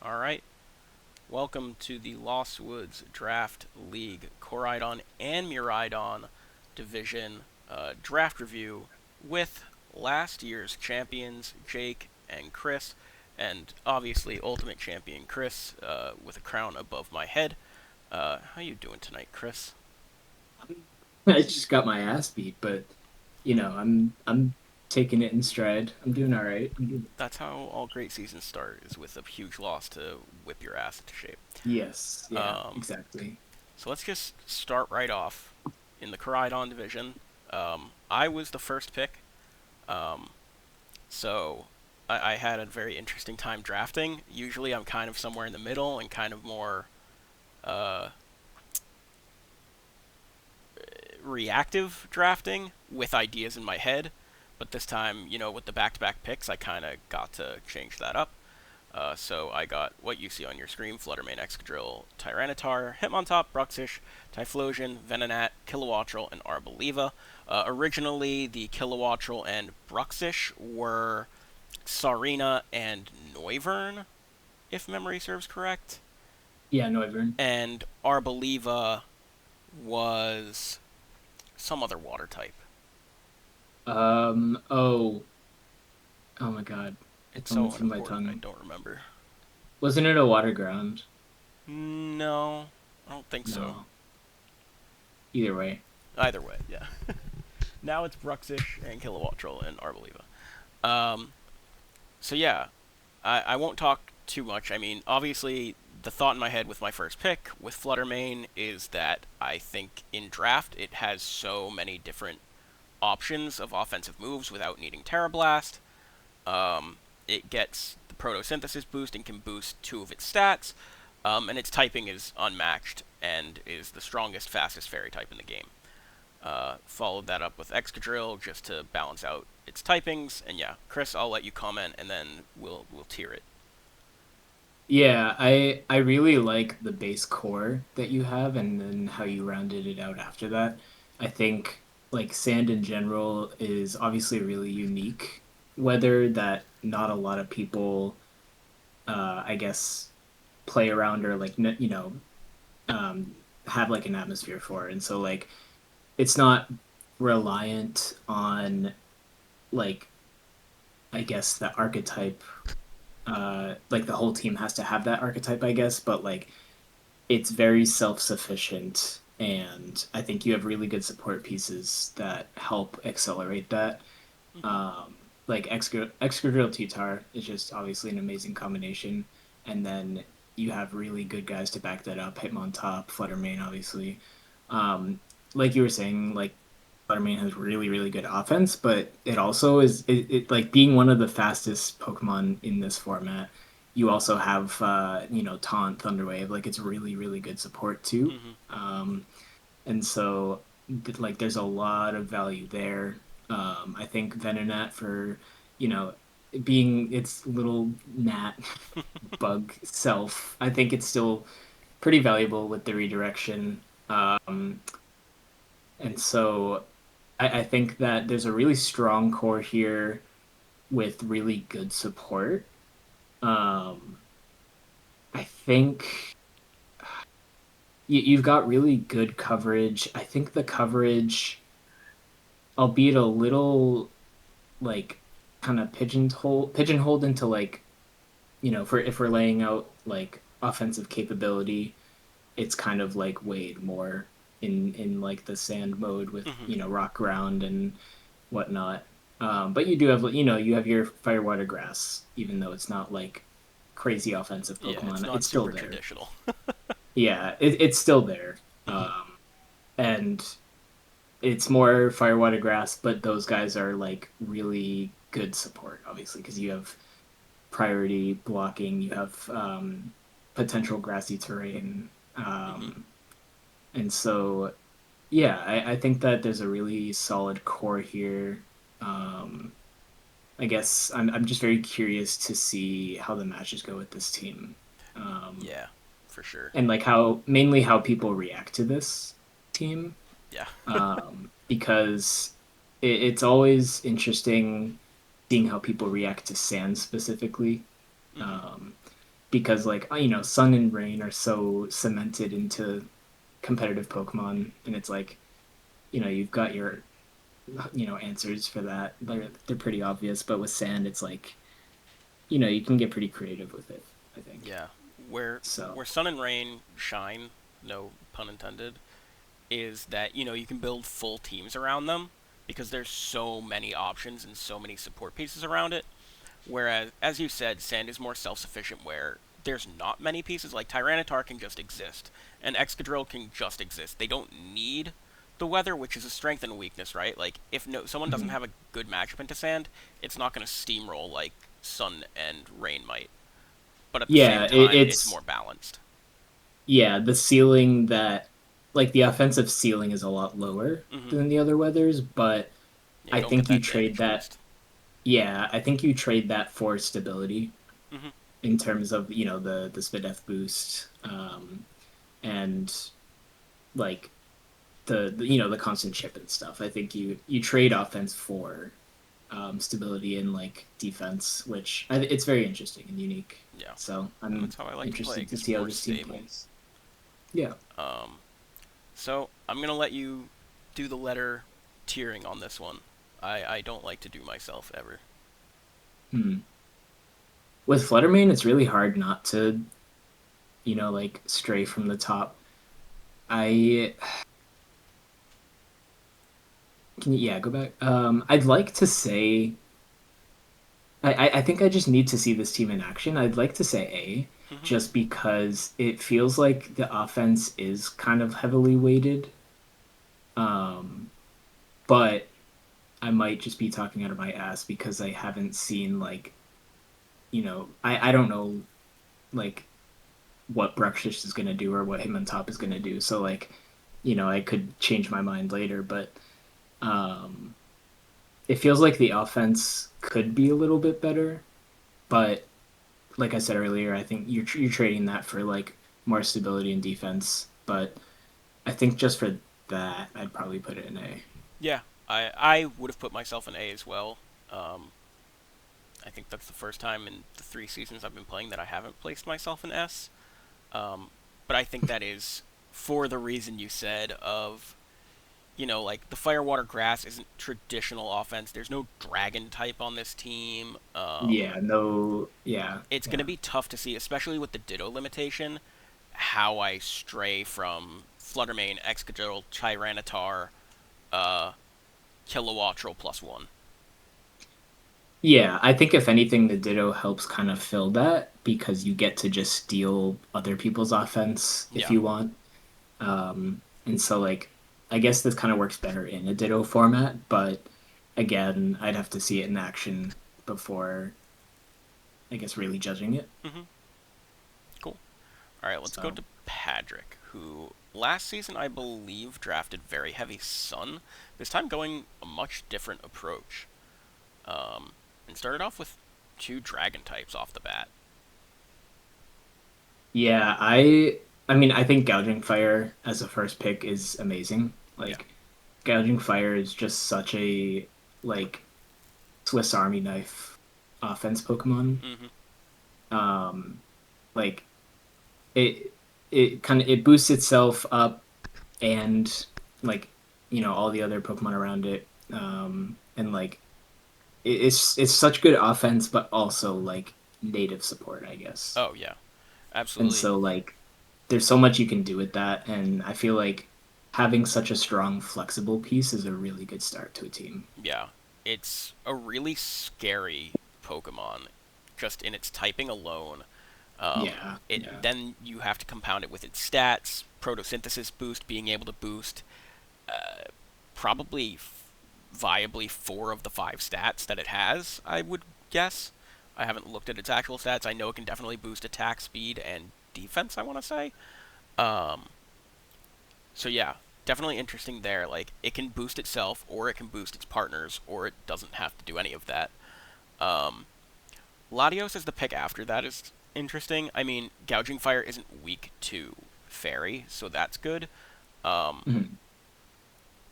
All right. Welcome to the Lost Woods Draft League KORAIDON and MIRAIDON division draft review with last year's champions Jake and Chris, and obviously Ultimate Champion Chris with a crown above my head. How you doing tonight, Chris? I just got my ass beat, but I'm taking it in stride. I'm doing all right. That's how all great seasons start, is with a huge loss to whip your ass into shape. Yes, yeah, Um, exactly. So let's just start right off in the Koraidon division. I was the first pick, um, so I had a very interesting time drafting. Usually, I'm kind of somewhere in the middle and kind of more uh, reactive drafting with ideas in my head. But this time, with the back-to-back picks, I kind of got to change that up. So I got what you see on your screen: Fluttermane, Excadrill, Tyranitar, Hitmontop, Bruxish, Typhlosion, Venonat, Kilowattrel, and Arboliva. Originally, the Kilowattrel and Bruxish were Sarina and Noivern, if memory serves correct. Yeah, Noivern. And Arboliva was some other water type. Oh, oh my God, It's it's on the so tip of my unimportant, I tongue. don't remember. Wasn't it a water ground? No, I don't think so. No. Either way. Either way, yeah. Now it's Bruxish and Kilowattrel and Arboliva. Um, so yeah, I won't talk too much. I mean, obviously, the thought in my head with my first pick with Fluttermane is that I think in draft it has so many different options of offensive moves without needing Terra Blast. It gets the Protosynthesis boost and can boost two of its stats, and its typing is unmatched and is the strongest, fastest fairy type in the game. Followed that up with Excadrill just to balance out its typings. And yeah, Chris, I'll let you comment, and then we'll tier it. Yeah, I really like the base core that you have and then how you rounded it out after that. I think like sand in general is obviously a really unique weather that not a lot of people I guess play around or like um have like an atmosphere for. And so like it's not reliant on like I guess the archetype like the whole team has to have that archetype, I guess, but like it's very self-sufficient and I think you have really good support pieces that help accelerate that. Mm-hmm. Like Excadrill T-Tar is just obviously an amazing combination, and then you have really good guys to back that up. Hitmontop, Fluttermane, obviously. Um, like you were saying, like Fluttermane has really, really good offense, but it also is like being one of the fastest Pokemon in this format. You also have Taunt, Thunderwave, like it's really, really good support too. Mm-hmm. Um, and so like there's a lot of value there. I think Venonat for, you know, being its little gnat bug self, I think it's still pretty valuable with the redirection. And so I think that there's a really strong core here with really good support. Um, I think you've got really good coverage. I think the coverage, albeit a little like kind of pigeonholed into like for if we're laying out like offensive capability, it's kind of like weighed more in like the sand mode with Mm-hmm. rock ground and whatnot. But you do have you have your fire water grass, even though it's not like crazy offensive Yeah, it's Pokemon, not it's still super there. traditional. Yeah, it's still there. Mm-hmm. And it's more fire water grass, but those guys are like really good support, obviously, because you have priority blocking, you have potential grassy terrain. Mm-hmm. And so, yeah, I think that there's a really solid core here. Um, I guess I'm just very curious to see how the matches go with this team. Um, Yeah, for sure. and like how mainly how people react to this team. Yeah. Because it's always interesting seeing how people react to sand specifically. Mm-hmm. Um, because like Sun and Rain are so cemented into competitive Pokemon, and it's like you've got your answers for that. They're pretty obvious, but with Sand, it's like you can get pretty creative with it, I think. Yeah, where So where Sun and Rain shine, no pun intended, is that you can build full teams around them because there's so many options and so many support pieces around it. Whereas, as you said, Sand is more self-sufficient where there's not many pieces. Like Tyranitar can just exist, and Excadrill can just exist. They don't need the weather, which is a strength and a weakness, right? Like if someone doesn't mhm. have a good matchup into Sand, it's not going to steamroll like Sun and Rain might. But at the same Yeah, time, it's it's more balanced. the ceiling that like the offensive ceiling is a lot lower Hmm. than the other weathers, but Yeah, you I don't get think you that trade damage that. boost. Yeah, I think you trade that for stability Hmm. in terms of the Sqwed boost, and like the constant chip and stuff. I think you trade offense for stability and like defense, which it's very interesting and unique. Yeah, So and I'm that's how I like to play. It interested to gets see how more this team stable. plays. Yeah. Um, so I'm gonna let you do the letter tiering on this one. I don't like to do myself ever. Hmm. With Fluttermane, it's really hard not to like stray from the top. I can you, yeah, go back. I'd like to say I think I just need to see this team in action. I'd like to say A, Hmm. just because it feels like the offense is kind of heavily weighted. Um, but I might just be talking out of my ass because I haven't seen like, I don't know like what Bruxish is gonna do or what him on top is gonna do. So like, I could change my mind later, but um it feels like the offense could be a little bit better, but like I said earlier, I think you're trading that for like more stability in defense. But I think just for that, I'd probably put it in A. Yeah, I would have put myself in A as well. Um, I think that's the first time in the 3 seasons I've been playing that I haven't placed myself in S. Um, but I think that is for the reason you said of like the fire, water, grass isn't traditional offense. There's no dragon type on this team. Yeah, no, yeah, It's going to yeah, be tough to see, especially with the Ditto limitation, how I stray from Fluttermane, Excadrill, Tyranitar, uh, Kilowattrel +1. yeah. I think if anything, the Ditto helps kind of fill that because you get to just steal other people's offense if Yeah. you want. And so like, I guess this kind of works better in a Ditto format, but again, I'd have to see it in action before I guess really judging it. Hmm. Cool. All right, let's go So to Padrick, who last season I believe drafted very heavy Sun. This time going a much different approach. And started off with 2 dragon types off the bat. yeah, I mean I think gouging fire as a first pick is amazing. Yeah. Like gouging fire is just such a like Swiss Army knife offense Pokemon. Hmm. Um like it it boosts itself up and like all the other Pokemon around it. And like it's such good offense but also like native support, I guess. Oh yeah, And absolutely. so like there's so much you can do with that, and I feel like having such a strong flexible piece is a really good start to a team. Yeah, it's a really scary Pokemon, just in its typing alone. Yeah, It yeah. then you have to compound it with its stats, photosynthesis boost, being able to boost probably viably 4 of the 5 stats that it has. I would guess. I haven't looked at its actual stats. I know it can definitely boost attack speed and defense. I want to say. Um, so yeah, definitely interesting there. Like it can boost itself, or it can boost its partners, or it doesn't have to do any of that. Um, Latios as the pick after that is interesting. I mean, Gouging Fire isn't weak to Fairy, so that's good. Um, Mhm.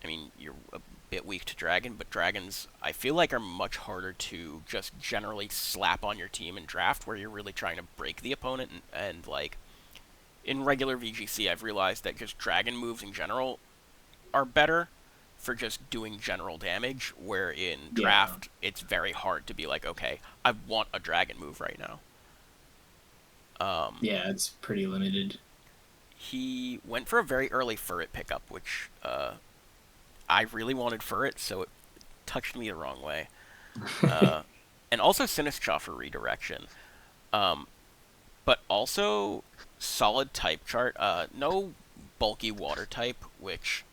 I mean, you're a bit weak to dragon, but dragons I feel like are much harder to just generally slap on your team in draft, where you're really trying to break the opponent. And like in regular VGC, I've realized that just dragon moves in general are better for just doing general damage, where in Yeah. draft it's very hard to be like, okay, I want a dragon move right now. Um, Yeah, it's pretty limited. he went for a very early Furret pickup, which I really wanted Furret, so it touched me the wrong way. Uh, and also Sinistcha for redirection. Um, but also solid type chart. No bulky water type, which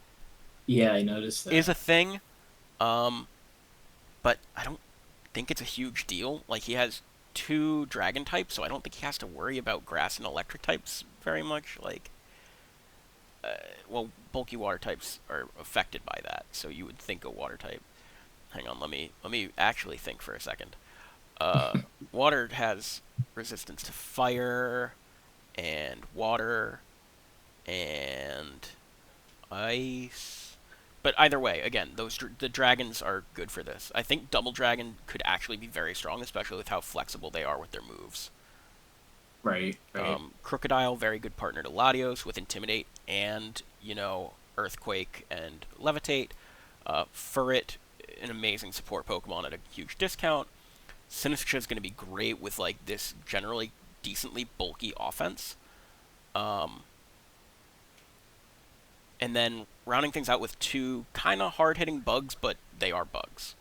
Yeah, I noticed is that. a thing. Um, but I don't think it's a huge deal. Like he has two dragon types, so I don't think he has to worry about grass and electric types very much. Like, well, bulky water types are affected by that, so you would think a water type. Hang on, let me actually think for a second. Uh, water has resistance to fire and water and ice. But either way, again, the dragons are good for this. I think double dragon could actually be very strong, especially with how flexible they are with their moves. Right, right. Crocodile, very good partner to Latios with intimidate and earthquake and levitate. Furret, an amazing support Pokemon at a huge discount. Sinistcha is going to be great with like this generally decently bulky offense. Um, and then rounding things out with two kind of hard hitting bugs, but they are bugs.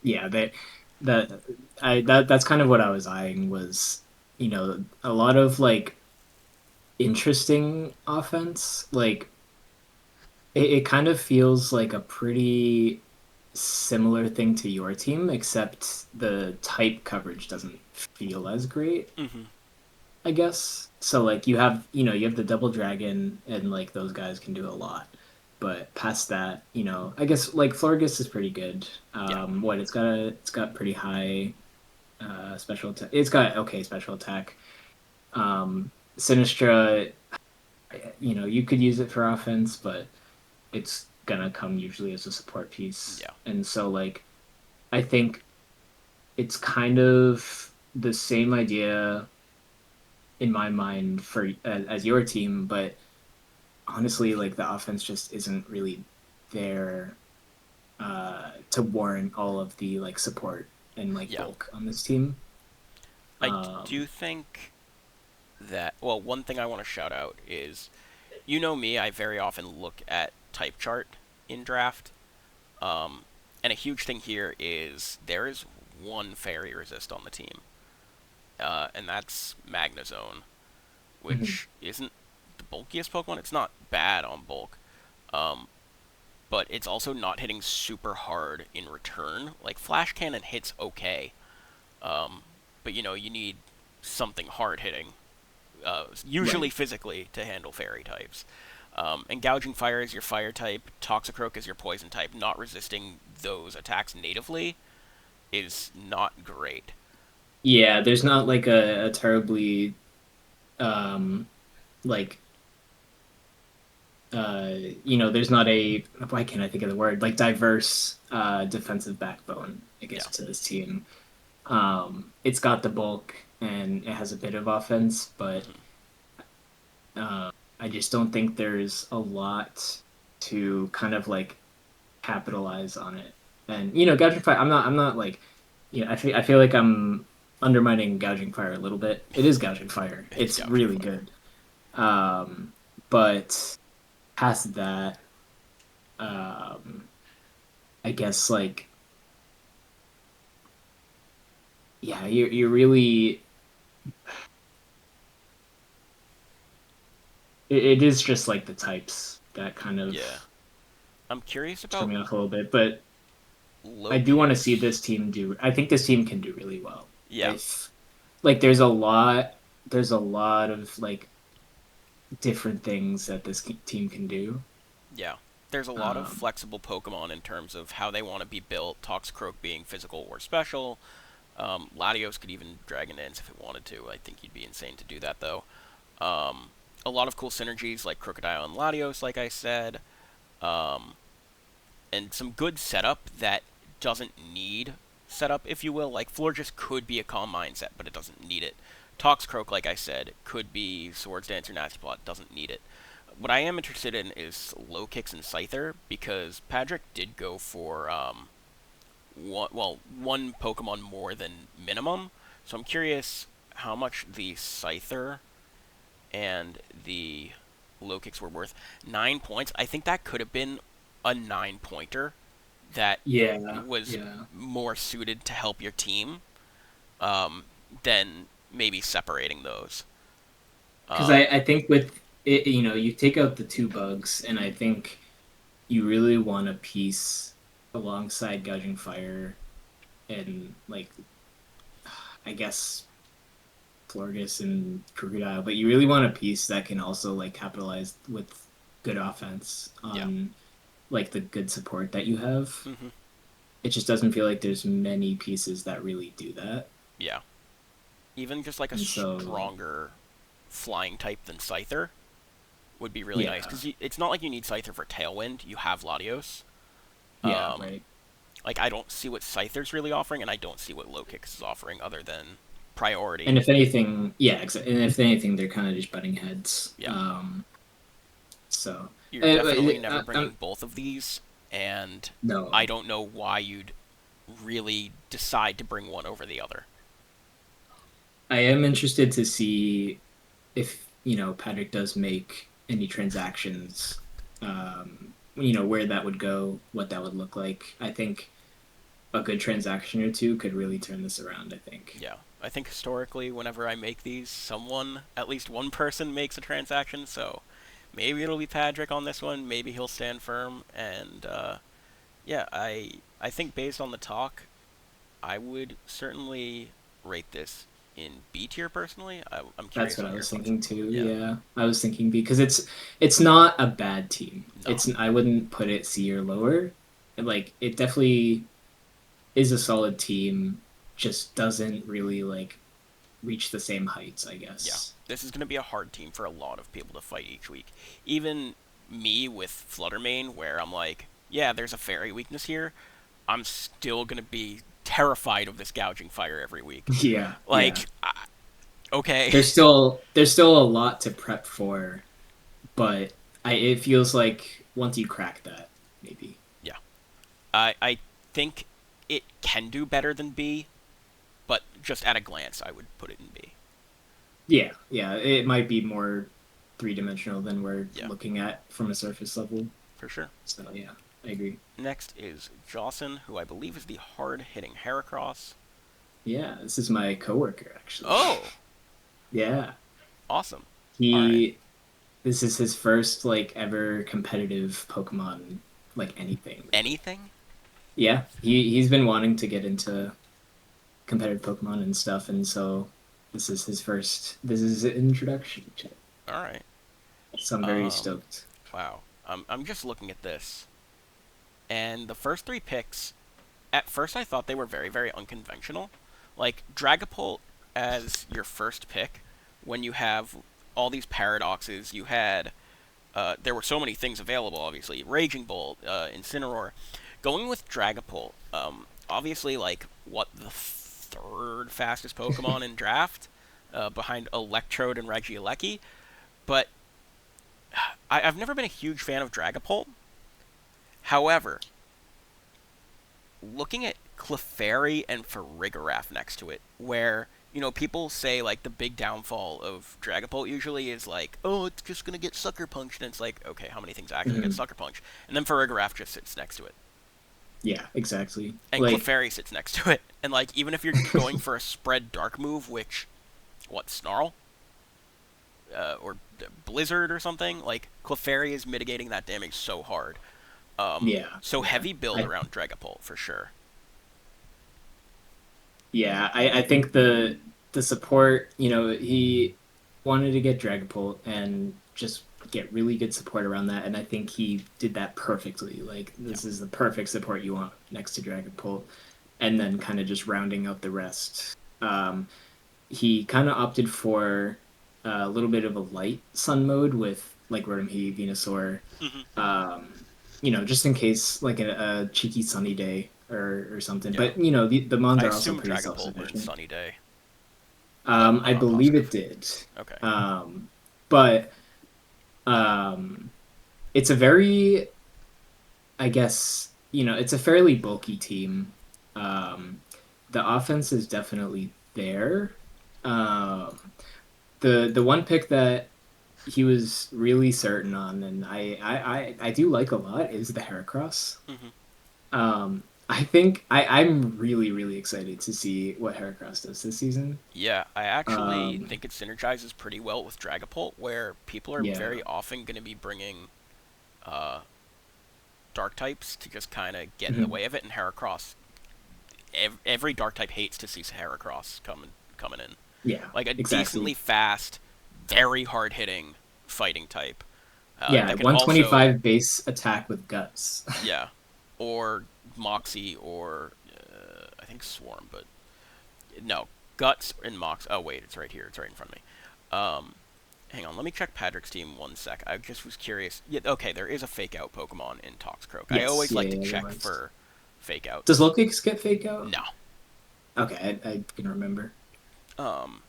Yeah, that that's kind of what I was eyeing was, a lot of like interesting offense. Like it kind of feels like a pretty similar thing to your team, except the type coverage doesn't feel as great, Mm-hmm. I guess. So like you have the double dragon and like those guys can do a lot. But past that, I guess like Florges is pretty good. Yeah. It's got pretty high special attack. It's got okay special attack. Sinistra, you could use it for offense, but it's gonna come usually as a support piece. Yeah. And so like I think it's kind of the same idea in my mind for as your team, but honestly, like the offense just isn't really there to warrant all of the like support and like Yeah. bulk on this team. I do Um, think that, well, one thing I want to shout out is, me, I very often look at type chart in draft. And a huge thing here is there is one fairy resist on the team, and that's Magnezone, mhm. which isn't the bulkiest Pokemon. It's not bad on bulk, um, but it's also not hitting super hard in return. Like Flash Cannon hits okay, but you need something hard hitting, usually Right. physically, to handle fairy types. And Gouging Fire is your fire type, Toxicroak is your poison type. Not resisting those attacks natively is not great. Yeah, there's not like a terribly um like there's not a why can't I think of the word like diverse defensive backbone, I guess, Yeah. to this team. It's got the bulk and it has a bit of offense, but Hmm. I just don't think there's a lot to kind of like capitalize on it. And gouging fire. I'm not like I feel like I'm undermining gouging fire a little bit. It is gouging fire. It's It's Gouging really Fire. good. But past that, um, I guess like yeah, you're really it is just like the types that kind Yeah. of I'm curious throw about me off a little bit, but I do want to see Lopius. this team do. I think this team can do really well. Yeah. I like there's a lot of like different things that this team can do. Yeah. There's a lot of Um, flexible Pokemon in terms of how they want to be built. Toxicroak being physical or special. Latios could even Dragon Dance if it wanted to. I think you'd be insane to do that though. Um, a lot of cool synergies like Crocodile and Latios, like I said. Um, and some good setup that doesn't need setup, if you will. Like Florges could be a calm mindset, but it doesn't need it. Toxcroak, like I said, could be Swords Dance or Nasty Plot, doesn't need it. What I am interested in is low kicks and Scyther, because Padrick did go for one Pokemon more than minimum. So I'm curious how much the Scyther and the low kicks were worth. 9 points. I think that could have been a 9 pointer that Yeah, was yeah. more suited to help your team um, than maybe separating those. Because Um, I think with it, you take out the two bugs, and I think you really want a piece alongside Gouging Fire and like I guess Florges and Crocodile, but you really want a piece that can also like capitalize with good offense yeah. on like the good support that you have. Hmm. It just doesn't feel like there's many pieces that really do that. Yeah. Even just like a And so, stronger flying type than Scyther would be really nice, yeah, because it's not like you need Scyther for Tailwind. You have Latios. yeah, Um, right. like I don't see what Scyther's really offering, and I don't see what Low Kicks is offering other than priority. And if anything, yeah, exactly. And if anything, they're kind of just butting heads. Yeah. So, You're definitely never I'm bringing both of these, and I no, don't know why you'd really decide to bring one over the other. I am interested to see if Padrick does make any transactions, where that would go, what that would look like. I think a good transaction or two could really turn this around. I think. Yeah. I think historically, whenever I make these, someone, at least one person, makes a transaction. So maybe it'll be Padrick on this one. Maybe he'll stand firm. And yeah, I think based on the talk, I would certainly rate this in B tier personally. I'm That's curious what on I your was thoughts. thinking too. Yeah. Yeah, I was thinking because it's not a bad team. No. I wouldn't put it C or lower. Like it definitely is a solid team. Just doesn't really like reach the same heights, I Yeah. guess. This is going to be a hard team for a lot of people to fight each week. Even me with Fluttermane, where I'm like, yeah, there's a fairy weakness here. I'm still going to be terrified of this gouging fire every week. Yeah, yeah. Like, okay. There's still a lot to prep for, but it feels like once you crack that, maybe. Yeah. I think it can do better than B, but just at a glance, I would put it in B. Yeah, yeah. It might be more three-dimensional than we're Yeah, looking at from a surface level. for sure. So yeah, I agree. Next is Jossin, who I believe is the hard-hitting Heracross. Yeah, this is my coworker actually. Oh, Yeah. awesome. All right. He This is his first like ever competitive Pokemon like anything. Anything? Yeah, he's been wanting to get into competitive Pokemon and stuff, and so this is his introduction to it. All right. So I'm very Um, stoked. wow. I'm just looking at this, and the first three picks. At first, I thought they were very, very unconventional. Like Dragapult as your first pick, when you have all these paradoxes. You had there were so many things available. Obviously, Raging Bolt, Incineroar. Going with Dragapult, obviously, like what the third fastest Pokemon in draft, behind Electrode and Regieleki. But I've never been a huge fan of Dragapult. However, looking at Clefairy and Farigiraf next to it, where people say like the big downfall of Dragapult usually is like, oh, it's just gonna get sucker punched, and it's like, okay, how many things actually get Mhm. sucker punched? And then Farigiraf just sits next to it, Yeah, exactly. and Like, Clefairy sits next to it, and like even if you're going for a spread dark move, which what Snarl or Blizzard or something, like Clefairy is mitigating that damage so hard. yeah, So yeah. heavy build I around Dragapult for sure. Yeah, I think the support, he wanted to get Dragapult and just get really good support around that, and I think he did that perfectly. Like Yeah. this is the perfect support you want next to Dragapult, and then kind of just rounding out the rest. He kind of opted for a little bit of a light sun mode with like Rotom Venusaur, Hmm. um, just in case like a cheeky sunny day or something. Yeah. But the mons I are also assume pretty Dragapult went self-sufficient. Sunny Day, but I'm I not believe it positive. did. Okay. But um, it's a very, I guess, it's a fairly bulky team. Um, the offense is definitely there. Um, the one pick that he was really certain on, and I do like a lot, is the Heracross. Hmm. I think I'm really, really excited to see what Heracross does this season. Yeah, I actually Um, think it synergizes pretty well with Dragapult, where people are yeah. very often going to be bringing uh, dark types to just kind of get in the Mhm. way of it, and Heracross. Every dark type hates to see Heracross coming in. Yeah, Like a decently exactly. fast, very hard hitting fighting type Yeah, that can also, 125 base attack with guts. yeah, or Moxie or I think Swarm, but no, Guts and Mox. Oh wait, it's right here. It's right in front of me. Um, Hang on, let me check Padrick's team 1 sec. I just was curious. Yeah, okay, there is a fake out Pokemon in Toxcroak. I Yes, always yeah, like to yeah, there check was. for fake Does outs. Lokix get fake out? No. Okay, I can remember. Um,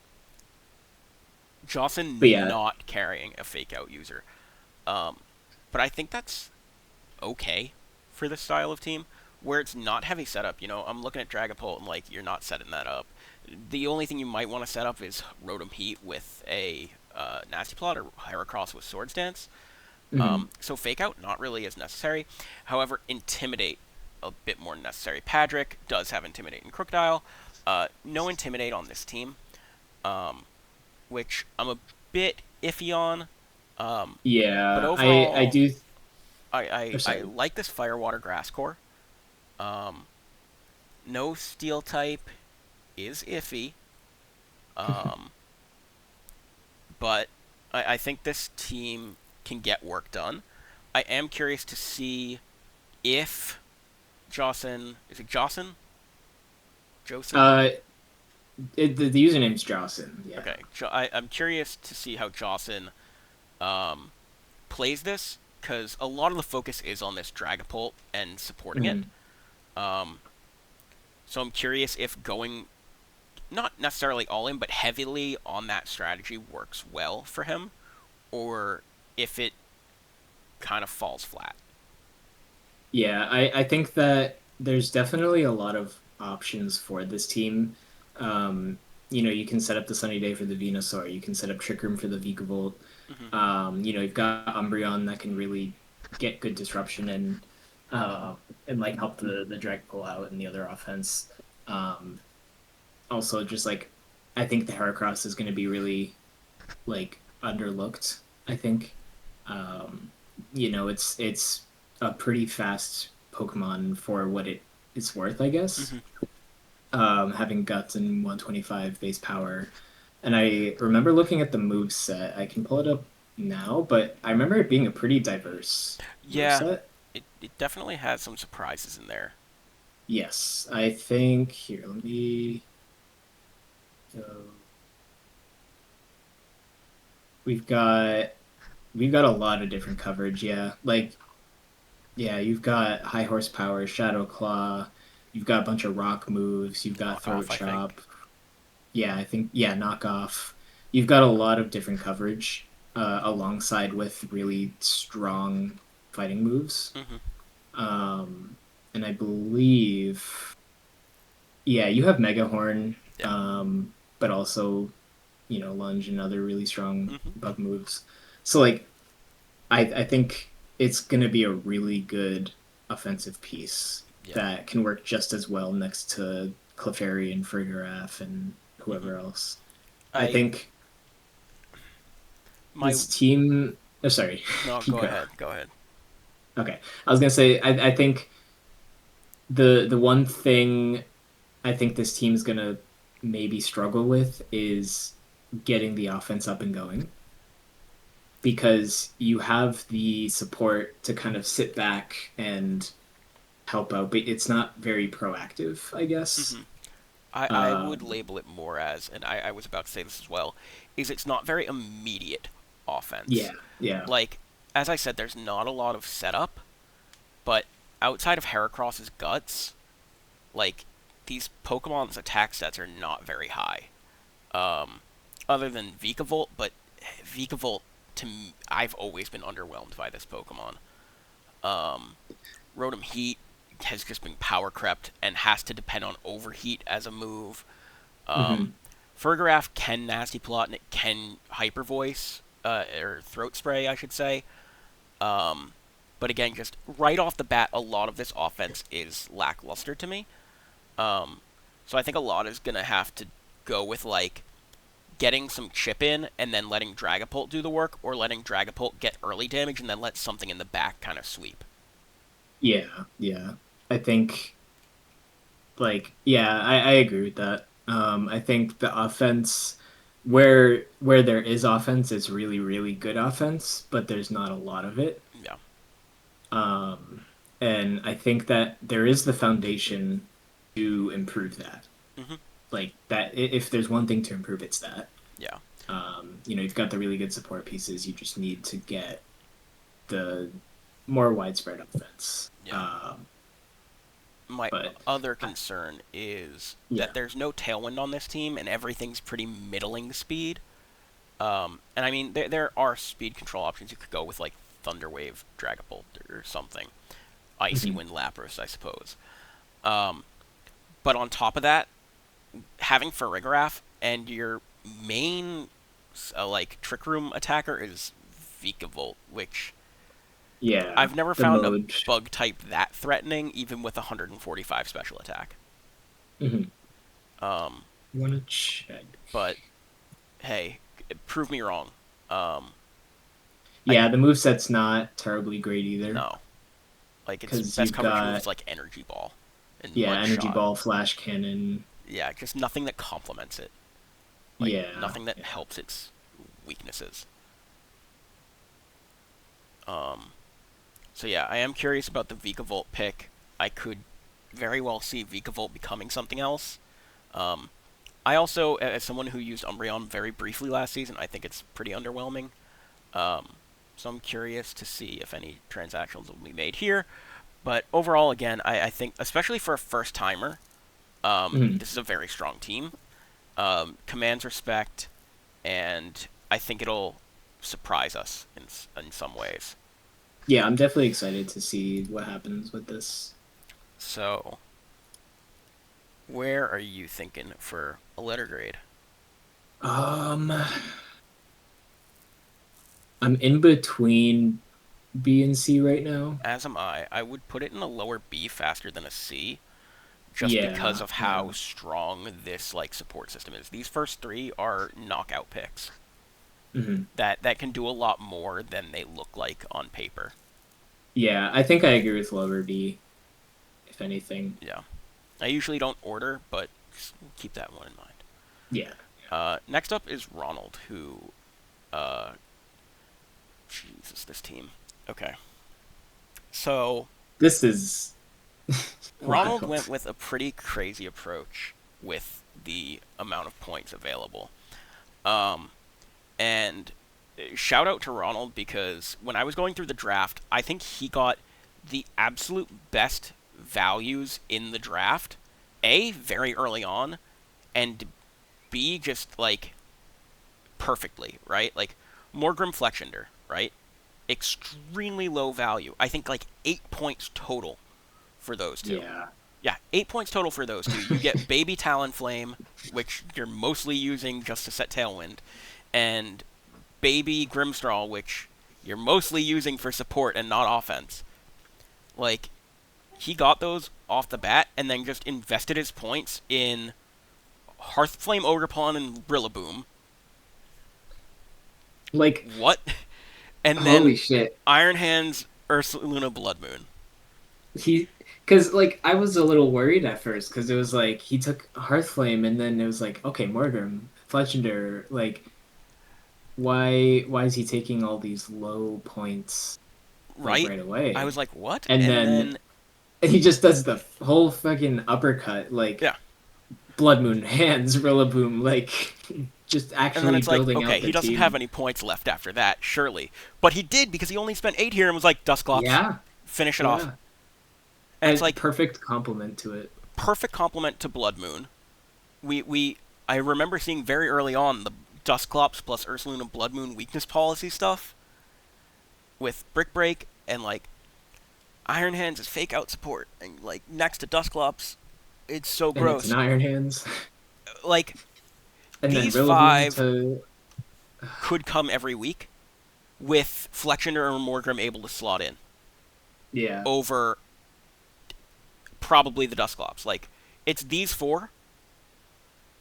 But Jossin yeah. not carrying a fake out user. Um, but I think that's okay for this style of team where it's not heavy setup. I'm looking at Dragapult and like you're not setting that up. The only thing you might want to set up is Rotom Heat with a Nasty Plot or Heracross with Swords Dance. Mhm. So Fake Out not really as necessary. However, Intimidate a bit more necessary. Padrick does have Intimidate and Crocodile. No Intimidate on this team, um, which I'm a bit iffy on. But Yeah, I overall, do. I, Oh, I, I sorry. like this Firewater Grass Core. Um, no Steel type is iffy, um, but I think this team can get work done. I am curious to see if Jossin is it Jossin? Jossin? Uh, the username's Jossin. Yeah. Okay, I'm curious to see how Jossin um, plays this because a lot of the focus is on this Dragapult and supporting it. Mhm. Um, so I'm curious if going not necessarily all in, but heavily on that strategy works well for him, or if it kind of falls flat. Yeah, I think that there's definitely a lot of options for this team. You can set up the Sunny Day for the Venusaur. You can set up Trick Room for the Vikavolt. Hmm. You've got Umbreon that can really get good disruption and like help the drag pull out and the other offense. Um, Also, just like I think the Heracross is going to be really like underlooked. I think it's a pretty fast Pokemon for what it's worth, I guess. Hmm. Having guts and 125 base power. And I remember looking at the move set. I can pull it up now, but I remember it being a pretty diverse move Yeah, set. it definitely has some surprises in there. Yes, I think here, let me go. We've got we've got a lot of different coverage, yeah. Like, yeah, you've got high horsepower, Shadow Claw, you've got a bunch of rock moves, you've got Knock Throat off, I think. Chop. Yeah, I think yeah, knockoff. You've got a lot of different coverage alongside with really strong fighting moves. Hmm. And I believe yeah, you have Mega Horn, Yeah. but also, Lunge and other really strong Hmm. bug moves. So like I think it's gonna be a really good offensive piece Yeah. that can work just as well next to Clefairy and Farigiraf and Hmm. whoever else. I I think my this team. Oh, sorry, no, keep go going. ahead, go ahead. Okay, I was gonna say I think the one thing I think this team's gonna maybe struggle with is getting the offense up and going because you have the support to kind of sit back and help out, but it's not very proactive, I guess. Hmm. I would Um, label it more as, and I was about to say this as well, is it's not very immediate offense. yeah, yeah. Like, as I said, there's not a lot of setup, but outside of Heracross's guts, like, these Pokemon's attack stats are not very high. Um, Other than Vikavolt, but Vikavolt, I've always been underwhelmed by this Pokemon. Um, Rotom Heat has just been power crept and has to depend on Overheat as a move. Um, Hmm. Fergaraf can Nasty Plot and it can Hyper Voice, or Throat Spray, I should say. Um, but again, just right off the bat, a lot of this offense is lackluster to me. Um, so I think a lot is gonna have to go with like getting some chip in and then letting Dragapult do the work, or letting Dragapult get early damage and then let something in the back kind of sweep. Yeah, yeah. I think yeah, I agree with that. I think the offense where there is offense, it's really, really good offense, but there's not a lot of it. Yeah. Um, and I think that there is the foundation to improve that. Hmm. Like that, if there's one thing to improve, it's that. Yeah. You've got the really good support pieces. You just need to get the more widespread offense. Yeah. My But other concern is yeah. that there's no tailwind on this team and everything's pretty middling speed. And I mean, there are speed control options. You could go with like Thunderwave, Dragapult, or something. Icy Mhm. Wind, Lapras, I suppose. Um, but on top of that, having Farigiraf and your main like Trick Room attacker is Vikavolt, which Yeah, I've never the found a mode. bug type that threatening, even with 145 special attack. Mhm. Um, Want to check? but hey, prove me wrong. Um, I Yeah, the moveset's not terribly great either No, like its because best you've coverage move got is like Energy Ball and yeah, Mud energy Shot. ball, flash cannon. Yeah, just nothing that complements it. Like Yeah, nothing that yeah, helps its weaknesses. Um, so yeah, I am curious about the Vikavolt pick. I could very well see Vikavolt becoming something else. Um, I also, as someone who used Umbreon very briefly last season, I think it's pretty underwhelming. Um, so I'm curious to see if any transactions will be made here. But overall, again, I think, especially for a first timer, Mhm. this is a very strong team. Commands respect, and I think it'll surprise us in some ways. Yeah. I'm definitely excited to see what happens with this. So, where are you thinking for a letter grade? Um, I'm in between B and C right now. As am I. I would put it in a lower B faster than a C, just because Yeah, of yeah. how strong this like support system is. These first three are knockout picks Hmm. that can do a lot more than they look like on paper. Yeah, I think I agree with lower B, if anything. Yeah. I usually don't order, but just keep that one in mind. Yeah. Next up is Ronald, who, uh, Jesus, this team. Okay, so This is Ronald went wild. with a pretty crazy approach with the amount of points available. Um, and shout out to Ronald because when I was going through the draft, I think he got the absolute best values in the draft. A, very early on, and B, just like perfectly, right? Like Morgrim Fletchender, right? Extremely low value. I think like 8 points total for those two. Yeah. Yeah, 8 points total for those two. You get Baby Talonflame, which you're mostly using just to set Tailwind, and Baby Grimmstraw, which you're mostly using for support and not offense. Like, he got those off the bat and then just invested his points in Hearthflame, Ogerpon, and Rillaboom. Like, What? And then holy shit. Iron Hands, Ursaluna, Blood Moon. He, because like I was a little worried at first because it was like he took Hearthflame and then it was like, okay, Morgrim, Fletchender, like why is he taking all these low points like Right? right I away? was like, what? And And then then, he just does the whole fucking uppercut, like yeah. Blood Moon hands, Rillaboom, like just And then actually it's like, building okay, out the he doesn't have team. any points left after that, surely. But he did because he only spent 8 here and was like, Dusclops, Yeah, finish it off. yeah. And it's A like perfect complement to it. perfect complement to Blood Moon. We I remember seeing very early on the Dusclops plus Ursaluna Blood Moon weakness policy stuff with Brick Break and like Iron Hands is fake out support and like next to Dusclops, it's so And it's an gross. Iron Hands. Like And then these Rillaboom five to could come every week with Flexion or Morgrim able to slot in yeah. over probably the Dusclops. Like it's these four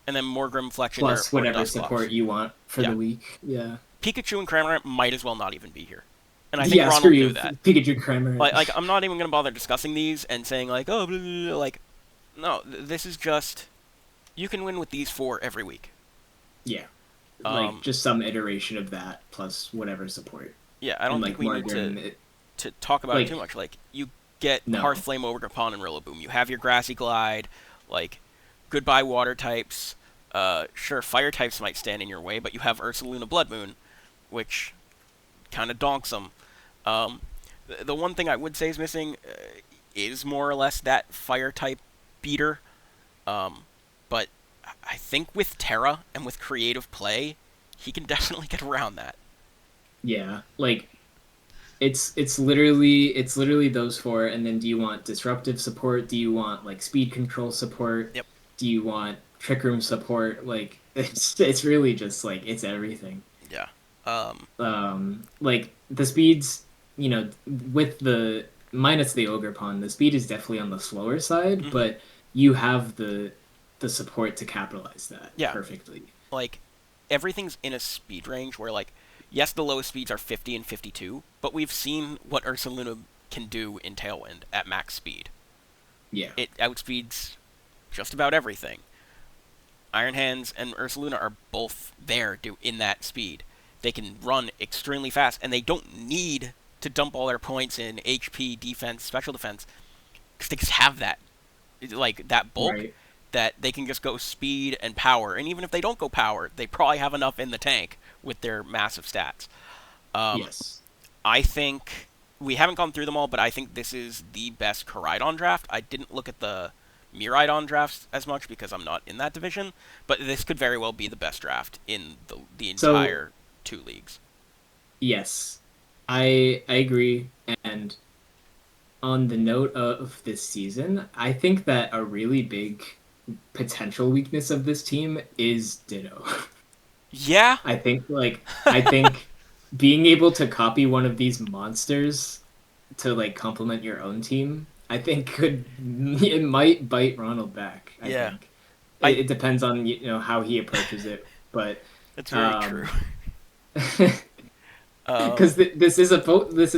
and then Morgrim, Flexion, Plus or whatever Dusclops. support you want for Yeah, the week. Yeah. Pikachu and Cramorant might as well not even be here, and I think Yeah, screw Ronald knew you, that. Pikachu Kramer. Like I'm not even gonna bother discussing these and saying like, oh, blah, blah, blah. Like, no, this is just you can win with these four every week. Yeah. Like Um, just some iteration of that plus whatever support. yeah, I And don't think like we need Morgan, it, to talk about it too like much. Like you get no. Hearthflame, Ogerpon, and Rillaboom. You have your Grassy Glide. Like goodbye water types. Sure, fire types might stand in your way, but you have Ursaluna Blood Moon, which kind of donks them. Um, the one thing I would say is missing is more or less that fire type beater. But I think with Terra and with creative play, he can definitely get around that. Yeah. Like it's literally those four, and then do you want disruptive support? Do you want like speed control support? Yep. Do you want trick room support? Like it's really just like it's everything. Yeah. Like the speeds, with the minus the ogre pond, the speed is definitely on the slower side, Mm-hmm. but you have the support to capitalize that Yeah. perfectly. Like everything's in a speed range where like yes the lowest speeds are 50 and 52, but we've seen what Ursaluna can do in Tailwind at max speed. Yeah. It outspeeds just about everything. Iron Hands and Ursaluna are both there in that speed. They can run extremely fast and they don't need to dump all their points in HP, defense, special defense because they just have that like that bulk Right. that they can just go speed and power. And even if they don't go power, they probably have enough in the tank with their massive stats. Um, Yes. I think we haven't gone through them all, but I think this is the best KORAIDON draft. I didn't look at the MIRAIDON drafts as much because I'm not in that division, but this could very well be the best draft in the So entire two leagues. yes, I agree. And on the note of this season, I think that a really big potential weakness of this team is Ditto. Yeah, I think being able to copy one of these monsters to like complement your own team, I think could it might bite Ronald back. I yeah. think it, I it depends on how he approaches it, but That's very true. um, Um, because this is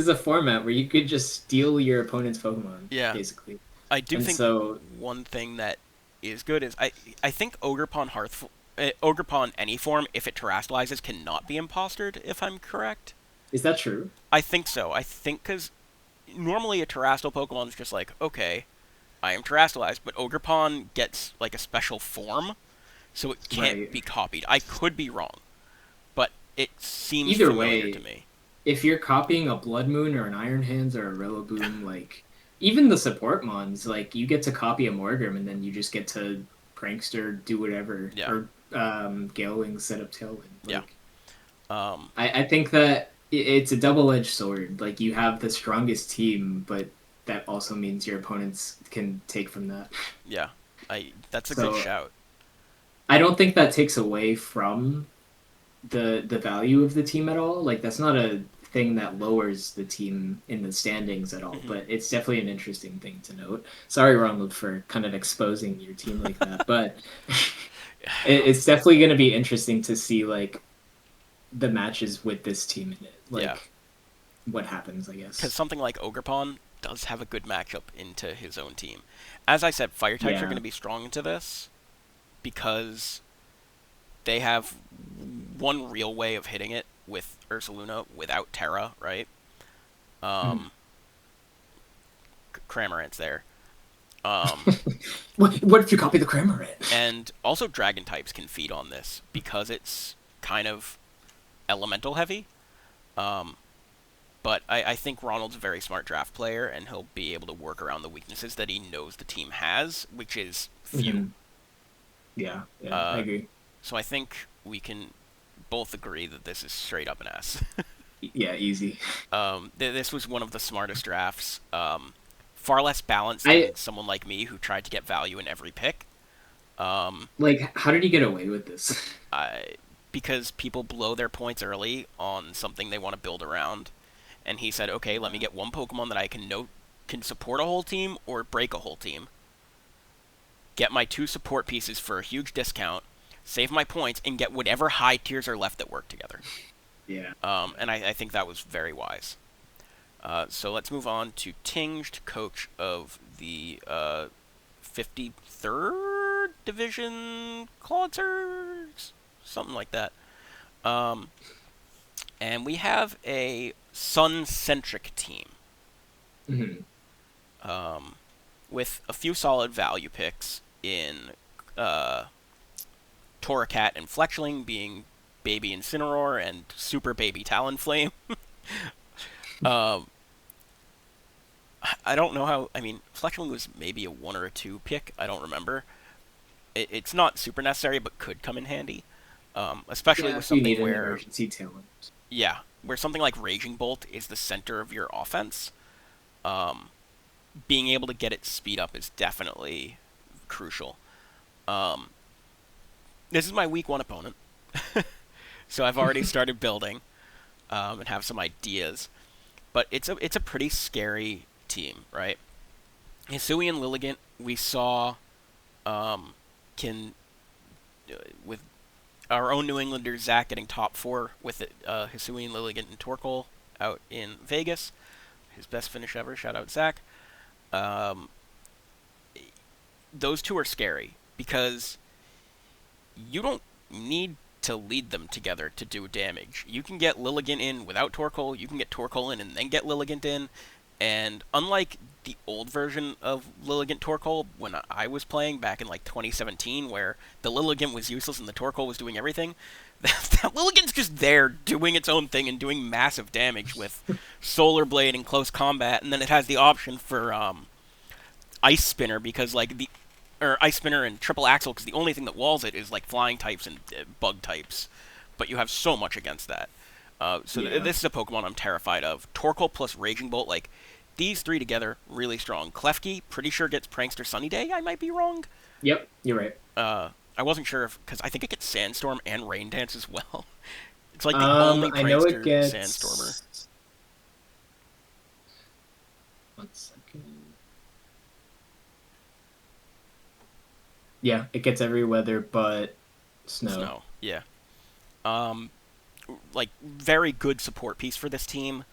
a format where you could just steal your opponent's Pokemon yeah, basically, I do and think so one thing that is good is I think Ogerpon any form if it terastallizes cannot be impostered if I'm correct. is that true? I think so. I think because normally a terrestrial Pokemon is just like okay, I am terastallized, but Ogerpon gets like a special form, so it can't Right. be copied. I could be wrong, but it seems Either familiar to way, me. if you're copying a Blood Moon or an Iron Hands or a Rillaboom, like even the support mons, like you get to copy a Morgrim and then you just get to Prankster do whatever Yeah, or Gale Wing set up Tailwind. yeah. Like Um, I think that it's a double-edged sword. Like you have the strongest team, but that also means your opponents can take from that. yeah. That's a good So shout. I don't think that takes away from the value of the team at all. Like that's not a thing that lowers the team in the standings at all, Hmm. but it's definitely an interesting thing to note. Sorry, Ronald, for kind of exposing your team like that, but it's definitely going to be interesting to see like the matches with this team in it, Yeah, like what happens, I because guess. something like Ogerpon does have a good matchup into his own team. As I said, fire types are going Yeah. to be strong into this because they have one real way of hitting it with Ursaluna without Terra, right? Mm. Um, Cramorant's there. Um, What if you copy the Cramorant? and also dragon types can feed on this because it's kind of elemental heavy. Um, But I think Ronald's a very smart draft player, and he'll be able to work around the weaknesses that he knows the team has, which is few. Hmm. Yeah, yeah, I Uh, agree. so I think we can both agree that this is straight up an S. Yeah, easy. This was one of the smartest drafts. Far less balanced I than someone like me who tried to get value in every pick. Um, like, how did he get away with this? I, because people blow their points early on something they want to build around, and he said, "Okay, let me Yeah. get one Pokemon that I can support a whole team or break a whole team. Get my two support pieces for a huge discount, save my points, and get whatever high tiers are left that work together." Yeah. And I think that was very wise. So let's move on to Tinged, coach of the 53rd Division Clawzers, something like that. Um, and we have a Sun-centric team Hmm. um, with a few solid value picks in uh, Torracat and Fletchling being Baby Incineroar and Super Baby Talonflame. um, I don't know how. I mean, Fletchling was maybe a 1 or a 2 pick. I don't remember. It's not super necessary, but could come in handy. Especially Yeah, with if you something need an where, emergency talent. yeah, where something like Raging Bolt is the center of your offense. Um, Being able to get its speed up is definitely crucial. Um, this is my week 1 opponent, so I've already started building and have some ideas. But it's a pretty scary team, right? Hisui and Lilligant we saw um, can with our own New Englander Zach getting top 4 with it, Hisui and Lilligant and Torkoal out in Vegas. His best finish ever. Shout out Zach. Um, those two are scary because you don't need to lead them together to do damage. You can get Lilligant in without Torkoal. You can get Torkoal in and then get Lilligant in. And unlike the old version of Lilligant Torkoal when I was playing back in like 2017, where the Lilligant was useless and the Torkoal was doing everything, that Lilligant's just there doing its own thing and doing massive damage with Solar Blade in close combat, and then it has the option for Ice Spinner because like the or Ice Spinner and Triple Axle because the only thing that walls it is like flying types and bug types, but you have so much against that. Yeah. This is a Pokemon I'm terrified of. Torkoal plus Raging Bolt, like these three together, really strong. Klefki, pretty sure gets Prankster Sunny Day. I might be wrong. Yep, you're right. I wasn't sure if because I think it gets Sandstorm and Rain Dance as well. It's like the only I know it Prankster Sandstormer. gets. One second. Yeah, it gets every weather but snow. Snow, yeah. Um, like very good support piece for this team.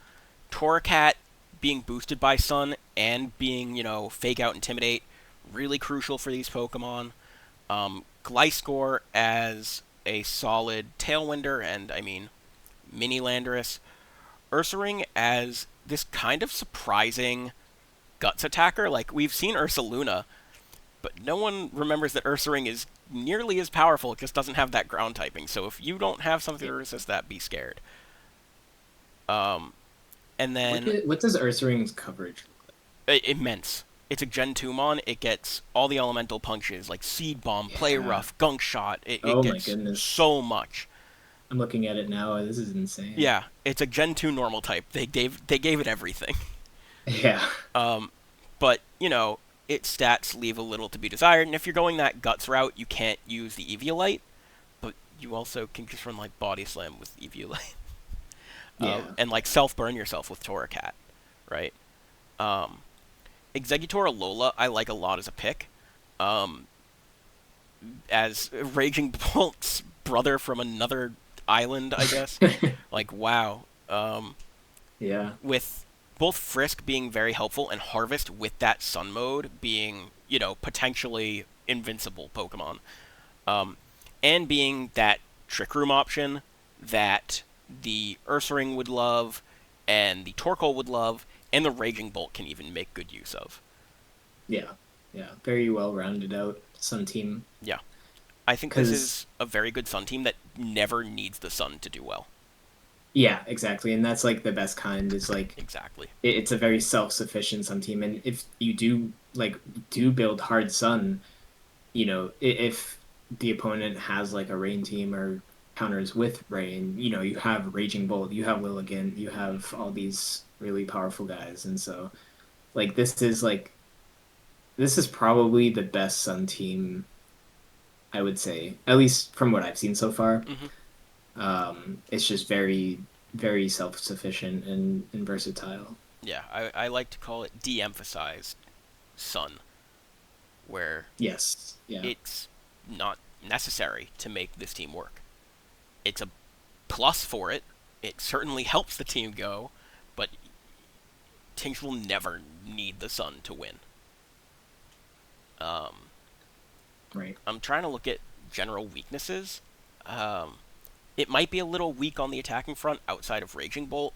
Torracat being boosted by Sun and being, Fake Out Intimidate, really crucial for these Pokemon. Gliscor as a solid Tailwinder and, I mean, Mini Landorus. Ursaring as this kind of surprising Guts attacker. Like, we've seen Ursaluna, but no one remembers that Ursaring is nearly as powerful. It just doesn't have that ground typing. So if you don't have something Yeah. to resist that, be scared. Um, and What then what does Ursaring's coverage look immense. It's a Gen 2 mon. It gets all the elemental punches like Seed Bomb, like? Play Yeah. Rough, Gunk Shot. It Oh my gets goodness. so much. I'm looking at it now. This is insane. Yeah, it's a Gen 2 normal type. They gave it everything. Yeah. Um, but its stats leave a little to be desired. And if you're going that Guts route, you can't use the Eviolite, but you also can just run like Body Slam with Eviolite, Yeah. and like self burn yourself with Torracat, right? Um, Executor Alola I like a lot as a pick. Um, as Raging Bolt's brother from another island, I guess. Like, wow. Yeah. With both Frisk being very helpful and Harvest with that Sun mode being, potentially invincible Pokemon. Um, and being that Trick Room option that the Ursaring would love and the Torkoal would love and the Raging Bolt can even make good use of. Yeah. Yeah. Very well rounded out Sun team. Yeah. I think this Because is a very good Sun team that never needs the Sun to do well. Yeah, exactly. And that's like the best kind is like Exactly. it's a very self-sufficient Sun team. And if you do like do build hard Sun, if the opponent has like a Rain team or counters with Rain, you have Raging Bolt, you have Lilligant, you have all these really powerful guys. And so like this is probably the best Sun team, I would say, at least from what I've seen so far. Hmm. It's just very, very self-sufficient and versatile. Yeah, I like to call it de-emphasized Sun, where Yes. Yeah. it's not necessary to make this team work. It's a plus for it. It certainly helps the team go, but Tinged will never need the Sun to win. Um, Right. I'm trying to look at general weaknesses. It might be a little weak on the attacking front outside of Raging Bolt.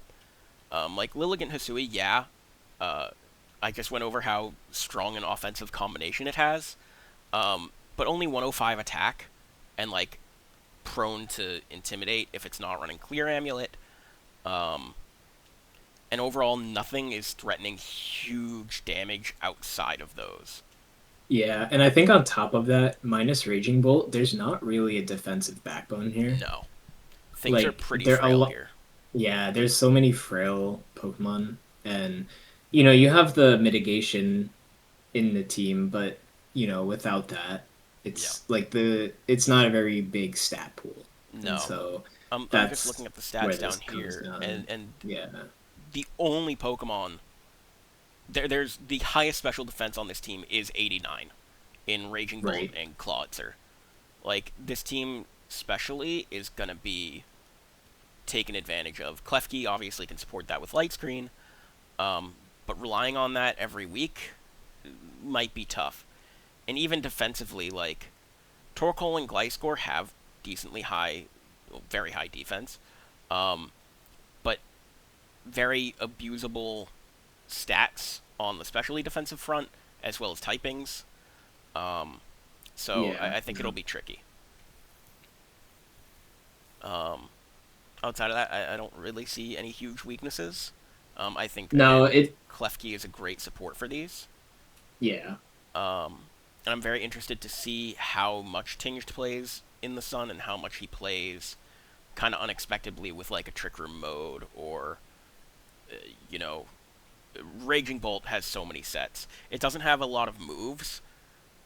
Like Lilligant Hisui, yeah. Uh, I just went over how strong an offensive combination it has. But only 105 attack, and like prone to intimidate if it's not running Clear Amulet. Um, and overall, nothing is threatening huge damage outside of those. Yeah, and I think on top of that, minus Raging Bolt, there's not really a defensive backbone here. No, things are Like pretty there are a frail lot. here. Yeah, there's so many frail Pokemon, and you have the mitigation in the team, but without that, Yeah, it's not a very big stat pool, and no. so I'm just looking that's at the where stats this down comes here, down. and Yeah, the only Pokemon there's the highest special defense on this team is 89 in Raging Bolt right. and Clawitzer. Like this team specially is gonna be taken advantage of. Klefki obviously can support that with Light Screen, but relying on that every week might be tough. And even defensively, like Torkoal and Gliscor have decently high, well, very high defense, um, but very abusable stats on the specially defensive front as well as typings. Um, so Yeah, I think it'll no, be tricky. Um, Outside of that, I don't really see any huge weaknesses. I think no, again, it Klefki is a great support for these. yeah. And I'm very interested to see how much Tinged plays in the Sun and how much he plays kind of unexpectedly with like a Trick Room mode or, uh, you know, Raging Bolt has so many sets. It doesn't have a lot of moves,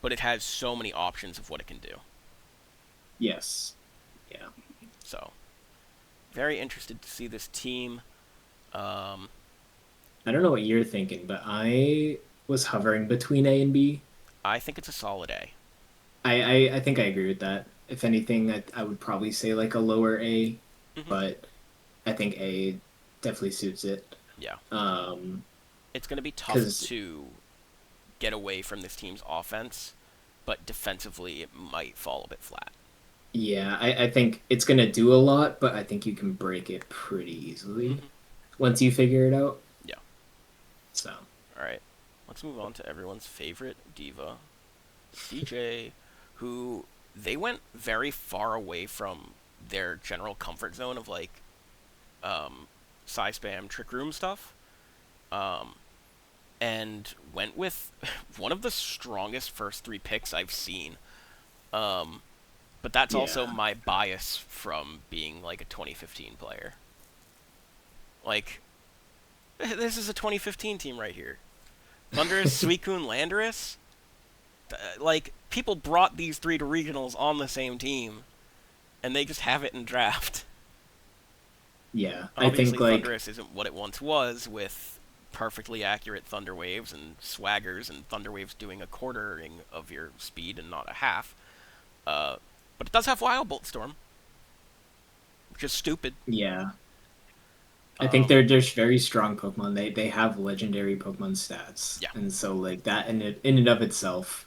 but it has so many options of what it can do. Yes. Yeah. So, very interested to see this team. Um, I don't know what you're thinking, but I was hovering between A and B. I think it's a solid A. I think I agree with that. If anything, I would probably say like a lower A, Hmm. but I think A definitely suits it. Yeah. Um, It's going to be tough because to get away from this team's offense, but defensively it might fall a bit flat. yeah, I think it's gonna do a lot, but I think you can break it pretty easily Hmm. once you figure it out. Yeah. So All right. Let's move on to everyone's favorite diva, CJ, who they went very far away from their general comfort zone of like um, spam trick room stuff, um, and went with one of the strongest first three picks I've seen. Um, but that's also yeah, my bias from being like a 2015 player. Like this is a 2015 team right here. Thunderous, Suicune, Landorus. Like people brought these three to regionals on the same team, and they just have it in draft. yeah. I think Obviously, like Thunderous isn't what it once was with perfectly accurate Thunder Waves and Swaggers, and Thunder Waves doing a quartering of your speed and not a half. Uh, but it does have Wild Bolt Storm, which is stupid. yeah. I think Um, they're just very strong Pokemon. They have legendary Pokemon stats, yeah. and so like that in and of itself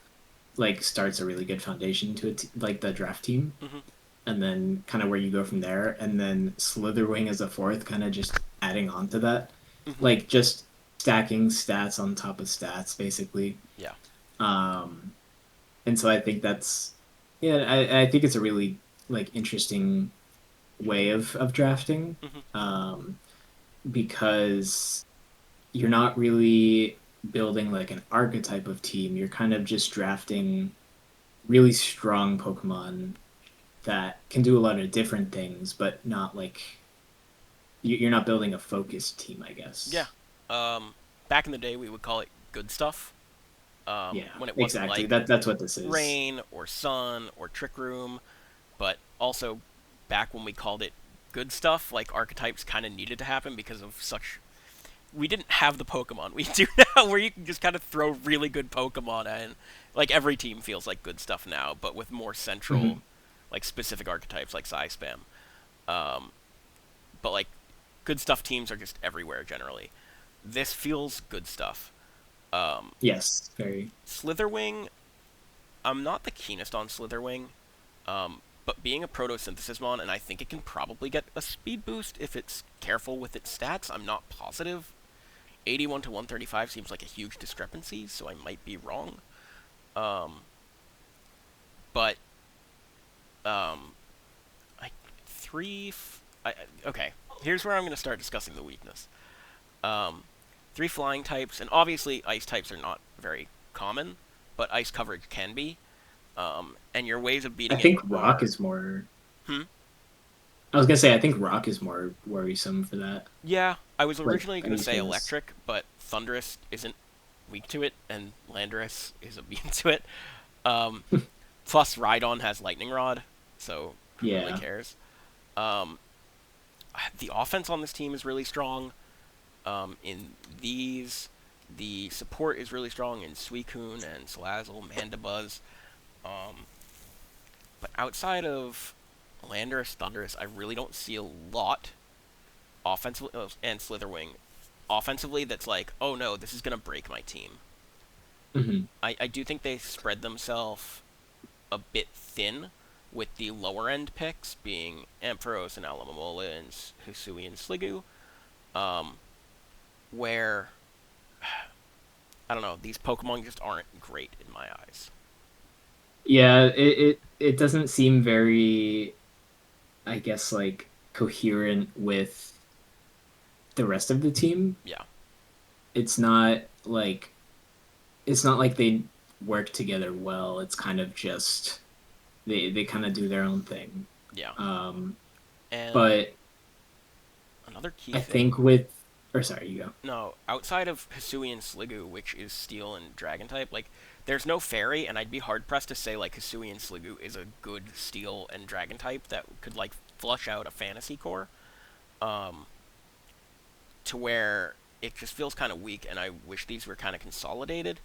like starts a really good foundation to it, like the draft team, Hmm. and then kind of where you go from there, and then Slitherwing as a fourth, kind of just adding on to that, Hmm. like just stacking stats on top of stats, basically. Yeah. Um, and so I think that's yeah, I think it's a really like interesting way of drafting, Hmm. um, because you're not really building like an archetype of team. You're kind of just drafting really strong Pokemon that can do a lot of different things, but not like you're not building a focused team, I Yeah. guess. Um, Back in the day, we would call it good stuff. Yeah, When it wasn't exactly. like That's what this is. rain or sun or trick room, but also back when we called it good stuff, like archetypes kind of needed to happen because of such. We didn't have the Pokemon we do now, where you can just kind of throw really good Pokemon in. Like every team feels like good stuff now, but with more central, Hmm. like specific archetypes like Psy Spam. Um, but like good stuff teams are just everywhere generally. This feels good stuff. Um, Yes, very. Slitherwing, I'm not the keenest on Slitherwing, but being a Protosynthesismon, and I think it can probably get a speed boost if it's careful with its stats. I'm not positive. 81 to 135 seems like a huge discrepancy, so I might be wrong. Um, but um, I three. Okay, here's where I'm going to start discussing the weakness. Um, Three flying types, and obviously ice types are not very common, but ice coverage can be. And your ways of I beating it think rock are, is more. hmm, I was gonna say I think rock is more worrisome for that. yeah. I was Like originally going to say ice. electric, but thunderous isn't weak to it, and Landorus is immune to it. Um, Plus, Rhydon has lightning rod, so who really Yeah. cares? Um, the offense on this team is really strong. In these, the support is really strong in Suicune and Salazzle, Mandibuzz. Um, but outside of Landorus, Thunderous, I really don't see a lot offensively, and Slitherwing offensively that's like, oh no, this is gonna break my team. Hmm. I do think they spread themselves a bit thin with the lower end picks being Ampharos and Alamomola and Hisui and Sliggoo, um, where I don't know, these Pokemon just aren't great in my eyes. Yeah, it doesn't seem very, I guess, like coherent with the rest of the team. Yeah, It's not like it's not like they work together well. It's kind of just they kind of do their own thing. yeah. Um, And but another key I thing, think with or sorry, you go. no, outside of Hisui and Sliggoo, which is Steel and Dragon type, like there's no Fairy, and I'd be hard pressed to say like Hisui and Sliggoo is a good Steel and Dragon type that could like flush out a Fantasy core. Um, to where it just feels kind of weak, and I wish these were kind of consolidated.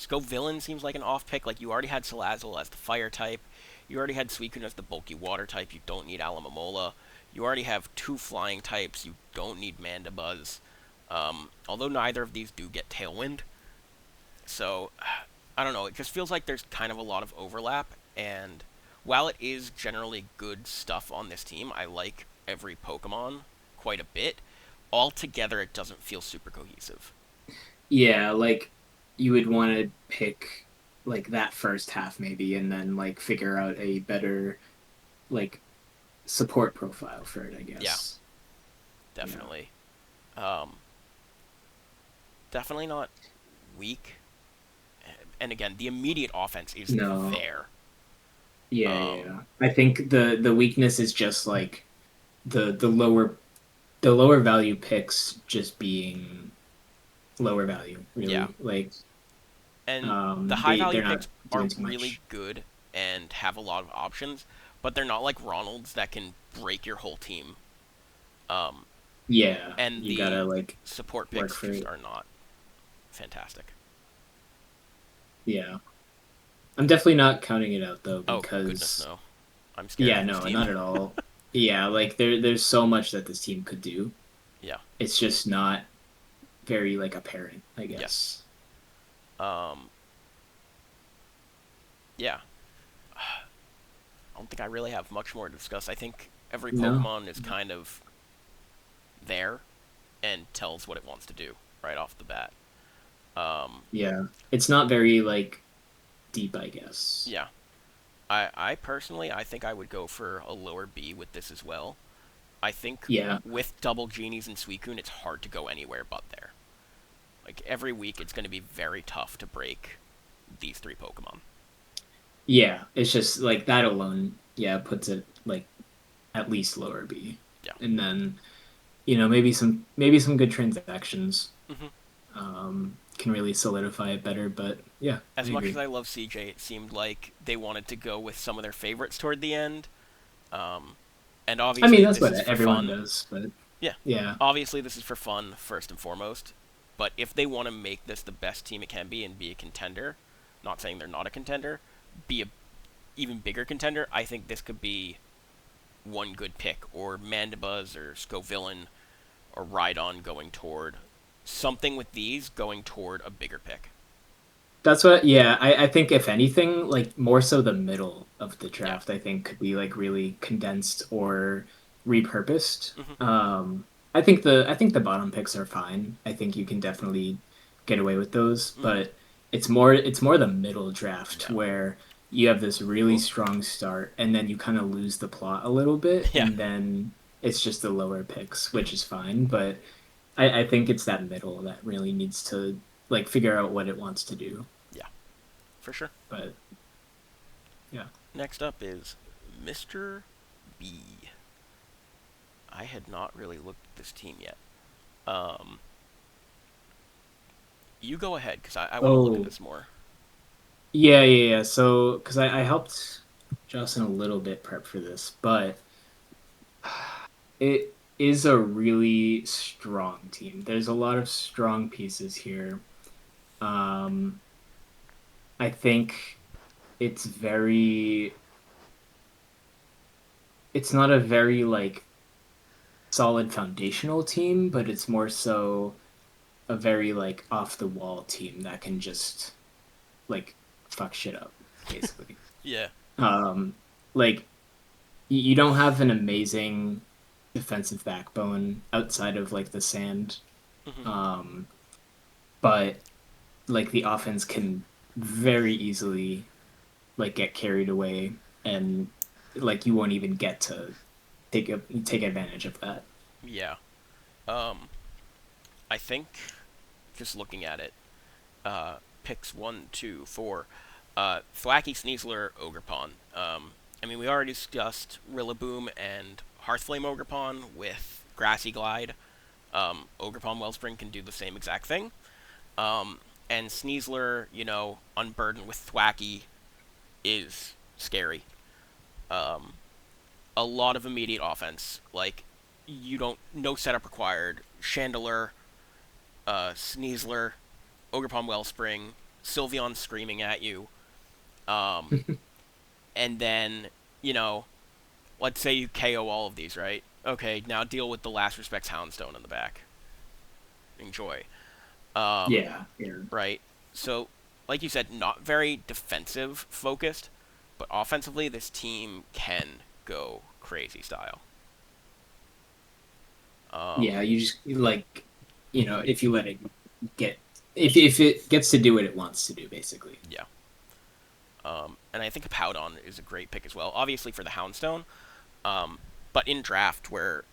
Villain seems like an off pick. Like you already had Salazzle as the fire type, you already had Suicune as the bulky water type. You don't need Alamomola. You already have two flying types. You don't need Mandibuzz. Although neither of these do get Tailwind, so I don't know. It just feels like there's kind of a lot of overlap, and while it is generally good stuff on this team, I like every Pokemon quite a bit. Altogether, it doesn't feel super cohesive. Yeah, like you would want to pick like that first half maybe, and then like figure out a better like support profile for it, I Yeah, guess. Yeah. definitely. Um, Definitely not weak. And again, the immediate offense is No. there. Yeah, yeah, Um, yeah. I think the weakness is just like the lower value picks just being lower value, yeah, really. Like and the high value they're not picks are doing too really much. good and have a lot of options, but they're not like Ronald's that can break your whole team. Um, Yeah, and you gotta the like support work picks for just it. are not fantastic. Yeah. I'm definitely not counting it out though Oh goodness, because no! I'm scared yeah, of this no, team. not at all. Yeah, like there's so much that this team could do. Yeah, It's just not very like apparent, I yes. guess. Um, yeah. I don't think I really have much more to discuss. I think every No. Pokemon is kind of there and tells what it wants to do right off the bat. Um, Yeah. It's not very like deep, I guess. yeah, I personally I think I would go for a lower B with this as well. I think Yeah. with double genies and Suicune, it's hard to go anywhere but there. Like every week, it's going to be very tough to break these three Pokemon. Yeah. It's just like that alone, yeah, puts it like at least lower B. Yeah. And then, maybe some good transactions hmm can really solidify it better. But yeah, I As much as agree. I love CJ, it seemed like they wanted to go with some of their favorites toward the end. Um, and I mean, obviously, that's this what is for everyone fun. does, but Yeah. yeah. Obviously, this is for fun, first and foremost. But if they want to make this the best team it can be and be a contender, not saying they're not a contender, be a even bigger contender, I think this could be one good pick, or Mandibuzz or Sqwd or Rhydon going toward something with these going toward a bigger pick. That's what, yeah, I think if anything, like more so the middle of the Yeah. draft, I think could be like really condensed or repurposed. hmm I think the bottom picks are fine. I think you can definitely get away with those, hmm but it's more the middle draft Yeah. where you have this really Ooh. strong start and then you kind of lose the plot a little bit Yeah. and then it's just the lower picks, which is fine, but I think it's that middle that really needs to like figure out what it wants to do. Yeah. For sure. But yeah. Next up is Mr.B. I had not really looked at this team yet. Um, you go ahead because I want to look at Oh, this more. yeah, yeah, yeah. So, because I helped Justin a little bit prep for this, but it is a really strong team. There's a lot of strong pieces here. Um, I think it's it's not a very like solid foundational team, but it's more so a very like off the wall team that can just like fuck shit up, basically. Yeah. Um, like you don't have an amazing defensive backbone outside of like the sand. hmm Um, but like the offense can very easily like get carried away and like you won't even get to take advantage of that. Yeah. Um, I think just looking at it, picks one, two, four. Thwacky, Sneasler, Ogerpon. I mean, we already discussed Rillaboom and Hearthflame Ogerpon with Grassy Glide. Ogerpon Wellspring can do the same exact thing. Um, and Sneasler, unburdened with Thwacky is scary. Um, a lot of immediate offense. Like, you don't, no setup required. Chandelure, Sneasler, Ogerpon Wellspring, Sylveon screaming at you. Um, and then, you know, let's say you KO all of these, right? Okay, now deal with the Last Respects Houndstone in the back. Enjoy. Um, Yeah, yeah. right? So, like you said, not very defensive focused, but offensively, this team can go crazy style. Yeah, Um, you just like if you let it get if it gets to do what it wants to do, basically. yeah. And I think Powdon is a great pick as well. Obviously for the Houndstone, but in draft where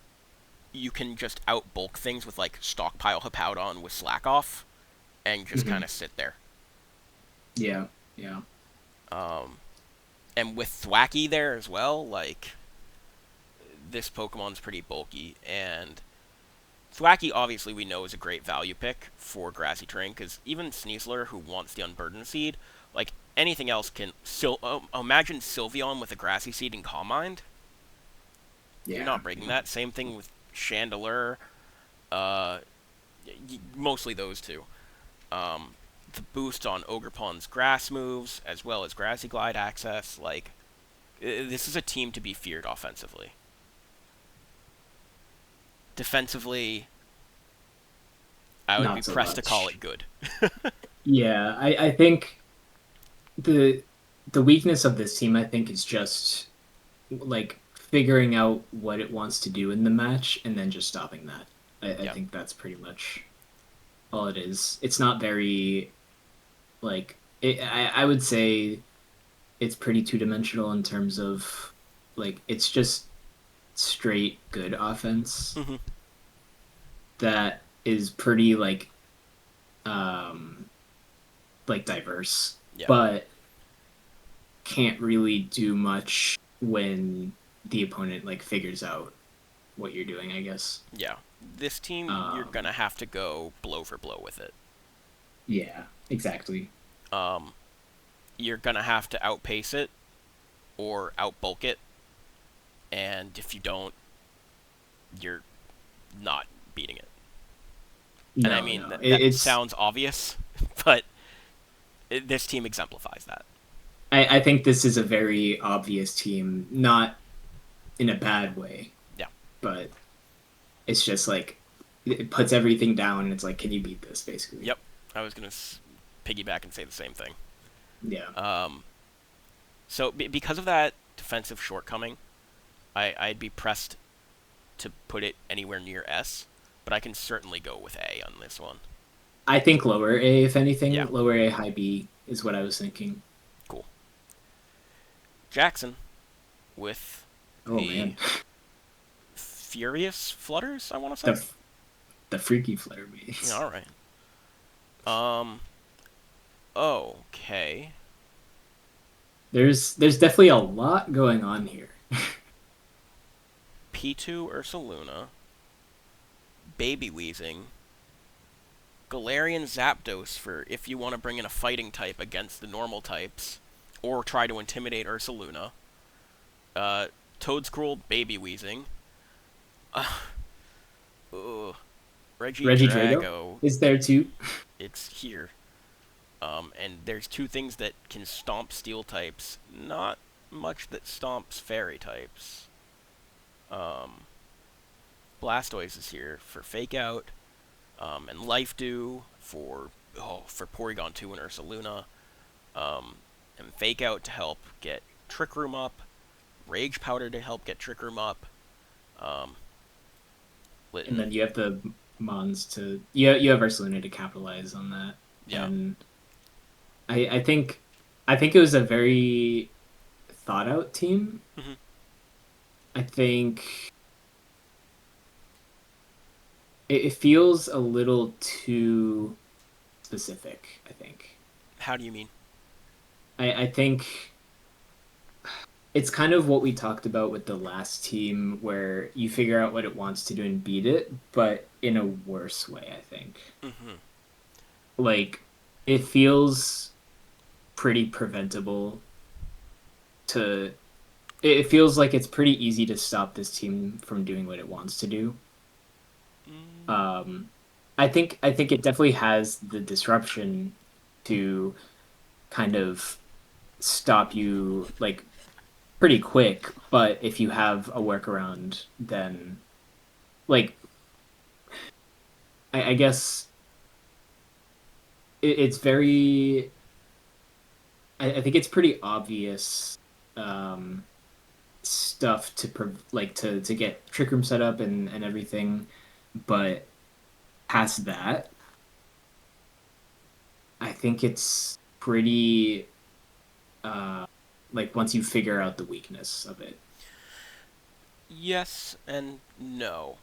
you can just out bulk things with like stockpile Hippowdon with Slack off and just kind Hmm. of sit there. Yeah, yeah. Um, and with Thwacky there as well, like this Pokemon's pretty bulky, and Thwacky obviously we know is a great value pick for grassy terrain because even Sneasler, who wants the Unburdened Seed, like anything else can. Imagine Sylveon with a grassy seed and Calm Mind. You're Yeah, not breaking yeah. that. Same thing with Chandelure. Uh, Mostly those two. Um, the boost on Ogerpon's grass moves, as well as Grassy Glide access. Like, this is a team to be feared offensively. Defensively, I would be Not so pressed to call much. it good. Yeah, I think the the weakness of this team, I think, is just like figuring out what it wants to do in the match and then just stopping that. I Yeah. think that's pretty much all it is. It's not very I would say it's pretty two-dimensional in terms of like it's just straight good offense Hmm. that is pretty um like diverse, Yeah, but can't really do much when the opponent like figures out what you're doing, I guess. yeah. This team, you're Um, gonna have to go blow for blow with it. yeah, exactly. Um, you're gonna have to outpace it or outbulk it, and if you don't, you're not beating it. And I No, mean no, that it's. sounds obvious, but this team exemplifies that. I think this is a very obvious team, not in a bad way, Yeah. but it's just like it puts everything down. And it's like, can you beat this? Basically, Yep. I was gonna piggyback and say the same thing. yeah. Um, so because of that defensive shortcoming, I'd be pressed to put it anywhere near S, but I can certainly go with A on this one. I think lower A, if Yeah. anything, lower A, high B is what I was thinking. Cool. Jackson with Oh the man, Furious Flutters, I want to say. the the freaky flutter Yeah, base. all right. Um. Okay. There's definitely a lot going on here. P2 Ursaluna, Baby Wheezing, Galarian Zapdos for if you want to bring in a fighting type against the normal types, or try to intimidate Ursaluna. Uh, Toedscruel, Baby Wheezing. Uh, ugh. Reggie Reggie Drago Drago, is there too. it's here. And there's two things that can stomp steel types. Not much that stomps fairy types. Um, Blastoise is here for Fake Out, and Life Dew for Porygon 2 and Ursaluna, and Fake Out to help get Trick Room up, Rage Powder to help get Trick Room up, um, And Litten, then you have the Mons to you have Ursaluna to capitalize on that. yeah. And I think it was a very thought out team. Hmm. I think it feels a little too specific, I think. How do you mean? I think it's kind of what we talked about with the last team where you figure out what it wants to do and beat it, but in a worse way, I think. Hmm. Like it feels pretty preventable to it feels like it's pretty easy to stop this team from doing what it wants to do. Mm, Um, I think it definitely has the disruption to kind of stop you like pretty quick, but if you have a workaround, then like I guess it's very I think it's pretty obvious um, stuff to like to get Trick Room set up and everything, but past that, I think it's pretty like once you figure out the weakness of it. yes and no.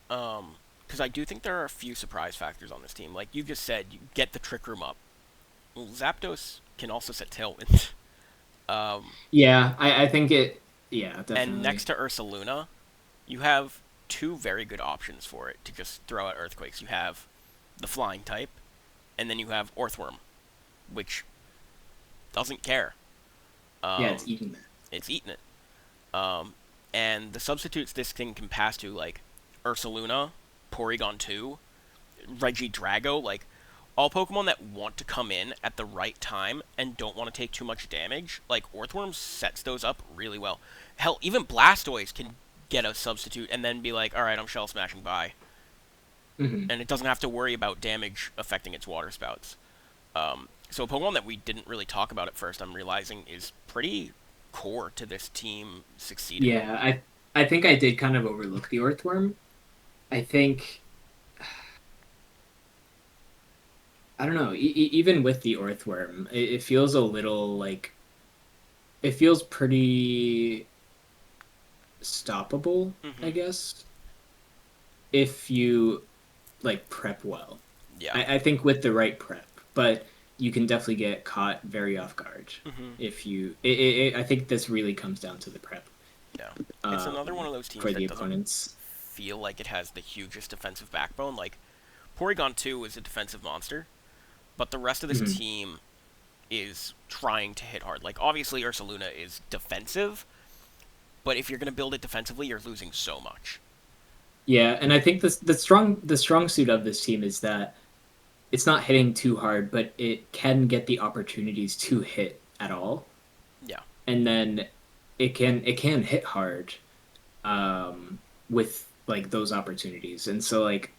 Because I do think there are a few surprise factors on this team. Like you just said, you get the Trick Room up. Well, Zapdos can also set Tailwind. um, Yeah, I think it. Yeah, and next definitely. to Ursaluna, you have two very good options for it to just throw out Earthquakes. You have the Flying type, and then you have Orthworm, which doesn't care. Yeah, it's Um, eating that. it's eating it. Um, and the substitutes this thing can pass to, like Ursaluna, Porygon 2, Reggie Drago, like all Pokemon that want to come in at the right time and don't want to take too much damage, like Orthworm sets those up really well. Hell, even Blastoise can get a substitute and then be like, all right, I'm shell smashing by, Hmm. and it doesn't have to worry about damage affecting its water spouts. So a Pokemon that we didn't really talk about at first, I'm realizing, is pretty core to this team succeeding. Yeah, I think I did kind of overlook the Earthworm. I think I don't know. Even with the Earthworm, it feels a little like it feels pretty stoppable, I Mm-hmm. guess, if you like prep well. Yeah. I think with the right prep, but you can definitely get caught very off guard Mm-hmm. if you. I think this really comes down to the prep Yeah. It's another one of those teams for the that doesn't opponents. feel like it has the hugest defensive backbone. Like, Porygon 2 is a defensive monster, but the rest of this Mhm. team is trying to hit hard. Like, obviously, Ursaluna is defensive, but if you're going to build it defensively, you're losing so much. Yeah, and I think the strong suit of this team is that it's not hitting too hard, but it can get the opportunities to hit at all, Yeah. and then it can hit hard with like those opportunities, and so like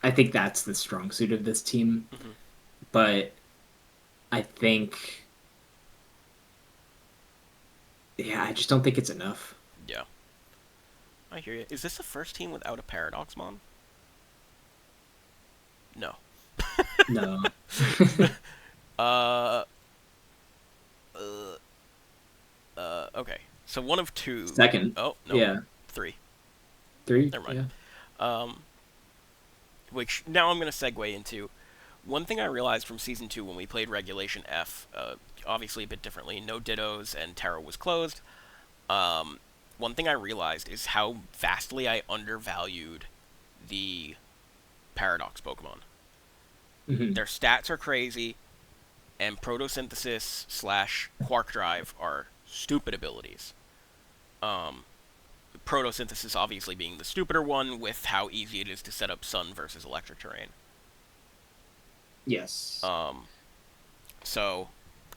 I think that's the strong suit of this team. Mm-hmm. But I think, yeah, I just don't think it's enough. Yeah. I hear you. Is this the first team without a Paradoxmon? No. No. uh, uh, okay. So one of two. Second. Oh, nope. Yeah. Three. Three. Never mind. Yeah. Um, which now I'm going to segue into. One thing I realized from Season 2 when we played Regulation F, obviously a bit differently, no Dittos and Terra was closed. Um, one thing I realized is how vastly I undervalued the Paradox Pokemon. Hmm. Their stats are crazy, and Photosynthesis slash Quark Drive are stupid abilities. Um, Photosynthesis obviously being the stupider one with how easy it is to set up Sun versus Electric terrain. Yes. Um, so,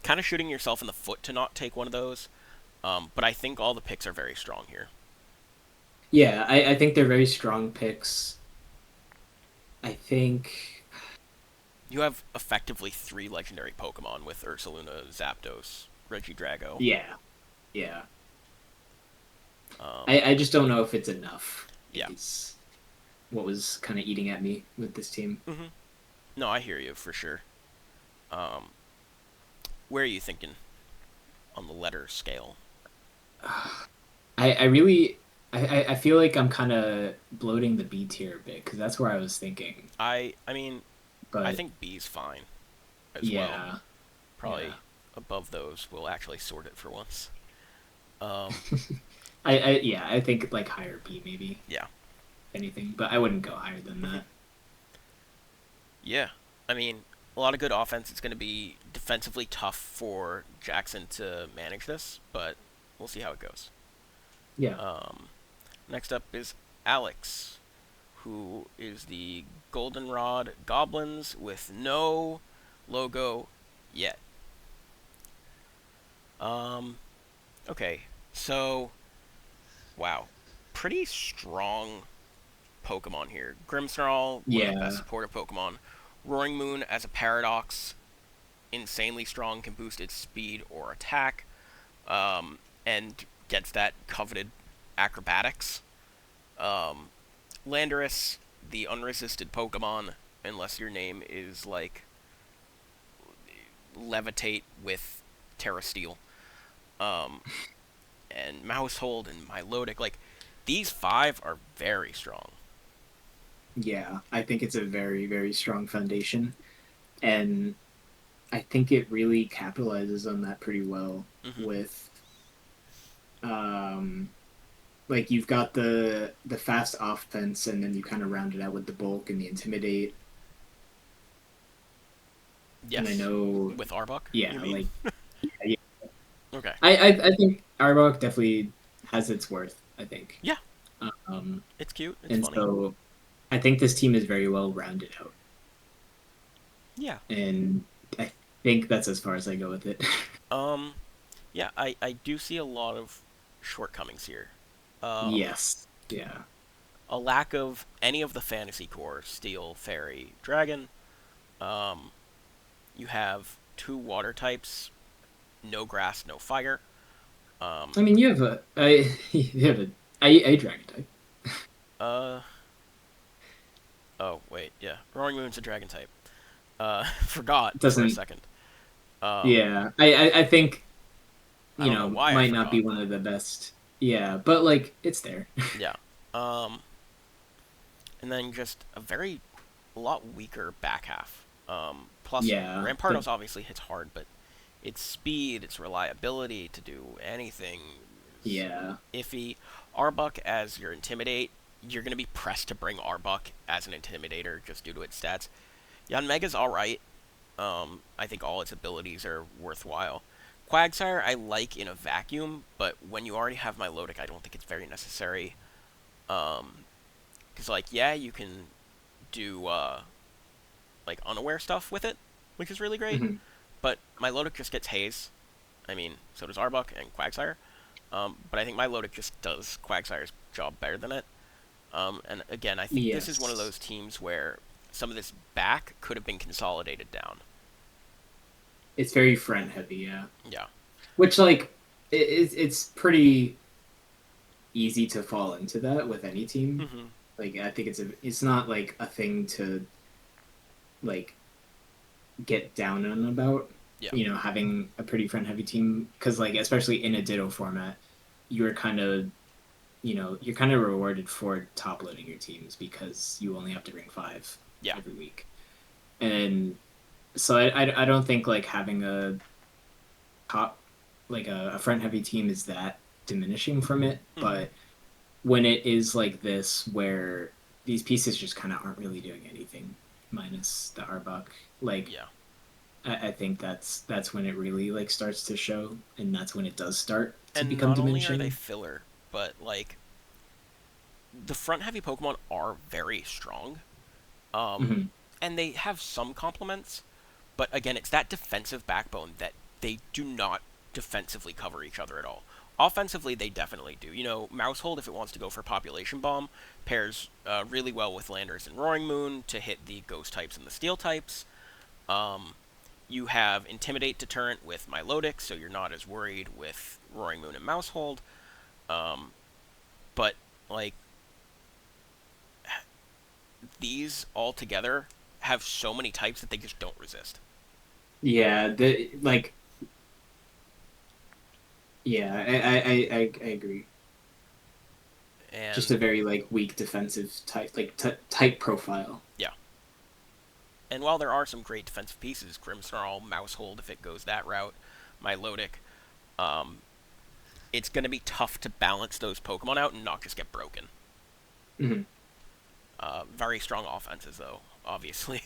kind of shooting yourself in the foot to not take one of those. But I think all the picks are very strong here. Yeah, I think they're very strong picks. I think. You have effectively three legendary Pokemon with Ursaluna, Zapdos, Regidrago. Yeah. Yeah. Um, I just don't know if it's enough. yeah. Is what was kind of eating at me with this team. Mm-hmm. No, I hear you for sure. Um, where are you thinking on the letter scale? I really I feel like I'm kind of bloating the B tier a bit because that's where I was thinking. I mean, I But think B's fine as well. yeah, Probably yeah. above those. We'll actually sort it for once. Um, I think like higher B maybe yeah. anything, but I wouldn't go higher than Mm-hmm. that. Yeah. I mean, a lot of good offense. It's going to be defensively tough for Jackson to manage this, but we'll see how it goes. Yeah. Um, next up is Alex, who is the Goldenrod Goblins with no logo yet. Um, okay, so wow, pretty strong Pokemon here. Grimmsnarl, one of the best Yeah. supportive Pokemon. Roaring Moon as a Paradox, insanely strong, can boost its speed or attack, and gets that coveted acrobatics. Um, Landorus, the unresisted Pokemon, unless your name is like Levitate with Terra Steel. Um, and Mousehold and Milotic, like these five are very strong. Yeah. I think it's a very, very strong foundation. And I think it really capitalizes on that pretty well Mm-hmm. with um like you've got the fast offense and then you kind of round it out with the bulk and the intimidate. And I Yes, know, with Arbok, you yeah, mean? like yeah, Okay. I think Arbok definitely has its worth, I think. Yeah, Um, it's cute. It's and funny. so I think this team is very well rounded out, Yeah. and I think that's as far as I go with it. Um. Yeah, I do see a lot of shortcomings here. Um. Yes, yeah, A lack of any of the fantasy core: Steel, Fairy, Dragon. Um. You have two water types: no grass, no fire. Um. I mean you have you have a dragon type. Uh. Oh wait, yeah. Roaring Moon's a dragon type. Forgot It for a doesn't. second. Um. Yeah, I think I don't know why I might not be forgot, one but of the best. Yeah, but like it's there. Yeah. Um, and then just a lot weaker back half. Plus, Yeah, Rampardos obviously hits hard, but its speed, its reliability to do anything is yeah. iffy. Arbuck as your Intimidate, you're going to be pressed to bring Arbuck as an Intimidator just due to its stats. Yanmega's alright. I think all its abilities are worthwhile. Quagsire I like in a vacuum, but when you already have Milotic, I don't think it's very necessary. Because, like, yeah, you can do, like, unaware stuff with it, which is really great, Mhm. but Milotic just gets Haze. I mean, so does Arbuck and Quagsire. But I think Milotic just does Quagsire's job better than it. And again, I think this is one of Yes. those teams where some of this back could have been consolidated down. It's very friend heavy, yeah. Yeah. Which like it's pretty easy to fall into that with any team. Mm-hmm. Like I think it's not like a thing to like get down on about, Yeah. having a pretty friend heavy team because like especially in a Ditto format, you're kind of you're kind of rewarded for top loading your teams because you only have to bring five Yeah. every week. And so I don't think like having a top like a front heavy team is that diminishing from it, Mm-hmm. but when it is like this where these pieces just kind of aren't really doing anything minus the Arbuck, like Yeah. I think that's when it really like starts to show, and that's when it does start to And become not only are they diminishing. filler, but like the front heavy Pokemon are very strong. Um, Hmm. and they have some complements, but again, it's that defensive backbone that they do not defensively cover each other at all. Offensively, they definitely do. Mousehold, if it wants to go for Population Bomb, pairs really well with Landers and Roaring Moon to hit the Ghost types and the Steel types. Um, you have Intimidate Deterrent with Milotic, so you're not as worried with Roaring Moon and Mousehold. Um, but, like, these all together have so many types that they just don't resist. Yeah, the like yeah, I agree. Just And a very like weak defensive type, like type profile. yeah. And while there are some great defensive pieces, Grimmsnarl, Mousehold, if it goes that route, Milotic, um, it's going to be tough to balance those Pokemon out and not just get broken. Hmm. Very strong offenses, though, obviously.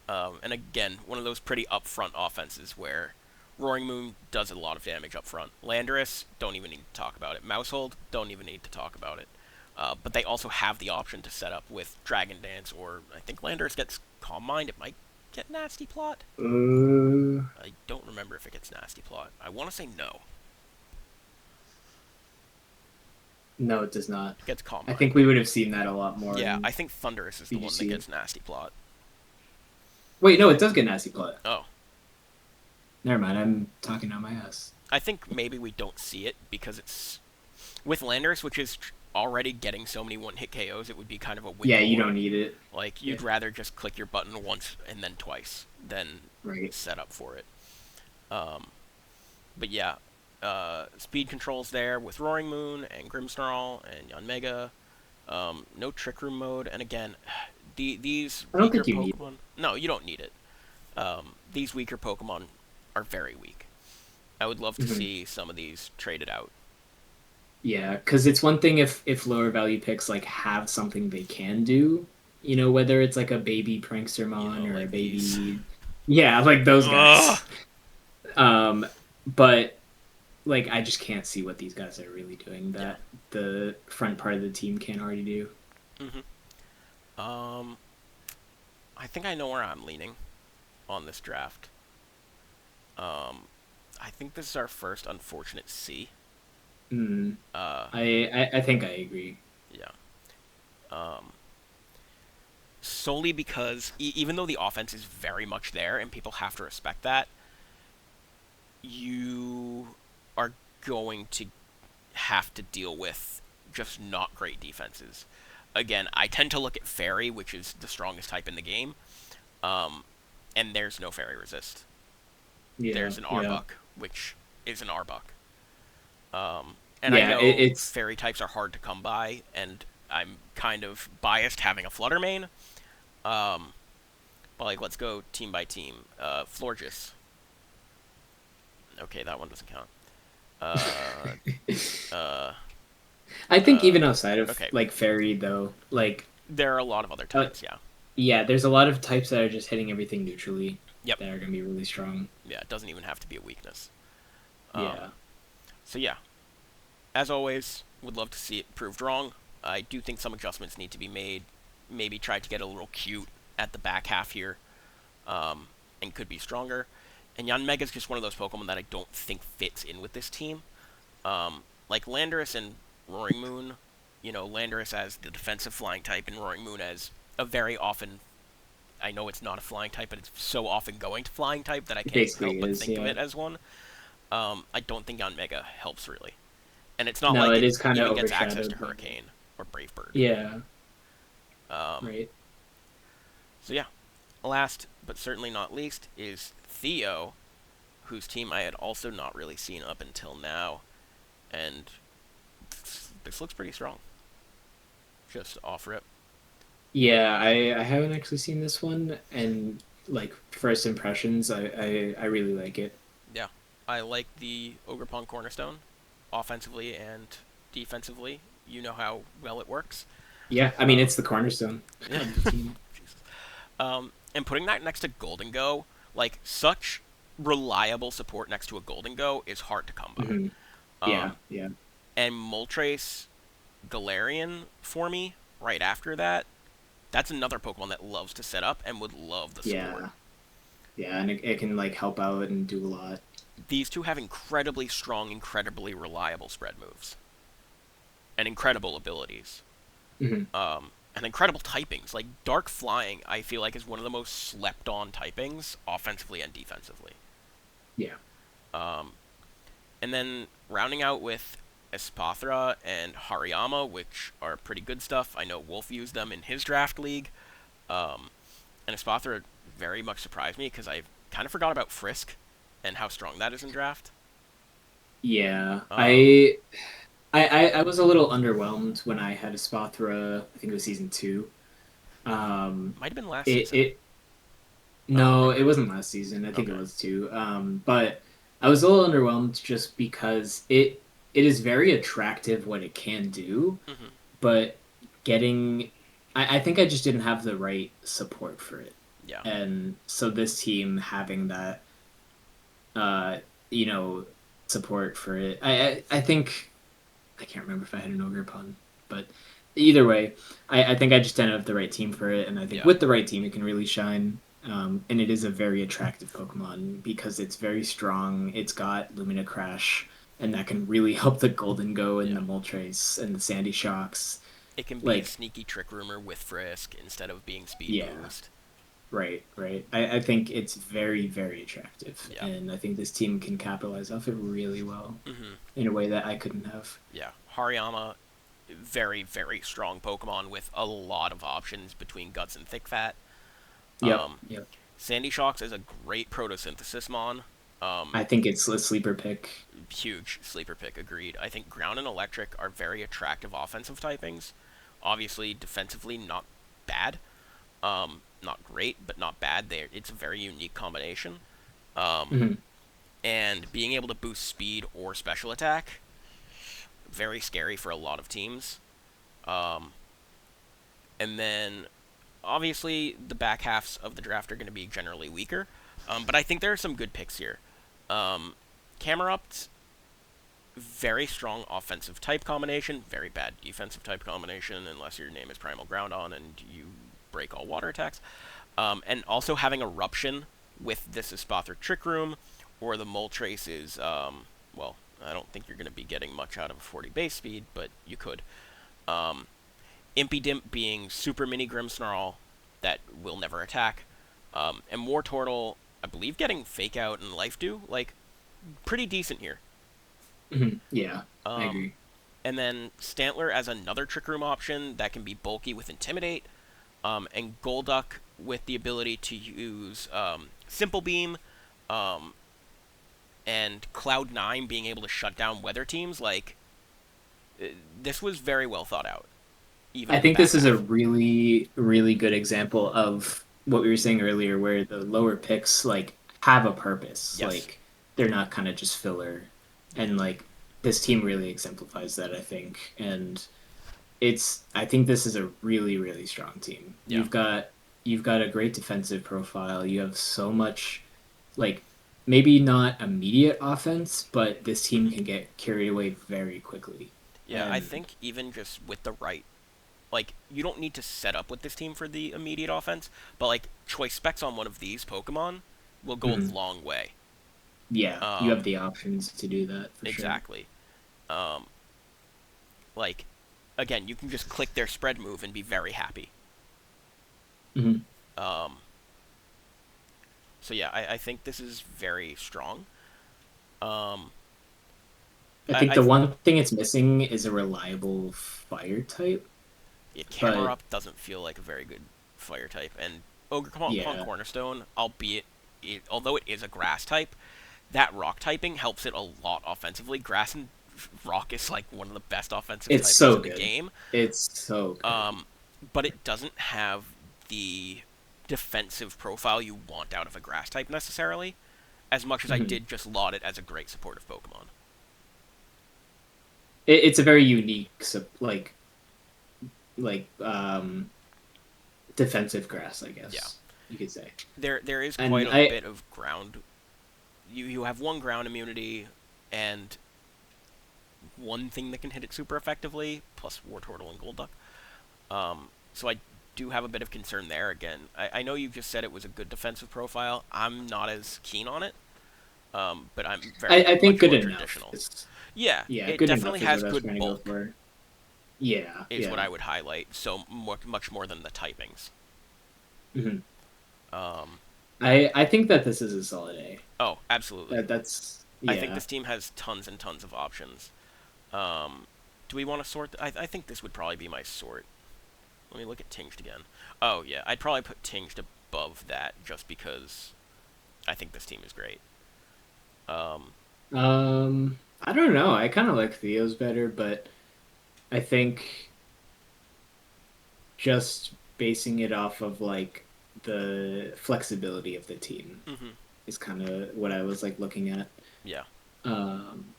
And again, one of those pretty upfront offenses where Roaring Moon does a lot of damage up front. Landorus, don't even need to talk about it. Mousehold, don't even need to talk about it. But they also have the option to set up with Dragon Dance, or I think Landorus gets Calm Mind. It might get Nasty Plot. Uh, I don't remember if it gets Nasty Plot. I want to say no. no, it does not. It gets Calm I Mind. think we would have seen that a lot more Yeah, in I think Thunderous is the one that BGC. gets Nasty Plot. Wait, no, it does get nasty plot. Oh, Never mind, I'm talking out my ass. I think maybe we don't see it because it's with Landorus, which is already getting so many one-hit KOs. It would be kind of a Yeah, you windfall. don't need it. Like Yeah, you'd rather just click your button once and then twice than right. set up for it. Um, but yeah, speed controls there with Roaring Moon and Grimmsnarl and Yanmega. No Trick Room mode, and again, these I don't weaker think you need it. Pokemon. No, you don't need it. These weaker Pokemon are very weak. I would love to Hmm. see some of these traded out. Yeah, because it's one thing if lower value picks like have something they can do, whether it's like a baby Prankstermon or a Like these. baby, yeah, like those Ugh. guys. Um, but like I just can't see what these guys are really doing Yeah. that the front part of the team can't already do. Um, I think I know where I'm leaning on this draft. Um, I think this is our first unfortunate C. Mm, Uh, I think I agree. yeah. Um, Solely because even though the offense is very much there and people have to respect that, you are going to have to deal with just not great defenses. Again, I tend to look at Fairy, which is the strongest type in the game, um, and there's no Fairy resist. Yeah, There's an yeah. Arbuck, which is an Arbuck. And I Yeah, know it's fairy types are hard to come by, and I'm kind of biased having a Flutter main. Um, but like, let's go team by team. Florges. Okay, that one doesn't count. Uh, uh, I think uh, even outside of okay, like fairy though, like there are a lot of other uh, types. Yeah. yeah, there's a lot of types that are just hitting everything neutrally Yep. that are gonna be really strong. Yeah, it doesn't even have to be a weakness. Yeah. So yeah, as always, would love to see it proved wrong. I do think some adjustments need to be made. Maybe try to get a little cute at the back half here, and could be stronger. And Yanmega is just one of those Pokemon that I don't think fits in with this team. Like Landorus and Roaring Moon, Landorus as the defensive flying type and Roaring Moon as a very often. I know it's not a flying type, but it's so often going to flying type that I It can't basically help but is, think of yeah. it as one. I don't think Yanmega helps really. And it's not No, like it it is kind of even gets access to overshadowed by Hurricane or Brave Bird. yeah, Um, right. so yeah, last but certainly not least is Theo, whose team I had also not really seen up until now, and this looks pretty strong. Just off rip. Yeah, I haven't actually seen this one, and like first impressions, I really like it. Yeah, I like the Ogerpon Cornerstone, offensively and defensively. You know how well it works. Yeah, I mean Um, it's the cornerstone yeah. of the team. Jesus. And putting that next to Golden Go, like such reliable support next to a Golden Go is hard to come by. Hmm. Yeah, Um, yeah, and Moltres Galarian for me right after that. That's another Pokemon that loves to set up and would love the support. yeah, yeah, and it can like help out and do a lot. These two have incredibly strong, incredibly reliable spread moves and incredible abilities. Hmm. And incredible typings. Like Dark Flying, I feel like is one of the most slept on typings, offensively and defensively. Yeah, Um, and then rounding out with Espathra and Hariyama, which are pretty good stuff. I know Wolf used them in his draft league. Um, and Espathra very much surprised me because I kind of forgot about Frisk and how strong that is in draft. yeah. Um, I was a little underwhelmed when I had a Spothra. I think it was season two. Um, might have been last it season. it no, it Never mind. wasn't last season. I think it Okay. was two. But I was a little underwhelmed just because it is very attractive what it can do, Hmm. but getting I think I just didn't have the right support for it. Yeah. And so this team having that uh you know support for it. I think I can't remember if I had an ogre pun, but either way, I think I just didn't have the right team for it, and I think Yeah. with the right team, it can really shine. And it is a very attractive Pokemon because it's very strong. It's got Lumina Crash, and that can really help the Golden Go and the Yeah. Moltres and the Sandy Shocks. It can be a Like, sneaky trick rumor with Frisk instead of being speed yeah, boost. right, right. I think it's very, very attractive, Yeah. and I think this team can capitalize off it really well Hmm. in a way that I couldn't have. Yeah. Hariyama, very, very strong Pokemon with a lot of options between Guts and Thick Fat. Yep, Um, yep. Sandy Shocks is a great photosynthesis mon. I think it's a sleeper pick. Huge sleeper pick, agreed. I think Ground and Electric are very attractive offensive typings. Obviously, defensively, not bad. Not great, but not bad. It's a very unique combination. Um, Mhm. and being able to boost speed or special attack, very scary for a lot of teams. Um, and then, obviously, the back halves of the draft are going to be generally weaker. But I think there are some good picks here. Um, Camerupt, very strong offensive type combination, very bad defensive type combination, unless your name is Primal Groundon and you break all water attacks. And also having Eruption with this Espathra Trick Room, or the Moltres is, well, I don't think you're going to be getting much out of a 40 base speed, but you could. Um, Impidimp being Super Mini Grimmsnarl that will never attack. And Wartortle, I believe, getting Fake Out and Life Dew, like, pretty decent here. Mhm. Yeah, I Um, agree. and then Stantler as another Trick Room option that can be bulky with Intimidate. And Golduck with the ability to use Simple Beam, um, and Cloud9 being able to shut down weather teams. Like, This was very well thought out, even I in the think back this is a half. really, really good example of what we were saying earlier, where the lower picks like have a purpose. Yes. Like they're not kind of just filler. Yeah. And like this team really exemplifies that, I think. And I think this is a really, really strong team. Yeah. You've got a great defensive profile. You have so much like maybe not immediate offense, but this team hmm can get carried away very quickly. Yeah. I And think even just with the right, like, you don't need to set up with this team for the immediate offense, but like choice specs on one of these Pokemon will go a mhm, long way. yeah, you have Um, the options to do that for sure. exactly. Um, like, again, you can just click their spread move and be very happy. Mhm. Um, so yeah, I think this is very strong. Um, I I, think I the one thing it's missing is a reliable fire type, yeah, Camera but Up doesn't feel like a very good fire type, and Ogre Pond yeah, Cornerstone, albeit although it is a grass type, that rock typing helps it a lot offensively. Grass and rock is like one of the best offensive it's typings so in the good. game. It's so good. Um, but it doesn't have the defensive profile you want out of a grass type necessarily, as much as I Mhm. did just laud it as a great supportive Pokemon. It's a very unique, like defensive grass, I Yeah, guess you could say. there is quite And a I bit of ground. You have one ground immunity and one thing that can hit it super effectively, plus Wartortle and Golduck. So I do have a bit of concern there. Again, I know you just said it was a good defensive profile. I'm not as keen on it, but I'm very I think much good more enough traditional. is Yeah, yeah, it good definitely enough is has what I was good trying to go bulk, for. Yeah, is what yeah. I would highlight. So much more than the typings. Mhm. Um, I think that this is a solid A. oh, absolutely. That's I think yeah. this team has tons and tons of options. Um, do we want to sort? I think this would probably be my sort. Let me look at Tinged again. Oh yeah, I'd probably put Tinged above that just because I think this team is great. Um, I don't know. I kind of like Theo's better, but I think just basing it off of like the flexibility of the team hmm is kind of what I was like looking at. Yeah, Um,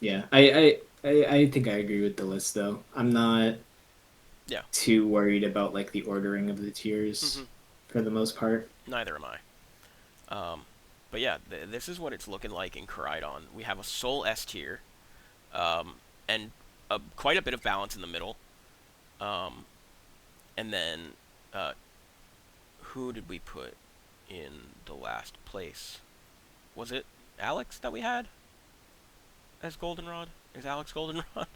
yeah, I think I agree with the list though. I'm not yeah. too worried about like the ordering of the hmm tiers for the most part. Neither am I. Um, but yeah, this is what it's looking like in KORAIDON. We have a Soul S tier, um, and quite a bit of balance in the middle. Um, and then, uh, who did we put in the last place? Was it Alex that we had as Goldenrod? Is Alex Goldenrod?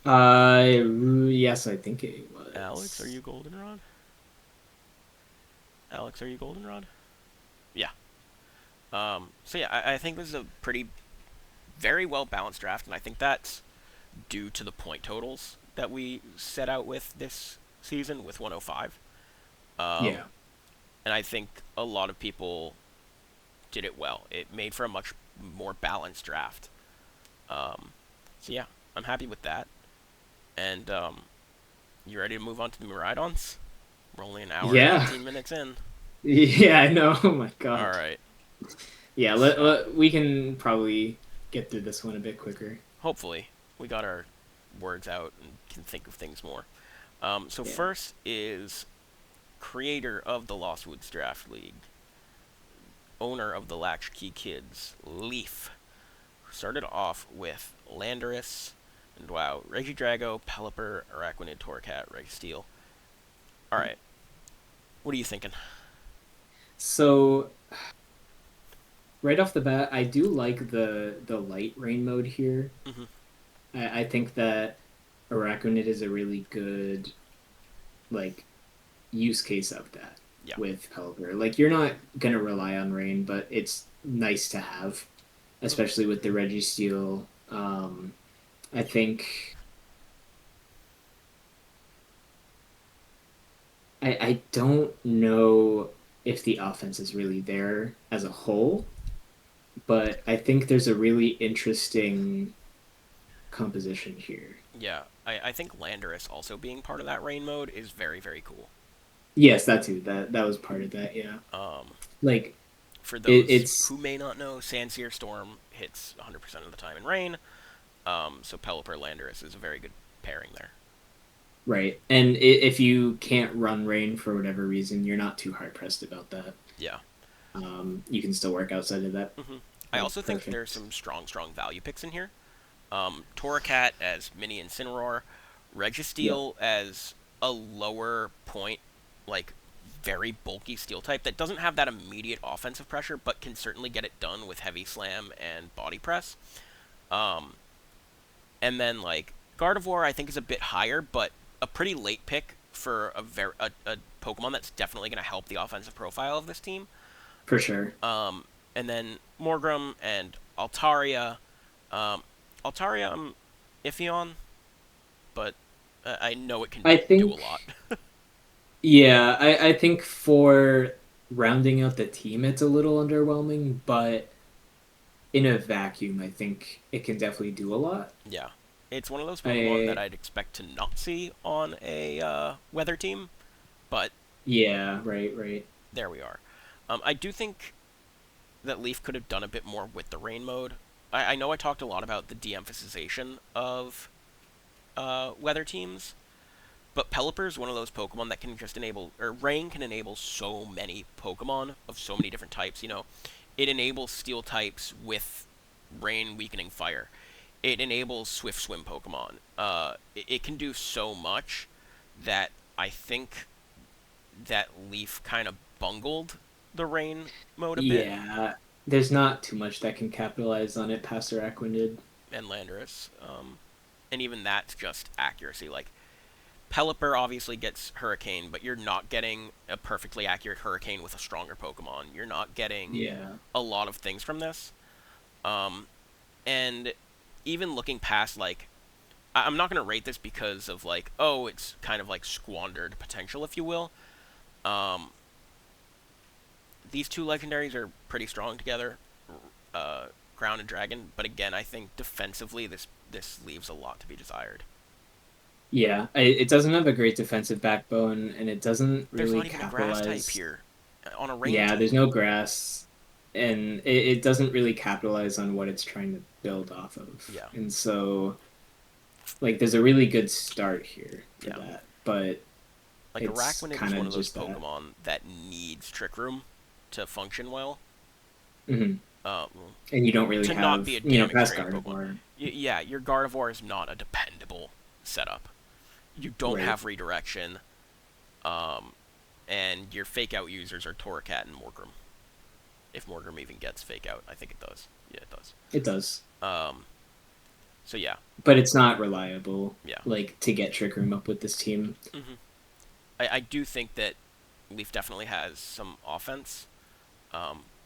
Yes, I think it Alex, are was. you Goldenrod? Alex, are you Goldenrod? Yeah. So yeah, I think this is a pretty very well balanced draft, and I think that's due to the point totals that we set out with this season with 105. Um, Yeah. and I think a lot of people did it well. It made for a much more balanced draft. Um, so yeah, I'm happy with that. And you ready to move on to the Miraidons? We're only an hour and Yeah. 19 minutes in. Yeah, I know. Oh my All God. right. Yeah, So we can probably get through this one a bit quicker. hopefully we got our words out and can think of things more. So Yeah. first is creator of the Lost Woods Draft League, owner of the Latchkey Kids, Leaf, who started off with Landorus, and wow, Regidrago, Pelipper, Araquanid, Torracat, Registeel. Alright, what are you thinking? So right off the bat, I do like the light rain mode here. hmm I think that Araquanid is a really good like use case of that Yeah. with Pelipper. Like you're not gonna rely on rain, but it's nice to have, hmm especially with the Registeel. I think I don't know if the offense is really there as a whole, but I think there's a really interesting composition here. Yeah, I think Landorus also being part of that rain mode is very, very cool. Yes, that too. That was part of that. Yeah, Um, like for those it's who may not know, Sandsear Storm hits 100% of the time in rain. So Pelipper Landorus is a very good pairing there. right. And if you can't run rain for whatever reason, you're not too hard pressed about that. Yeah. You can still work outside of that. hmm I Like also think there's perfect. some strong value picks in here. Torracat as Mini Incineroar, Yep. Registeel as a lower point, like very bulky steel type that doesn't have that immediate offensive pressure, but can certainly get it done with heavy slam and body press. Um, and then like Gardevoir, I think is a bit higher, but a pretty late pick for a Pokemon that's definitely going to help the offensive profile of this team. For sure. And then Morgrem and Altaria. Um, Altaria, I'm iffy on, but I know it can I do a think, lot. yeah, I think for rounding out the team, it's a little underwhelming, but in a vacuum, I think it can definitely do a lot. Yeah, it's one of those Pokemon that I, I'd expect to not see on a weather team, but yeah, right, right. there we are. I do think that Leaf could have done a bit more with the rain mode. I know I talked a lot about the de-emphasization of weather teams, but Pelipper is one of those Pokemon that can just enable, or Rain can enable so many Pokemon of so many different types. You know, it enables Steel types with Rain weakening Fire. It enables Swift Swim Pokemon. It can do so much that I think that Leaf kind of bungled the Rain mode a bit, Yeah, there's not too much that can capitalize on it past Araquanid did. and Landorus. And even that's just accuracy. Like, Pelipper obviously gets Hurricane, but you're not getting a perfectly accurate Hurricane with a stronger Pokemon. You're not getting Yeah. a lot of things from this. Um, and even looking past, like, I'm not going to rate this because of, like, oh, it's kind of like squandered potential, if you will. Um, these two legendaries are pretty strong together, uh, Ground and Dragon, but again, I think defensively this leaves a lot to be desired. Yeah, it doesn't have a great defensive backbone, and it doesn't There's really not even a grass type capitalize. here on a rain Yeah, there's team. no grass, and it doesn't really capitalize on what it's trying to build off of. Yeah, And so, like, there's a really good start here for yeah. that, but Like it's Araquanid is kind one of of those just that. Pokemon that needs Trick Room to function well. Hmm. Uh, And you don't really to not be have, a damage past draining Pokemon. Gardevoir, Yeah, your Gardevoir is not a dependable setup. You don't right? have redirection, um, and your fake out users are Torracat and Morgrem. If Morgrem even gets fake out, I think it does. Yeah, it does. It does, Um, so yeah, but it's not reliable, yeah. like, to get Trick Room up with this team. hmm I do think that Leaf definitely has some offense,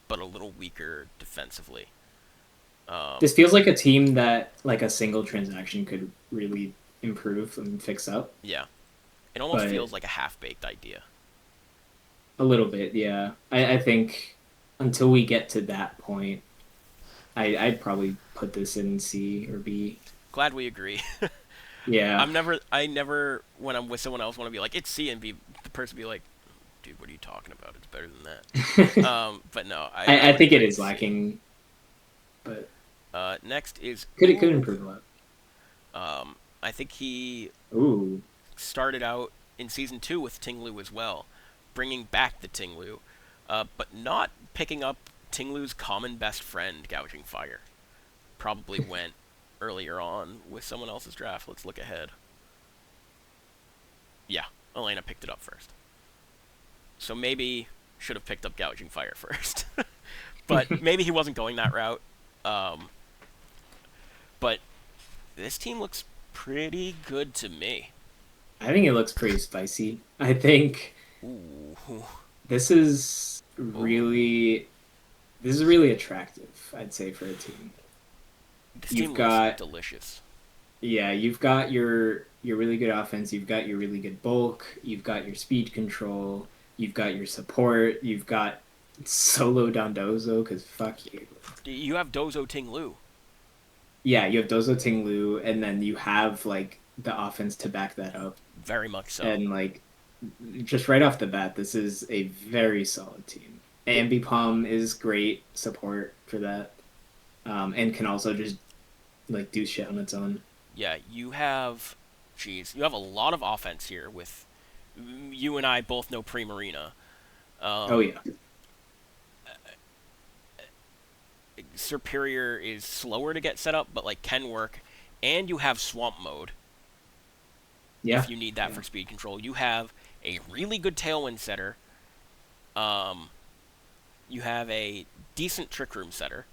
but a little weaker defensively. Um, This feels like a team that, like, a single transaction could really improve and fix up, yeah, it almost but feels like a half-baked idea. a little bit, yeah. I think until we get to that point, I'd probably put this in C or B. Glad we agree. Yeah. I never, when I'm with someone else, want to be like, it's C and B. The person be like, dude, what are you talking about? It's better than that. But no, I I would think it agree is it's C. lacking, but Next is could Oog. improve a lot. I think he Ooh. started out in season 2 with Tinglu as well, bringing back the Tinglu, but not picking up Tinglu's common best friend, Gouging Fire. Probably went earlier on with someone else's draft. Let's look ahead. Yeah, Elena picked it up first. So maybe should have picked up Gouging Fire first. But maybe he wasn't going that route. Um, but this team looks pretty good to me. I think it looks pretty spicy. I think Ooh, this is ooh. really this is really attractive, I'd say, for a team. This You've team looks got delicious. Yeah, you've got your really good offense, you've got your really good bulk, you've got your speed control, you've got your support, you've got solo Dondozo, because fuck you. You have Dozo Ting Lu. yeah, you have Dozo Tinglu, and then you have like the offense to back that up. Very much so. And like just right off the bat, this is a very solid team. It, Ambipom is great support for that, and can also just like do shit on its own. yeah, you have a lot of offense here with you and I both know Primarina. Oh Um, yeah, Superior is slower to get set up, but like can work. And you have Swamp Mode if yeah, you need that yeah, for speed control. You have a really good Tailwind setter. Um, you have a decent Trick Room setter,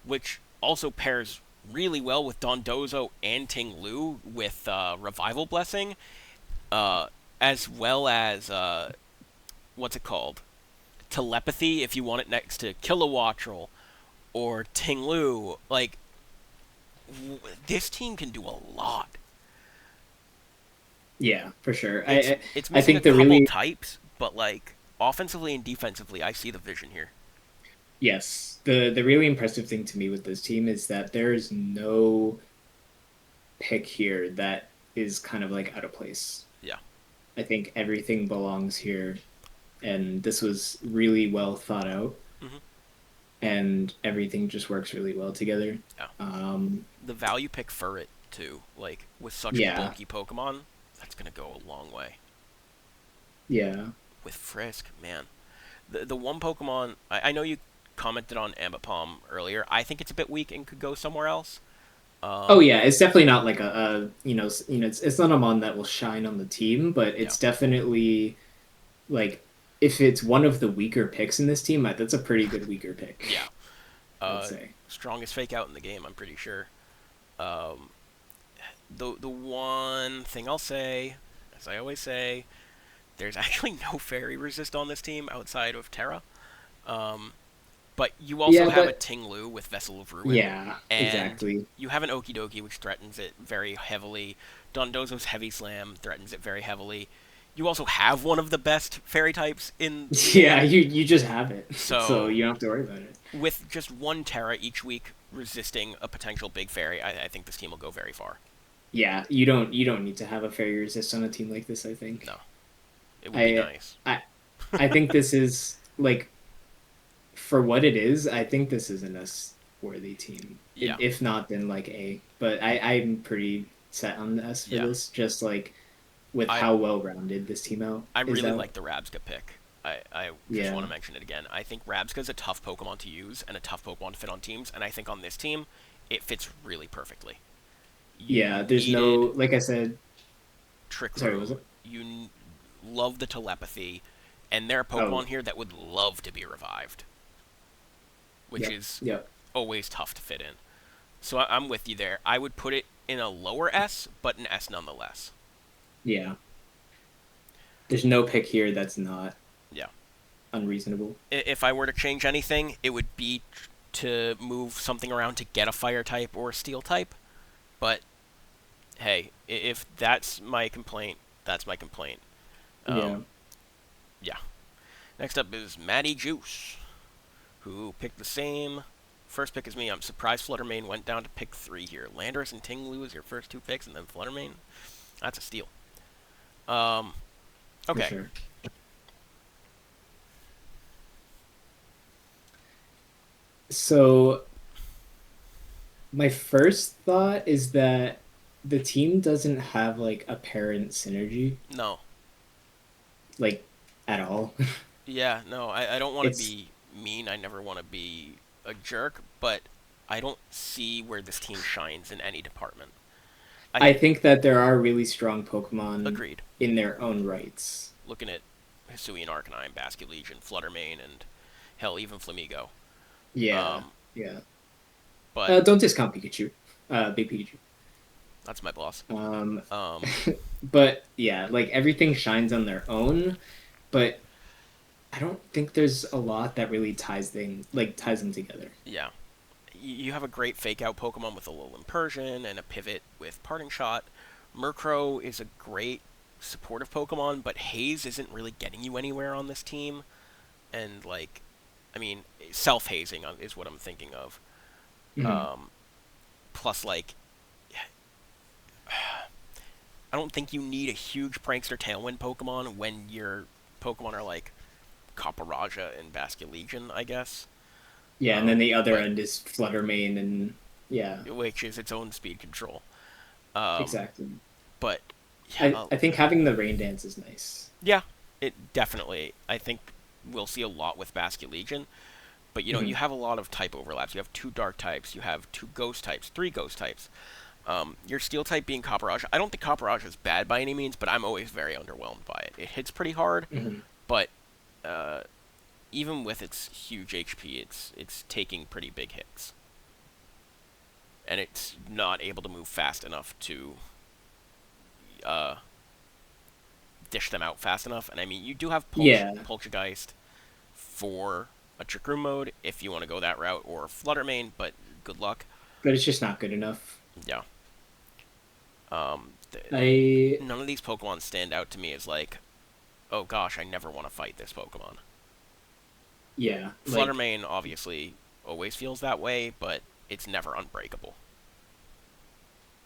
which also pairs really well with Dondozo and Ting Lu with Revival Blessing, uh, as well as what's it called? Telepathy if you want it next to Kilowattrel or Ting Lu. Like this team can do a lot. yeah, for sure. It's I missing a think the couple really types, but like offensively and defensively, I see the vision here. yes, the really impressive thing to me with this team is that there is no pick here that is kind of like out of place. Yeah. I think everything belongs here, and this was really well thought out, Hmm. and everything just works really well together. Yeah. Um, The value pick for it too, like with such yeah, bulky Pokemon, that's gonna go a long way. yeah, With Frisk, man, the one Pokemon I know you commented on Ambipom earlier. I think it's a bit weak and could go somewhere else. oh Um, yeah. It's definitely not like it's not a mon that will shine on the team, but yeah, it's definitely like if it's one of the weaker picks in this team, that's a pretty good weaker pick, yeah. I'd Uh, say. Strongest fake out in the game, I'm pretty sure. Um, the one thing I'll say, as I always say, there's actually no fairy resist on this team outside of Terra. Um, but you also Yeah, have a but Tinglu with Vessel of Ruin, yeah, and exactly. you have an Okidoki which threatens it very heavily. Dondozo's Heavy Slam threatens it very heavily. You also have one of the best fairy types in the Yeah, game. you just have it, so So you don't have to worry about it. with just one Terra each week resisting a potential big fairy, I think this team will go very far. Yeah, you don't need to have a fairy resist on a team like this, I think. No, it would be I nice. I I think this is like for what it is, I think this is an S worthy team. Yeah, If not, then like A. But I'm pretty set on the S for yeah. this, just like with I how well rounded this team out I is really like out. the Rabsca pick. I just want Yeah. to mention it again. I think Rabsca's a tough Pokemon to use and a tough Pokemon to fit on teams, and I think on this team, it fits really perfectly. You Yeah, there's no needed like I said, Trick sorry, was Room. it? Love the telepathy, and there are Oh, Pokemon here that would love to be revived, which yep, is yep. always tough to fit in. So I'm with you there. I would put it in a lower S, but an S nonetheless. Yeah. There's no pick here that's not Yeah. unreasonable. If I were to change anything, it would be to move something around to get a fire type or a steel type. But hey, if that's my complaint, that's my complaint. Yeah. Um, yeah. Next up is mattyjuice, who picked the same first pick as me. I'm surprised Fluttermane went down to pick 3 here. Landorus and Tinglu as your first 2 picks, and then Fluttermane. That's a steal. Um, For okay. sure. So my first thought is that the team doesn't have like apparent synergy, No. like at all. Yeah, no, I don't want to It's be mean. I never want to be a jerk, but I don't see where this team shines in any department. I I think, think that there are really strong Pokemon agreed. in their own rights. Looking at Hisuian Arcanine, Basket Legion, Fluttermane, and hell, even Flamigo. Yeah, Um, yeah. but Don't discount Pikachu. Big Pikachu. that's my boss. Um, Um, but yeah, like everything shines on their own, but I don't think there's a lot that really ties them together. yeah. You have a great fake out Pokemon with a Alolan Persian and a pivot with Parting Shot. Murkrow is a great supportive Pokemon, but Haze isn't really getting you anywhere on this team. And, like, I mean, self hazing is what I'm thinking of. Mhm. Um, Plus, like, I don't think you need a huge Prankster Tailwind Pokemon when your Pokemon are like Copperajah and Basculegion, I guess. Yeah, and then the other But end is Fluttermane, and yeah, which is its own speed control. Um, exactly. but yeah, I think having the Rain Dance is nice. yeah, it definitely. I think we'll see a lot with Basculegion. But you Hmm. have a lot of type overlaps. You have two dark types. You have two ghost types. Three ghost types. Your steel type being Copperajah. I don't think Copperajah is bad by any means, but I'm always very underwhelmed by it. It hits pretty hard, Hmm. but uh, even with its huge HP, it's taking pretty big hits, and it's not able to move fast enough to uh, dish them out fast enough. And I mean, you do have Yeah, Poltergeist for a Trick Room mode if you want to go that route, or Fluttermane, but good luck. but it's just not good enough. Yeah. I None of these Pokemon stand out to me as like, oh gosh, I never want to fight this Pokemon. yeah, like Fluttermane obviously always feels that way, but it's never unbreakable.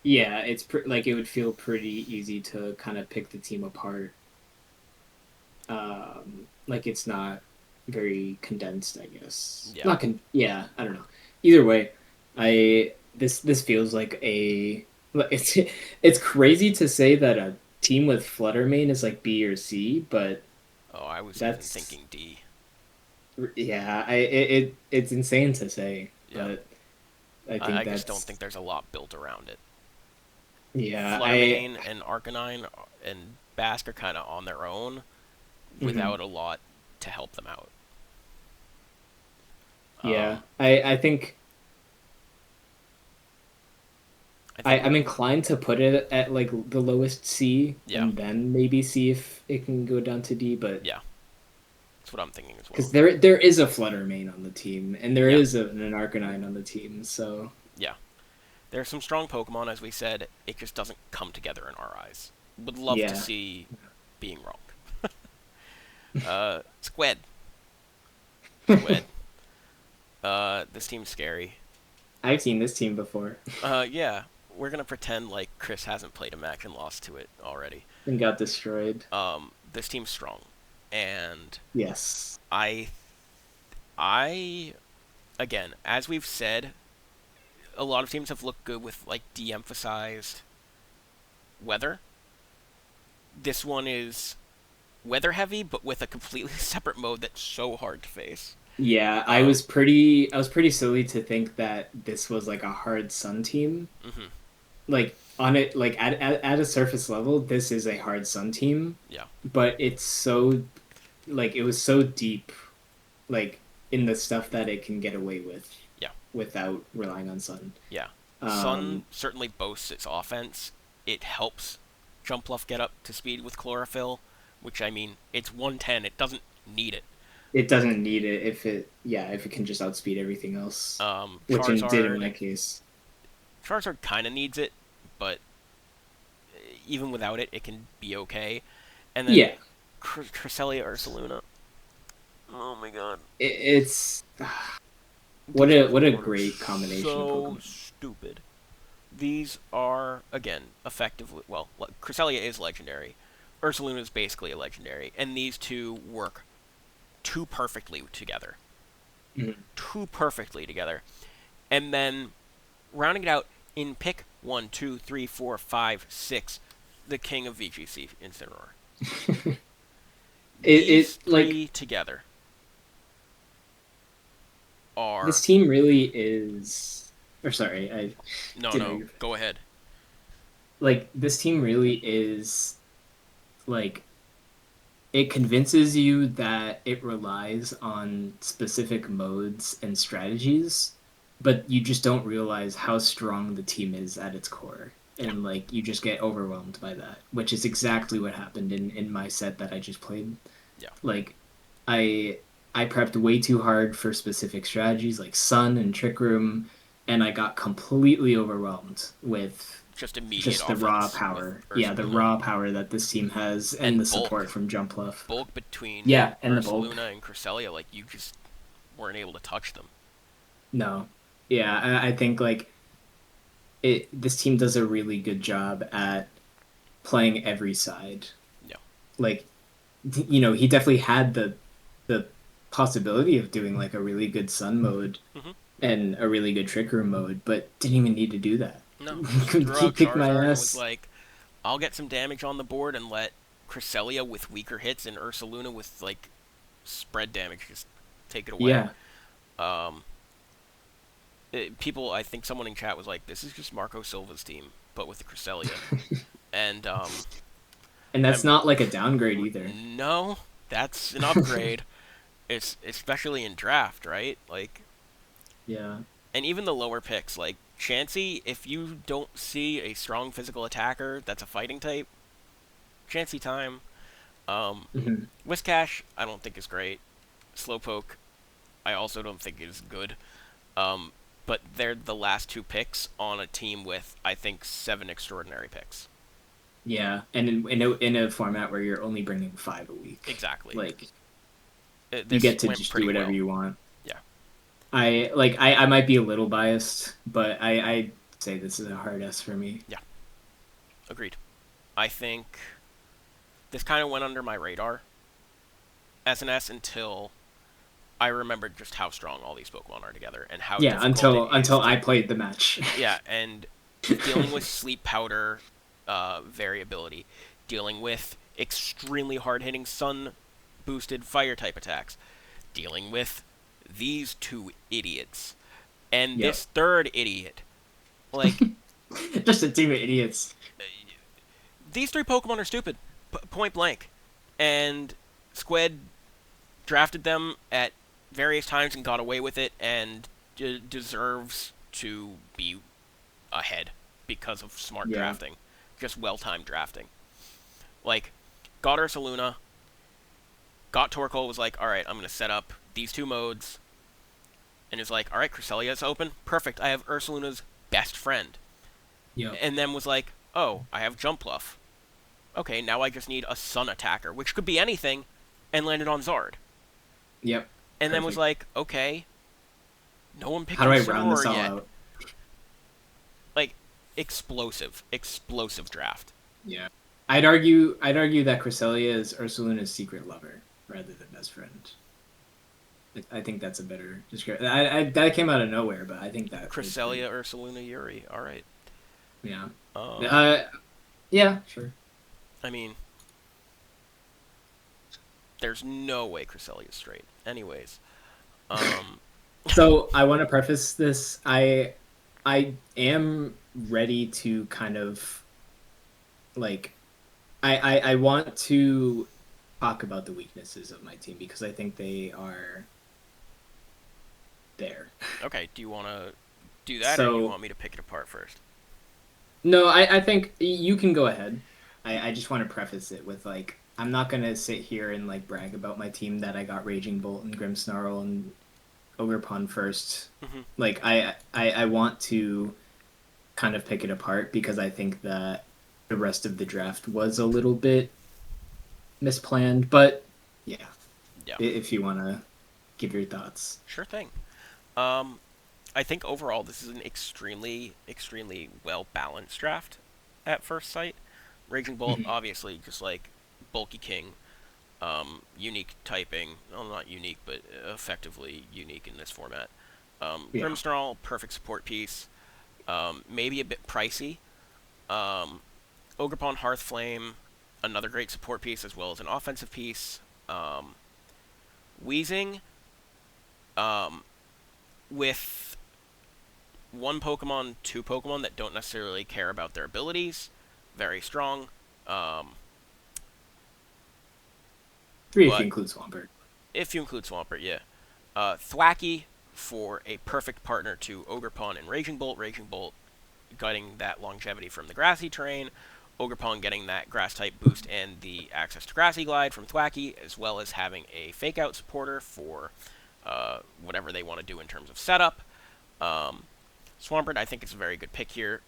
yeah, like it would feel pretty easy to kind of pick the team apart. Like it's not very condensed, I guess. Yeah. Not yeah, I don't know. Either way, I this feels like a it's it's crazy to say that a team with Fluttermane is like B or C, but Oh, I was even that's thinking D. yeah, it's insane to say, Yeah. but I I think just don't that's think there's a lot built around it. yeah, I Fluttermane and Arcanine and Basque are kind of on their own mhm. without a lot to help them out. Yeah, Um, I think I think, I'm inclined to put it at like the lowest C yeah, and then maybe see if it can go down to D, but yeah, that's what I'm thinking as well. because there is a Fluttermane on the team and there Yeah, is an Arcanine on the team, so yeah. There are some strong Pokemon, as we said. It just doesn't come together in our eyes. Would love to yeah. see being wrong. Sqwed. Sqwed. This team's scary. I've seen this team before Yeah. We're gonna pretend like Chris hasn't played a match and lost to it already. and got destroyed. This team's strong, and Yes. I, I, again, as we've said, a lot of teams have looked good with like de-emphasized weather. This one is weather heavy, but with a completely separate mode that's so hard to face. Yeah, Um, I was pretty silly to think that this was like a hard Sun team. mhm, Like on it like at a surface level, this is a hard Sun team, yeah, but it's so like it was so deep like in the stuff that it can get away with yeah, without relying on Sun. yeah. Sun Um, certainly boasts its offense. It helps Jumpluff get up to speed with Chlorophyll, which I mean, it's 110. It doesn't need it. it doesn't need it if it can just outspeed everything else, which it did in Charizard, my case. Charizard kind of needs it, but even without it, it can be okay. And then Yeah, Cresselia Ursaluna. Oh my god. it's These what a Pokemon are great combination of so Pokemon. stupid. These are, again, effectively. Well, Cresselia is legendary. Ursaluna is basically a legendary. And these two work too perfectly together. Mhm. Too perfectly together. And then, rounding it out in pick 1, 2, 3, 4, 5, 6, the king of VGC Incineroar. These It like three together are. this team really is or sorry, I No, didn't know no, you go ahead. like this team really is like it convinces you that it relies on specific modes and strategies, but you just don't realize how strong the team is at its core. Yeah, And like you just get overwhelmed by that, which is exactly what happened in my set that I just played. yeah. Like I I prepped way too hard for specific strategies like Sun and Trick Room, and I got completely overwhelmed with Just immediate just the raw offense with power. Yeah, the Ursaluna. raw power that this team has and And the support bulk. from Jumpluff. Bulk between Yeah, and the bulk. Ursaluna and Cresselia, like, you just weren't able to touch them. No. Yeah, I think like this team does a really good job at playing every side. Yeah. Like, he definitely had the possibility of doing like a really good sun mode Hmm. and a really good trick room mode, but didn't even need to do that. No, just drew He out kicked my Charizard and was ass. like, I'll get some damage on the board and let Cresselia with weaker hits and Ursaluna with like spread damage just take it away. Yeah. Um, People, I think someone in chat was like, "This is just Marco Silva's team, but with the Cresselia." And And that's I'm not like a downgrade either. no, that's an upgrade. It's especially in draft, right? Like, Yeah. and even the lower picks, like Chansey, if you don't see a strong physical attacker that's a fighting type, Chansey time. Um, Hmm. Whiscash, I don't think is great. Slowpoke, I also don't think is good. Um, but they're the last two picks on a team with, I think, 7 extraordinary picks. Yeah. And in a format where you're only bringing 5 a week, Exactly. like you This get to went just do pretty whatever well. you want. Yeah. I might be a little biased, but I say this is a hard S for me. Yeah. Agreed. I think this kind of went under my radar as an S until I remembered just how strong all these Pokemon are together and how Yeah, difficult it is until I to. played the match. Yeah, and dealing with sleep powder variability, dealing with extremely hard hitting sun boosted fire type attacks, dealing with these two idiots, and Yep. this third idiot. Like, Just a team of idiots. these three Pokemon are stupid, point blank. And Sqwed drafted them at various times and got away with it, and deserves to be ahead because of smart Yeah. drafting, just well-timed drafting. Like, got Ursaluna, got Torkoal, was like, all right, I'm gonna set up these two modes, and is like, all right, Cresselia's open, perfect. I have Ursaluna's best friend, Yep. and then was like, oh, I have Jumpluff. Okay, now I just need a Sun attacker, which could be anything, and landed on Zard. Yep. And then was Perfect. like, okay, no one picked How do I round this Incineroar all yet. out? Like, explosive draft. Yeah. I'd argue that Cresselia is Ursaluna's secret lover rather than best friend. I think that's a better description. That came out of nowhere, but I think that is Cresselia, pretty. Ursaluna, Yuri. All right. Yeah. Um, Uh, yeah, sure. I mean, there's no way Cresselia's straight. Anyways, um, So I want to preface this. I am ready to kind of like I want to talk about the weaknesses of my team because I think they are there. okay. Do you want to do that, or do you So want me to pick it apart first? no, I think you can go ahead. I just want to preface it with like I'm not gonna sit here and like brag about my team that I got Raging Bolt and Grimmsnarl and Ogerpon first. Hmm. Like I want to kind of pick it apart because I think that the rest of the draft was a little bit misplanned. But yeah, Yeah, if you want to give your thoughts. sure thing. Um, I think overall this is an extremely well balanced draft at first sight. Raging Bolt, Mhm. obviously, just like Bulky King, unique typing. Well, not unique, but effectively unique in this format. Yeah, Grimmsnarl, perfect support piece. Maybe a bit pricey. Um, Ogerpon Hearthflame, another great support piece as well as an offensive piece. Um, Wheezing, um, with one Pokemon, two Pokemon that don't necessarily care about their abilities, very strong. Um, three if you but include Swampert. if you include Swampert, yeah. Thwacky for a perfect partner to Ogerpon and Raging Bolt. Raging Bolt getting that longevity from the grassy terrain. Ogerpon getting that grass type boost and the access to grassy glide from Thwacky, as well as having a fake out supporter for whatever they want to do in terms of setup. Um, Swampert, I think, is a very good pick here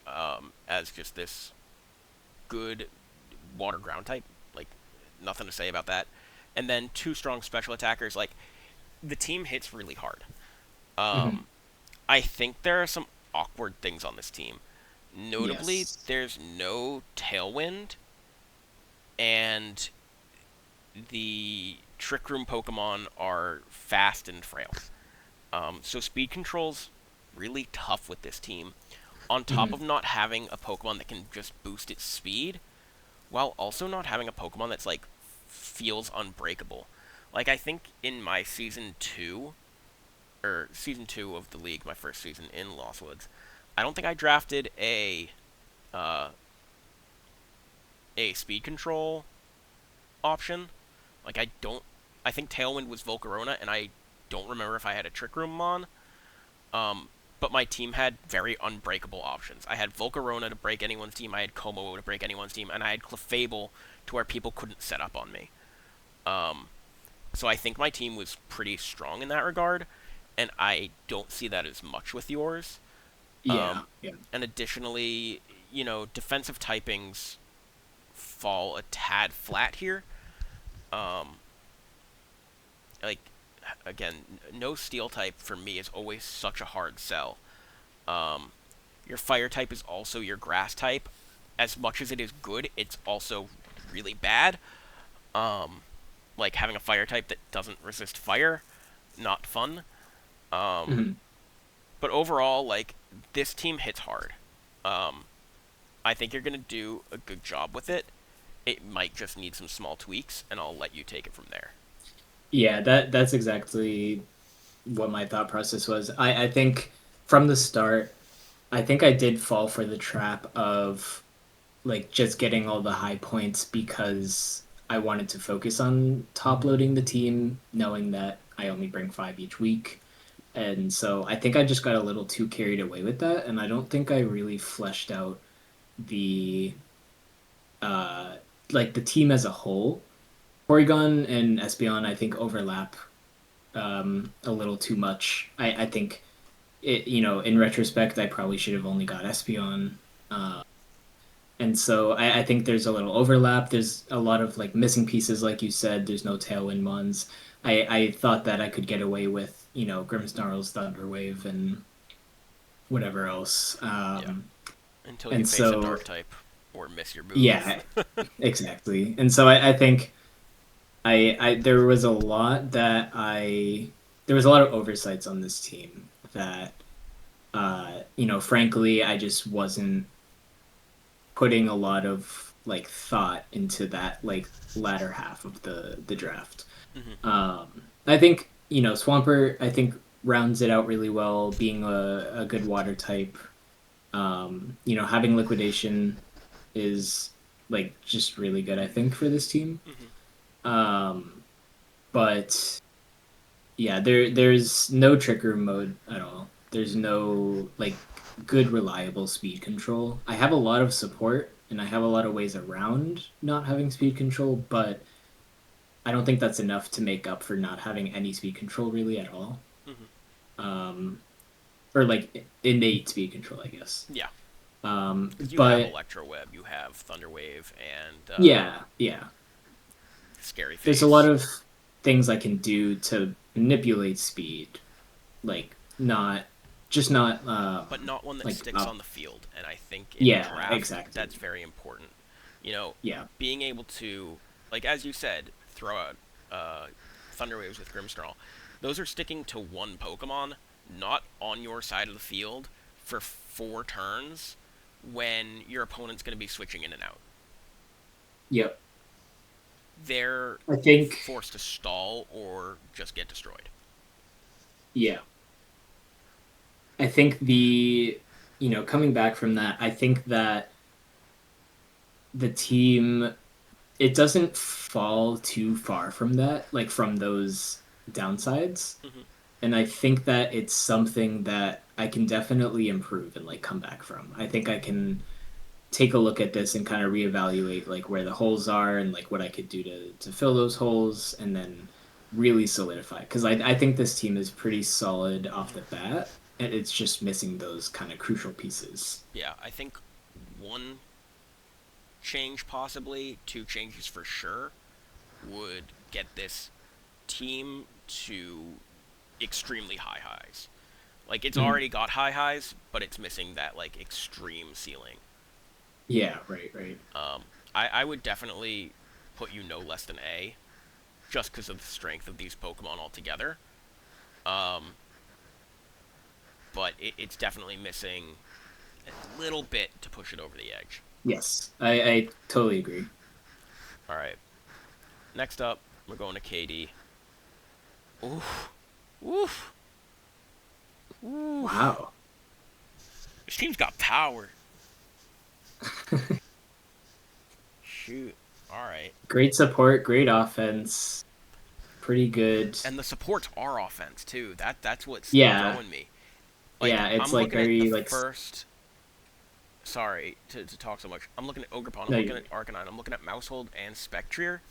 as just this good water ground type. Like, nothing to say about that. And then two strong special attackers. Like, the team hits really hard. Hmm. Um, I think there are some awkward things on this team. Notably, Yes. there's no Tailwind, and the Trick Room Pokemon are fast and frail. So speed control's really tough with this team. On top Hmm. of not having a Pokemon that can just boost its speed, while also not having a Pokemon that's like feels unbreakable. Like I think in my season two of the league, my first season in Lost Woods, I don't think I drafted uh, a speed control option. Like I don't. I think Tailwind was Volcarona, and I don't remember if I had a Trick Room Mon. Um, but my team had very unbreakable options. I had Volcarona to break anyone's team, I had Como to break anyone's team, and I had Clefable to where people couldn't set up on me. Um, so I think my team was pretty strong in that regard, and I don't see that as much with yours. Yeah. Um, Yeah. and additionally, defensive typings fall a tad flat here. Um, like again, no steel type for me is always such a hard sell. Um, your fire type is also your grass type. As much as it is good, it's also really bad. Um, like having a fire type that doesn't resist fire, not fun. Um, Hmm. but overall, like this team hits hard. Um, I think you're gonna do a good job with it. It might just need some small tweaks, and I'll let you take it from there. Yeah, that's exactly what my thought process was. I think from the start, I think I did fall for the trap of like just getting all the high points because I wanted to focus on top loading the team, knowing that I only bring 5 each week. And so I think I just got a little too carried away with that, and I don't think I really fleshed out the uh like the team as a whole. Porygon and Espeon I think overlap a little too much. I think it, in retrospect, I probably should have only got Espeon. And so I think there's a little overlap. There's a lot of like missing pieces, like you said. There's no Tailwind Mons. I thought that I could get away with, Grimmsnarl's Thunder Wave and whatever else. Yeah, until you And face a so, dark type or miss your move. yeah, exactly. And so I think there was a lot there was a lot of oversights on this team that, frankly, I just wasn't putting a lot of like thought into that like latter half of the draft. Hmm. I think Swampert I think rounds it out really well, being a good water type. Having liquidation is like just really good, I think, for this team. Hmm. Um, but yeah, there's no trick room mode at all. There's no like good reliable speed control. I have a lot of support and I have a lot of ways around not having speed control, but I don't think that's enough to make up for not having any speed control really at all. Hmm. Um, or like innate speed control, I guess. Yeah, Um, because you have but Electro Web, you have Thunder Wave, and yeah, yeah. Scary There's a lot Face, of things I can do to manipulate speed, like not but not one that like sticks on up. the field. And I think in Yeah, draft, that's exactly. very important. Yeah. Being able to, like as you said, throw out Thunder Waves with Grimmsnarl. Those are sticking to one Pokemon, not on your side of the field for 4 turns when your opponent's going to be switching in and out. Yep. They're I think forced to stall or just get destroyed. yeah. I think coming back from that, I think that the team it doesn't fall too far from that, like from those downsides. Hmm. And I think that it's something that I can definitely improve and like come back from. I think I can take a look at this and kind of reevaluate like where the holes are and like what I could do to fill those holes and then really solidify. Because I think this team is pretty solid off the Hmm. bat, and it's just missing those kind of crucial pieces. Yeah, I think one change, possibly 2 changes for sure, would get this team to extremely high highs. Like, it's Mhm. already got high highs, but it's missing that, like, extreme ceiling. Yeah, right, right. Um, I would definitely put you no less than A, just because of the strength of these Pokemon altogether. Um, but it's definitely missing a little bit to push it over the edge. Yes, I totally agree. All right. Next up, we're going to KD. Oof. Oof. Oof. Wow. This team's got power. Shoot. All right. Great support, great offense, pretty good. And the supports are offense too. That's what's Yeah, throwing me. Like, yeah, it's I'm like looking at the very first. Sorry to talk so much. I'm looking at Ogerpon. I'm no, looking at Arcanine. I'm looking at Mousehold and Spectrier.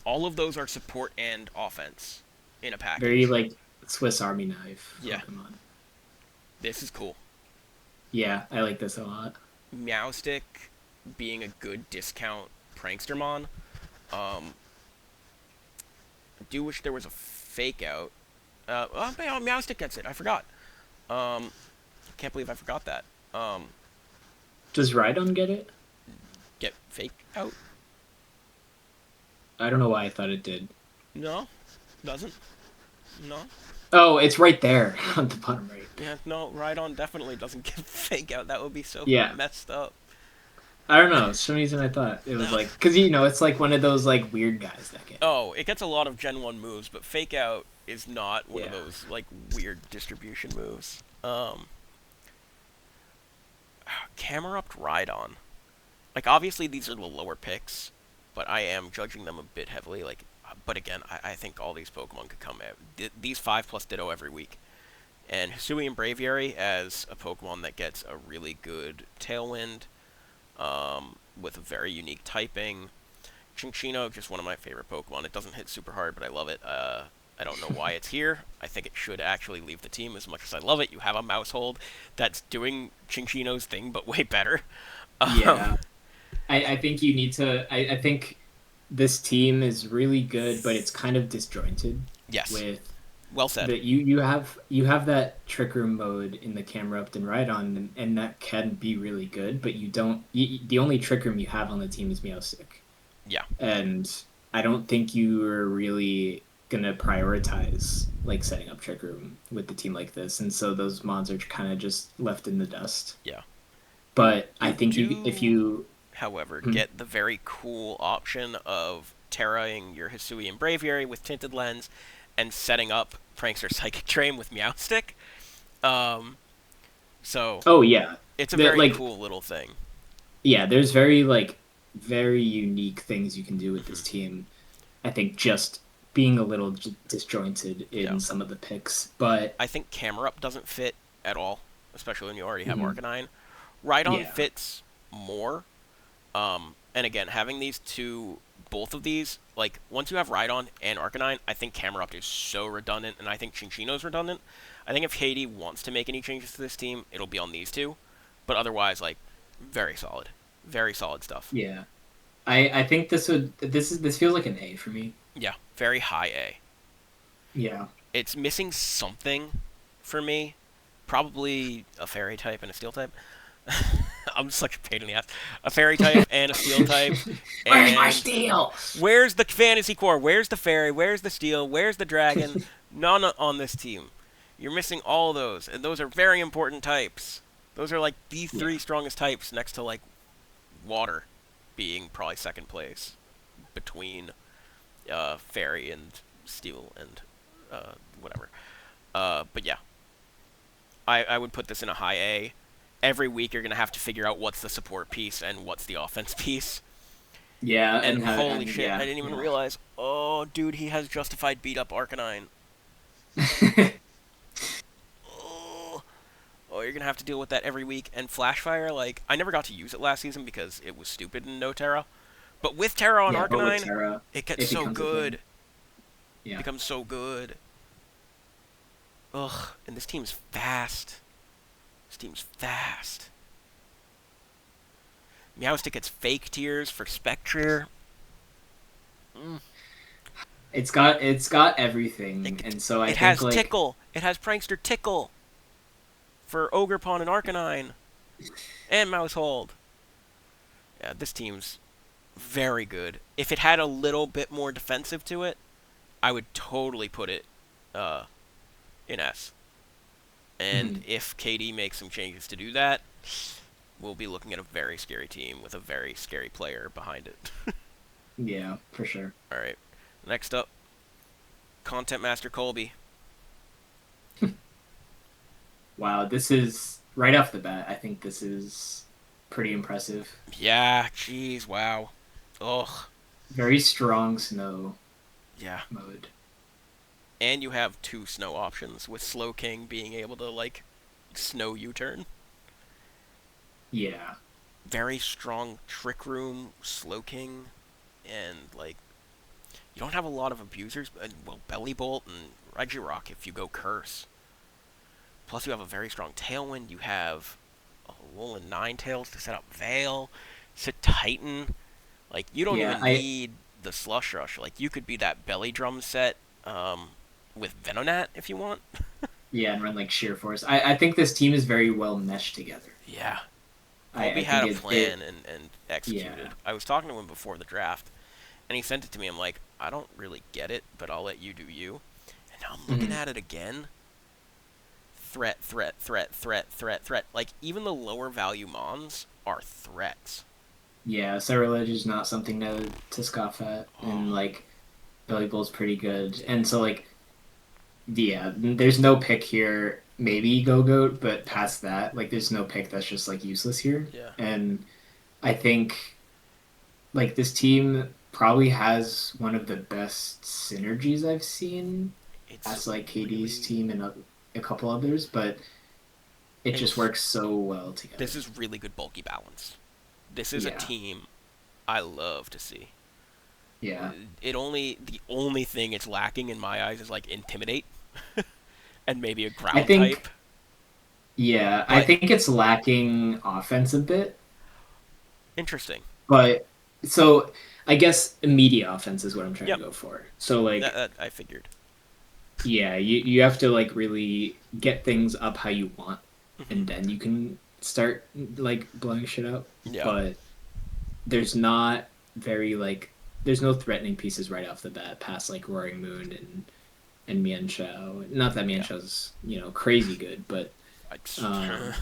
All of those are support and offense in a very package. like Swiss Army knife Yeah, Pokemon. this is cool. Yeah, I like this a lot. Meowstick being a good discount prankstermon. Um, I do wish there was a fake out. Meowstick gets it. I forgot. Um, can't believe I forgot that. Um, Does Rhydon get it? get fake out? I don't know why I thought it did. No, doesn't. No. Oh, it's right there on the bottom right. Yeah, no. Rhydon definitely doesn't get fake out. That would be so Yeah, messed up. I don't know. For some reason I thought it was No. like because it's like one of those like weird guys that get it. Oh, it gets a lot of Gen 1 moves, but Fake Out is not one of Yeah. those, like, weird distribution moves. Camerupt Rhydon. Like, obviously these are the lower picks, but I am judging them a bit heavily. Like, but again, I think all these Pokemon could come out. These 5 plus Ditto every week. And Hisuian Braviary as a Pokemon that gets a really good Tailwind, with a very unique typing. Chinchino, just one of my favorite Pokemon. It doesn't hit super hard, but I love it. I don't know why it's here. I think it should actually leave the team as much as I love it. You have a Mousehold that's doing Chinchino's thing, but way better. Um, Yeah. I think you need to. I think this team is really good, but it's kind of disjointed yes, with well said. that you have that trick room mode in the camera up and right on, and that can be really good, but you don't. The only trick room you have on the team is Meowstick, Yeah, and I don't think you are really gonna prioritize like setting up trick room with the team like this, and so those mods are kind of just left in the dust. yeah. But I You think if do, you however, hmm, get the very cool option of terraing your Hisuian Braviary with Tinted Lens and setting up Prankster Psychic Drain with Meowstick. Um, so oh yeah, it's a that very like cool little thing. yeah, there's very unique things you can do with Hmm. this team. I think just being a little disjointed Yeah. in some of the picks, but I think Camerupt doesn't fit at all, especially when you already have mhm, Arcanine. Rhydon yeah, fits more. And again, having these two, both of these, like, once you have Rhydon and Arcanine, I think Camerupt is so redundant, and I think Chinchino's redundant. I think if Haiti wants to make any changes to this team, it'll be on these two. But otherwise, like, very solid. Very solid stuff. yeah. I think this feels like an A for me. Yeah, very high A. Yeah. It's missing something for me. Probably a fairy type and a steel type. I'm such a pain in the ass. A fairy type and a steel type. Where's my And steal? where's the fantasy core? Where's the fairy? Where's the steel? Where's the dragon? None on this team. You're missing all those, and those are very important types. Those are like the Yeah. three strongest types next to like water being probably second place between fairy and steel and whatever. But yeah, I would put this in a high A. Every week you're gonna have to figure out what's the support piece and what's the offense piece. Yeah, And and how holy and shit, I yeah, didn't even yeah. realize. Oh, dude, he has justified beat up Arcanine. Oh, oh, you're gonna have to deal with that every week. And Flashfire, like, I never got to use it last season because it was stupid in no Terra. But with Terra on Yeah, but with Arcanine, Terra, it gets it so becomes a good. thing. It Yeah. becomes so good. Ugh, and this team's fast. This team's fast. Meowstick gets fake tears for Spectrier. Mm. It's got everything, It, and so I it think has like Tickle. It has Prankster Tickle. for Ogerpon and Arcanine and Mousehold. Yeah, this team's very good. If it had a little bit more defensive to it, I would totally put it uh, in S. And Mhm. if KD makes some changes to do that, we'll be looking at a very scary team with a very scary player behind it. Yeah, for sure. All right. Next up, Content Master Colby. Wow, this is right off the bat. I think this is pretty impressive. Yeah, jeez, wow. Ugh. Very strong snow Yeah. mode. And you have two snow options, with Slow King being able to, like, snow U-turn. Yeah. Very strong Trick Room, Slow King, and, like, you don't have a lot of abusers. Well, Belly Bolt and Regirock if you go Curse. Plus, you have a very strong Tailwind. You have a Alolan Ninetales to set up Veil, sit Titan. Like, you don't Yeah, even need the Slush Rush. Like, you could be that Belly Drum set with Venonat if you want. yeah, and run like sheer force. I think this team is very well meshed together. Yeah. I Colby think had a it plan and yeah. executed. I was talking to him before the draft, and he sent it to me. I'm like, I don't really get it, but I'll let you do you. And now I'm looking Mhm. at it again. Threat, threat, threat, threat, threat, threat. Like, even the lower value mons are threats. Yeah, Cyrilege is not something to scoff at, and Oh, like Billy Bull's pretty good, and so like yeah, there's no pick here. Maybe Go Goat, but past that, like there's no pick that's just like useless here. yeah. And I think like this team probably has one of the best synergies I've seen It's as like KD's really. team and a couple others, but it And just works so well this together. is really good bulky balance. This is a Yeah, team I love to see. yeah. The only thing it's lacking in my eyes is like intimidate and maybe a I ground type. think yeah, I But think it's lacking offense a bit, interesting. but so I guess immediate offense is what I'm trying to Yep, go for. So like that I figured. yeah, you have to like really get things up how you want, Hmm. and then you can start like blowing shit up. Yeah, But there's not very like there's no threatening pieces right off the bat past like Roaring Moon and Mian Shao. Not that Mian yeah. Shao's crazy good, but I, um,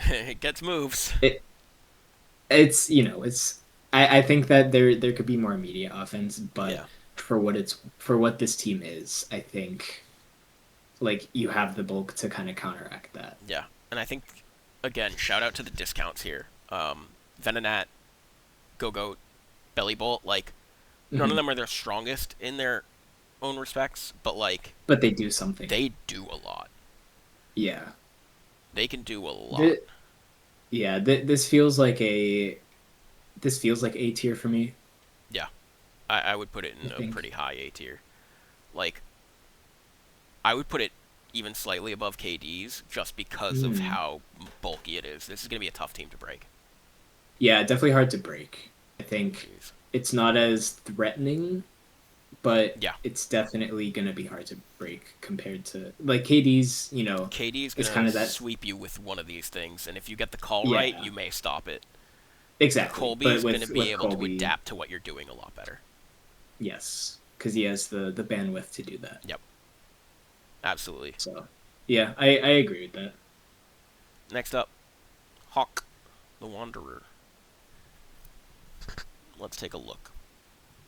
it gets moves. it it's it's I think that there could be more immediate offense, but Yeah, for what this team is, I think like you have the bulk to kind of counteract that. yeah. And I think again, shout out to the discounts here. Venonat, Go-Goat, Belly Bolt. Like none of Hmm. them are their strongest in their own respects, but like But they do something. they do a lot. Yeah. They can do a lot. The, yeah, this feels like A tier for me, Yeah, I would put it I in a think. pretty high A tier. Like I would put it even slightly above KD's just because of Mm. how bulky it is. This is gonna be a tough team to break. Yeah, definitely hard to break. I think Jeez. it's not as threatening, but Yeah, it's definitely gonna be hard to break compared to like KD's, KD is is gonna kind of that. sweep you with one of these things, and if you get the call right, Yeah, you may stop it. exactly. But Colby's gonna be with able to Colby, adapt to what you're doing a lot better. yes, because he has the bandwidth to do that. Yep, absolutely. So, yeah, I agree with that. Next up, Hawk, the Wanderer. Let's take a look,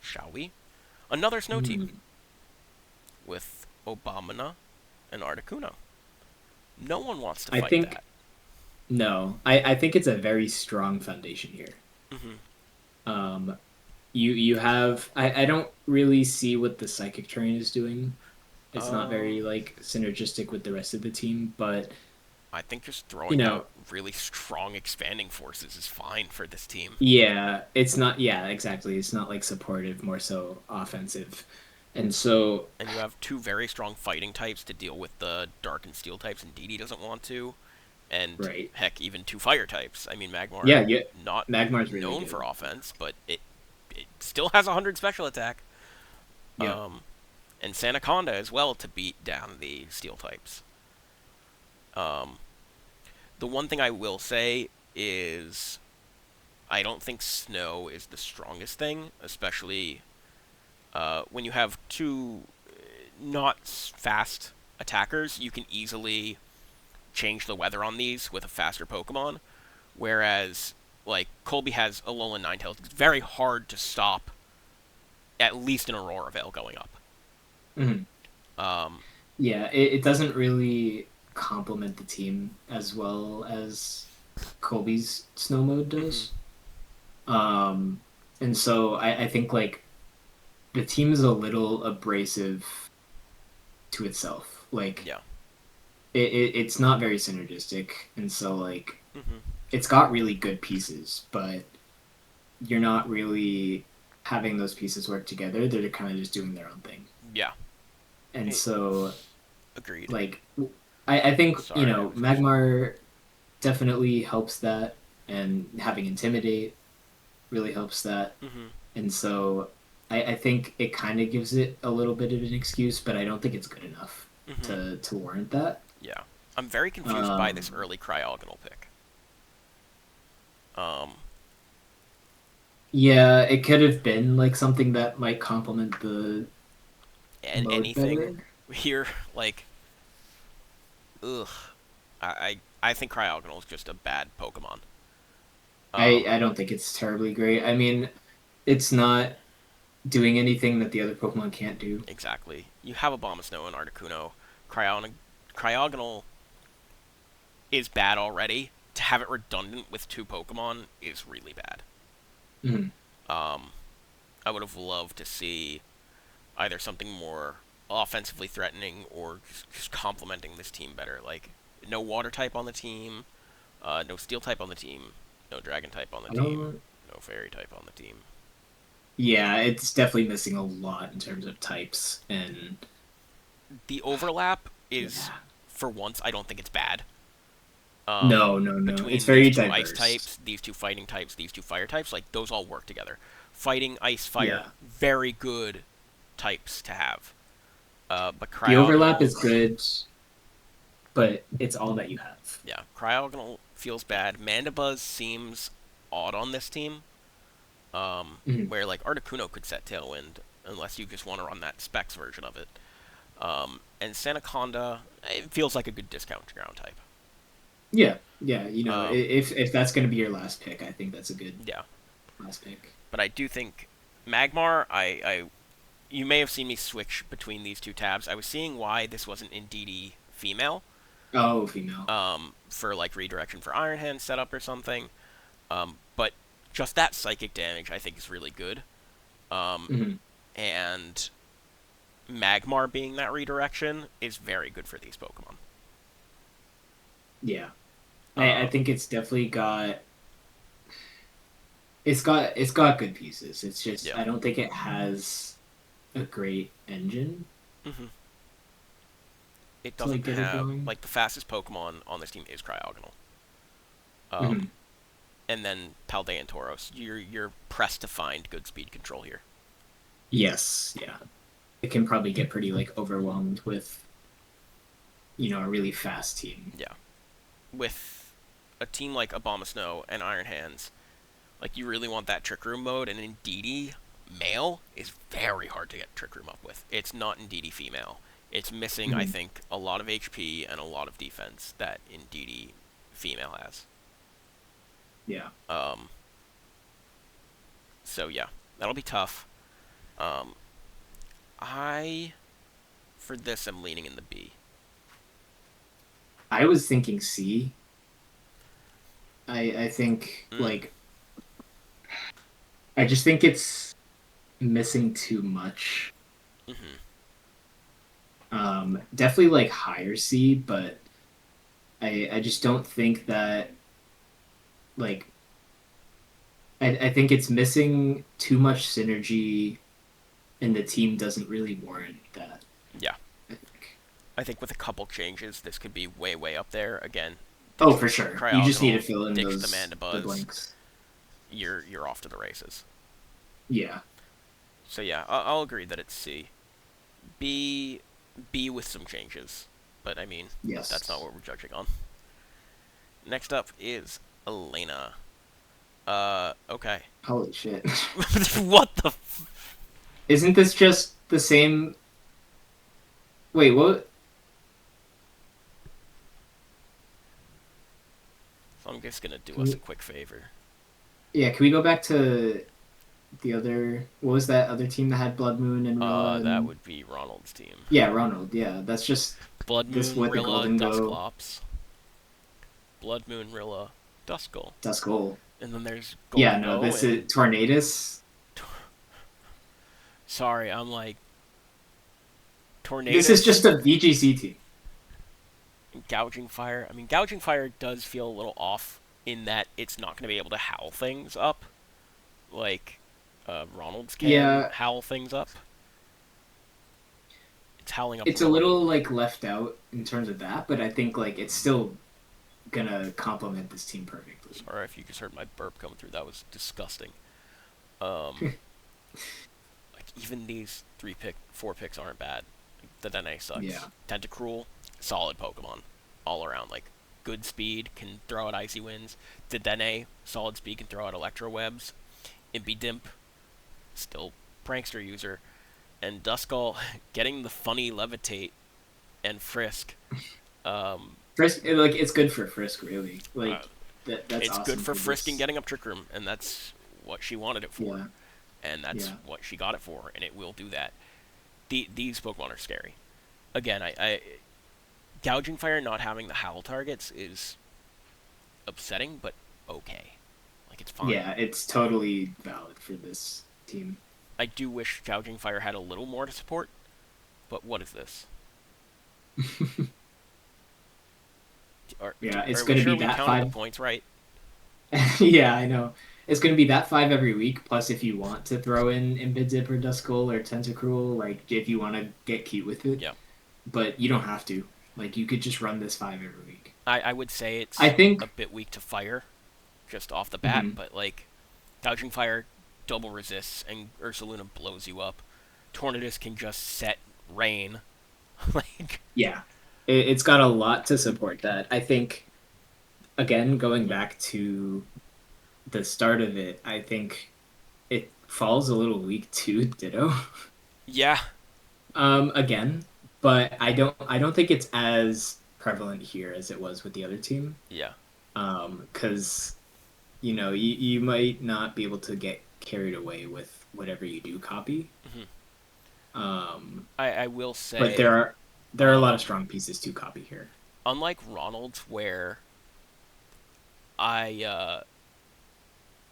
shall we? Another snow team Mm. with Obamana and Articuno. No one wants to I fight think that. no, I think it's a very strong foundation here. Hmm. Um, you have I don't really see what the psychic terrain is doing. It's not very Um, like synergistic with the rest of the team, but I think just you throwing out know, really strong expanding forces is fine for this team. yeah, it's not yeah, exactly. It's not like supportive, more so offensive. And so And you have two very strong fighting types to deal with the dark and steel types, and DD doesn't want to. And right. heck, even two fire types. I mean, Yeah, Magmar, yeah. not Magmar's really known for good. offense, but it still has 100 special attack. Yep. Um, and Sanaconda as well to beat down the steel types. Um, the one thing I will say is I don't think snow is the strongest thing, especially when you have two not fast attackers. You can easily change the weather on these with a faster Pokemon, whereas like Colby has Alolan Ninetales. It's very hard to stop at least an Aurora Veil going up. Mhm. Um, Yeah, it doesn't really complement the team as well as Colby's snow mode mhm, does. Um, and so I think like the team is a little abrasive to itself. Like yeah. it's not very synergistic, and so like Mhm, it's got really good pieces, but you're not really having those pieces work together. They're kind of just doing their own thing. yeah. And It, so agreed. like I think, Sorry, I was just. Magmar definitely helps that, and having Intimidate really helps that. Mhm, And so I think it kind of gives it a little bit of an excuse, but I don't think it's good enough mhm. to warrant that. Yeah. I'm very confused by this Um, early Cryogonal pick. Um, yeah, it could have been like something that might complement the and mode anything better. here, like, ugh. I think Cryogonal is just a bad Pokemon. I don't think it's terribly great. I mean, it's not doing anything that the other Pokemon can't do. Exactly. You have Abomasnow and Articuno. Cryogonal is bad already. To have it redundant with two Pokemon is really bad. Mhm. Um, I would have loved to see either something more offensively threatening or just complementing this team better. Like, no water type on the team, no steel type on the team, no dragon type on the I team, don't. no fairy type on the team. Yeah, it's definitely missing a lot in terms of types, and The overlap is, yeah. for once, I don't think it's bad. No, no, no. It's Between these very two ice diverse. types, these two fighting types, these two fire types, like those all work together. Fighting, ice, fire, Yeah. very good types to have. But The overlap Cryogonal, is good, but it's all that you have. yeah, Cryogonal feels bad. Mandibuzz seems odd on this team, Mhm. where like Articuno could set Tailwind unless you just want to run that Specs version of it. And Sandaconda, it feels like a good discount ground type. Yeah, yeah. Um, If that's going to be your last pick, I think that's a good yeah, last pick. but I do think Magmar, you may have seen me switch between these two tabs. I was seeing why this wasn't Indeedee female, Oh, female. for like redirection for Iron Hand setup or something. But just that psychic damage I think is really good. Um, Hmm. and Magmar being that redirection is very good for these Pokemon. Yeah, I Um, think it's got good pieces. It's just yeah. I don't think it has a great engine hmm It to like doesn't get it have going. like the fastest Pokemon on this team is Cryogonal. Um, Hmm. and then Paldean and Tauros. You're pressed to find good speed control here. Yes, yeah. It can probably get pretty like overwhelmed with a really fast team. Yeah. With a team like Abomasnow and Iron Hands, like you really want that Trick Room mode, and Indeedee male is very hard to get Trick Room up with. It's not Indeedee female. It's missing, I Hmm. think, a lot of HP and a lot of defense that Indeedee female has. Yeah. Um, so yeah, that'll be tough. Um, I for this am leaning in the B. I was thinking C. I think Mm, like I just think it's missing too much. hmm Definitely like higher C, but I just don't think that like I think it's missing too much synergy, and the team doesn't really warrant that. Yeah, I think. I think with a couple changes, this could be way, way up there. Again, Oh, ditch for the sure. You just need to Cryogonal, fill in ditch the the Mandibuzz. blanks. You're off to the races. Yeah. So yeah, I'll agree that it's C. B, B with some changes. but I mean, that's not Yes. what we're judging on. Next up is Elena. Okay. Holy shit. What the? Isn't this just the same? Wait, what? So I'm just gonna do Can us a we... quick favor. Yeah, can we go back to the other? What was that other team that had Blood Moon and Rilla That and would be Ronald's team. yeah, Ronald. Yeah, that's just Blood this Moon, what the Rilla, Golden Go Dusclops. Blood Moon, Rilla, Duskull. Duskull. And then there's Yeah, Golden no, Bow this and. is Tornadus. Sorry, I'm like. This is Tornadus, just a VGC team. Gouging Fire. I mean, Gouging Fire does feel a little off in that it's not going to be able to howl things up like Ronald's can Yeah, howl things up. It's howling up it's a Rilla little mainly. like left out in terms of that, but I think like it's still gonna complement this team perfectly. Sorry if you just heard my burp coming through. That was disgusting. Um, like even these 4 picks aren't bad. The Dene sucks. Yeah, Tentacruel, solid Pokemon, all around. Like good speed, can throw out icy winds. The Dene, solid speed, can throw out electro webs. Impidimp, still prankster user, and Duskull getting the funny levitate and frisk. Um, Frisk like it's good for Frisk really. uh, Like that's it's good awesome for for frisking, this. getting up Trick Room, and that's what she wanted it for, Yeah, and that's yeah, what she got it for, and it will do that. These Pokemon are scary. Again, Gouging Fire not having the Howl targets is upsetting, but okay. Like, it's fine. yeah. It's totally valid for this team. I do wish Gouging Fire had a little more to support, but what is this? Yeah, it's Are we gonna sure be we that counted the five. points right? Yeah, I know. It's gonna be that five every week. Plus, if you want to throw in Invidzip or Duskull or Tentacruel, like if you want to get cute with it, Yeah. but you don't have to. Like you could just run this five every week. I would say I it's think. a bit weak to fire, just off the bat, Mhm. but, like, Gouging Fire double resists, and Ursaluna blows you up. Tornadus can just set rain. Like, Yeah, it's got a lot to support that. I think again, going back to the start of it, I think it falls a little weak to Ditto. yeah, Again, but I don't think it's as prevalent here as it was with the other team. yeah. Because you might not be able to get carried away with whatever you do copy. hmm Um, I will but say, there are a lot of strong pieces to copy here. unlike Ronald's, where I,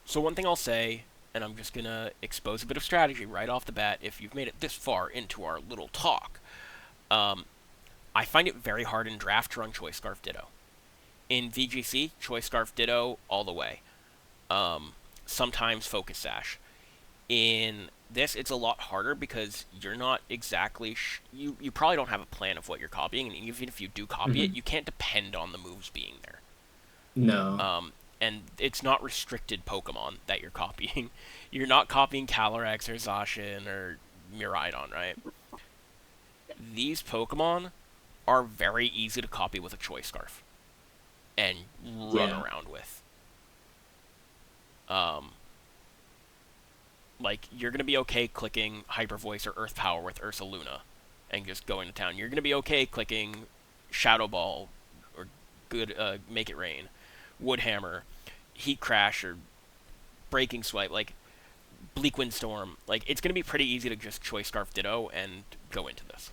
so one thing I'll say, and I'm just gonna expose a bit of strategy right off the bat if you've made it this far into our little talk. Um, I find it very hard in draft to run Choice Scarf Ditto. In VGC, Choice Scarf Ditto all the way. Sometimes Focus Sash. In this, it's a lot harder because you're not exactly you probably don't have a plan of what you're copying, and even if you do copy it, Mhm. you can't depend on the moves being there. No. And it's not restricted Pokemon that you're copying. You're not copying Calyrex or Zacian or Miraidon, right? These Pokemon are very easy to copy with a Choice Scarf and run Yeah. around with. Um, like, you're gonna be okay clicking Hyper Voice or Earth Power with Ursaluna and just going to town. You're gonna be okay clicking Shadow Ball or Make It Rain, Wood Hammer, Heat Crash, or Breaking Swipe. Like, Bleak Windstorm. Like, it's gonna be pretty easy to just Choice Scarf Ditto and go into this.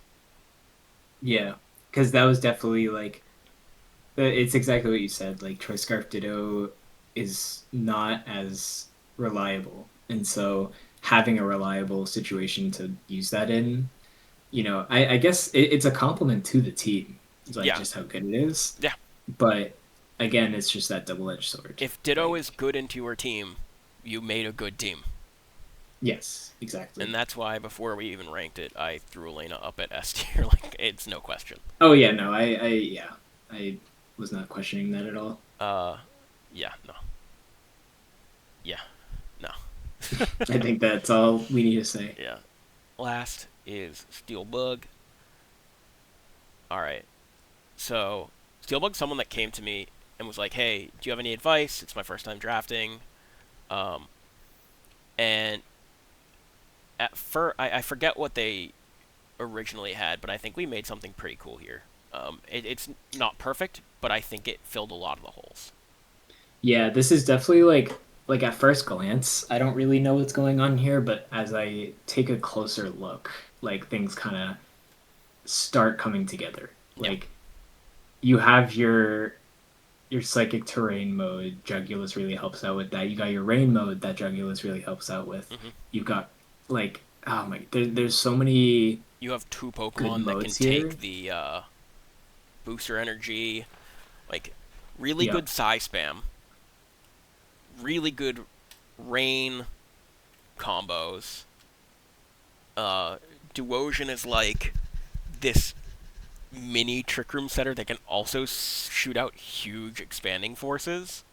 Yeah. Because that was definitely like it's exactly what you said. Like Troy Scarf Ditto is not as reliable, and so having a reliable situation to use that in, I guess it's a compliment to the team, like Yeah, just how good it is. yeah. But again, it's just that double-edged sword. If Ditto is Like, good into your team, you made a good team. yes, And exactly. that's why before we even ranked it, I threw Elena up at S tier. Like, it's no question. Oh yeah, no, yeah, I was not questioning that at all. Uh, yeah, no. Yeah, no. I think that's all we need to say. Yeah. Last is Steel Bug. Alright. So Steelbug's someone that came to me and was like, "Hey, do you have any advice? It's my first time drafting." Um, and at first, I forget what they originally had, but I think we made something pretty cool here. It's not perfect, but I think it filled a lot of the holes. Yeah, this is definitely like at first glance, I don't really know what's going on here, but as I take a closer look, like things kind of start coming together. Yeah. Like you have your psychic terrain mode, Jugulus really helps out with that. You got your rain mode that Jugulus really helps out with. hmm You've got like oh my, there's so many You have two good Pokemon that can modes here. take the booster energy, like really Yeah. good Psy spam, really good rain combos. Uh, Duosion is like this mini Trick Room setter that can also shoot out huge expanding forces.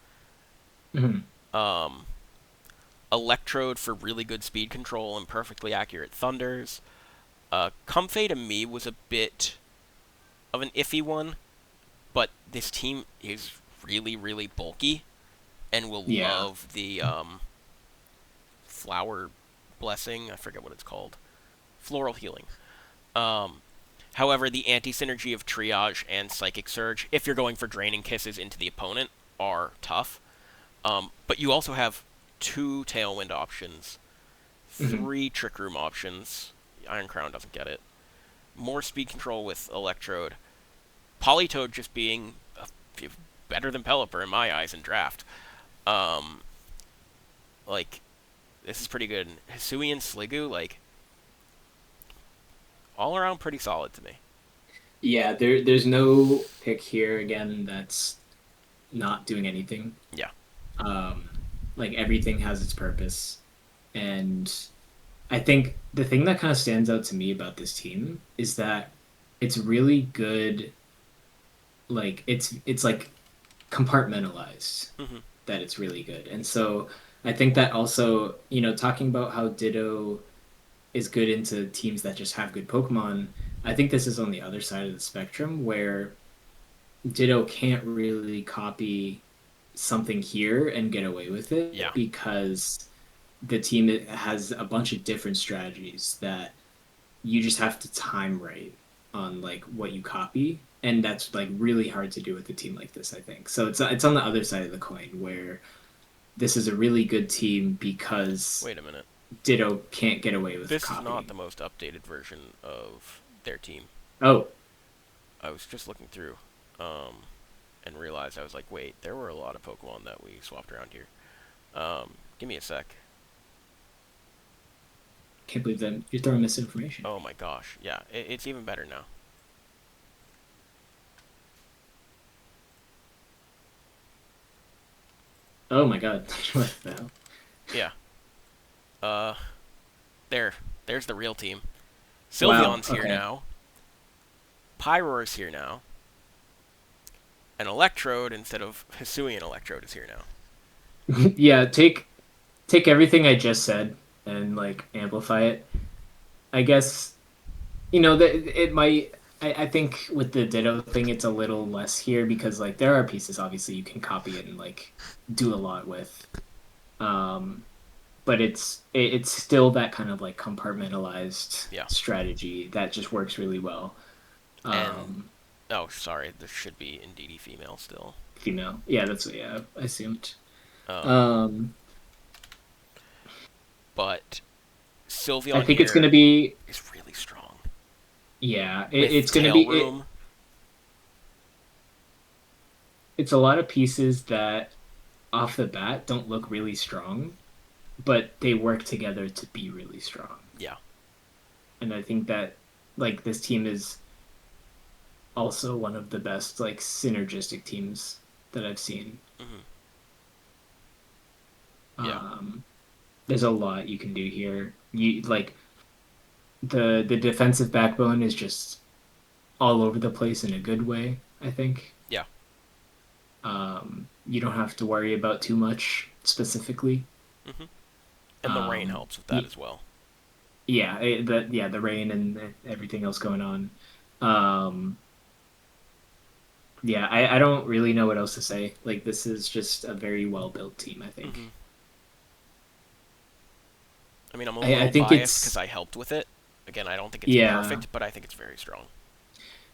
Mhm. Um, Electrode for really good speed control and perfectly accurate thunders. Comfey to me was a bit of an iffy one, but this team is really, really bulky and will Yeah. love the flower blessing. I forget what it's called. Floral healing. Um, However, the anti-synergy of Triage and Psychic Surge, if you're going for draining kisses into the opponent, are tough. But you also have two Tailwind options, Mhm. three Trick Room options. Iron Crown doesn't get it. More speed control with Electrode. Politoed just being better than Pelipper in my eyes in draft. Um, like, this is pretty good. Hisui and Sliggoo, like, all around pretty solid to me. Yeah, there's no pick here again that's not doing anything. Yeah. Um, like everything has its purpose. And I think the thing that kind of stands out to me about this team is that it's really good. Like it's like compartmentalized hmm that it's really good. And so I think that also, talking about how Ditto is good into teams that just have good Pokemon, I think this is on the other side of the spectrum where Ditto can't really copy something here and get away with Yeah. it because the team has a bunch of different strategies that you just have to time right on like what you copy, and that's like really hard to do with a team like this, I think. So it's on the other side of the coin where this is a really good team because Wait a minute. Ditto can't get away with This is not the copying. most updated version of their team. Oh, I was just looking through, and realized I was like, wait, there were a lot of Pokemon that we swapped around here. Give me a sec. can't believe that you're throwing misinformation. Oh my gosh, yeah, it's even better now. Oh my god, what the hell? Yeah. Uh, there, there's the real team. Wow. Sylveon's here Okay. now. Pyroar's here now. An Electrode instead of Hisuian Electrode is here now. Yeah, take everything I just said and like amplify it. I guess that it might. I think with the Ditto thing, it's a little less here because like there are pieces obviously you can copy it and like do a lot with. Um, but it's still that kind of like compartmentalized Yeah. strategy that just works really well. And Um, oh, sorry, this should be indeedy female still. Female, yeah, that's yeah, I assumed. Um, Um, but I Sylveon think it's gonna here be is really strong yeah, with it's gonna tail be it. room. It's a lot of pieces that off the bat don't look really strong, but they work together to be really strong. Yeah. And I think that like this team is also one of the best like synergistic teams that I've seen. hmm Yeah. Um, there's a lot you can do here. You like the defensive backbone is just all over the place in a good way, I think. Yeah. You don't have to worry about too much specifically. hmm And the rain Um, helps with that as well. yeah, the rain and everything else going on. Um, Yeah, I don't really know what else to say. Like this is just a very well built team, I Hmm. think. I mean, I'm a I little think biased because it's I helped with it. Again, I don't think it's yeah, perfect, but I think it's very strong.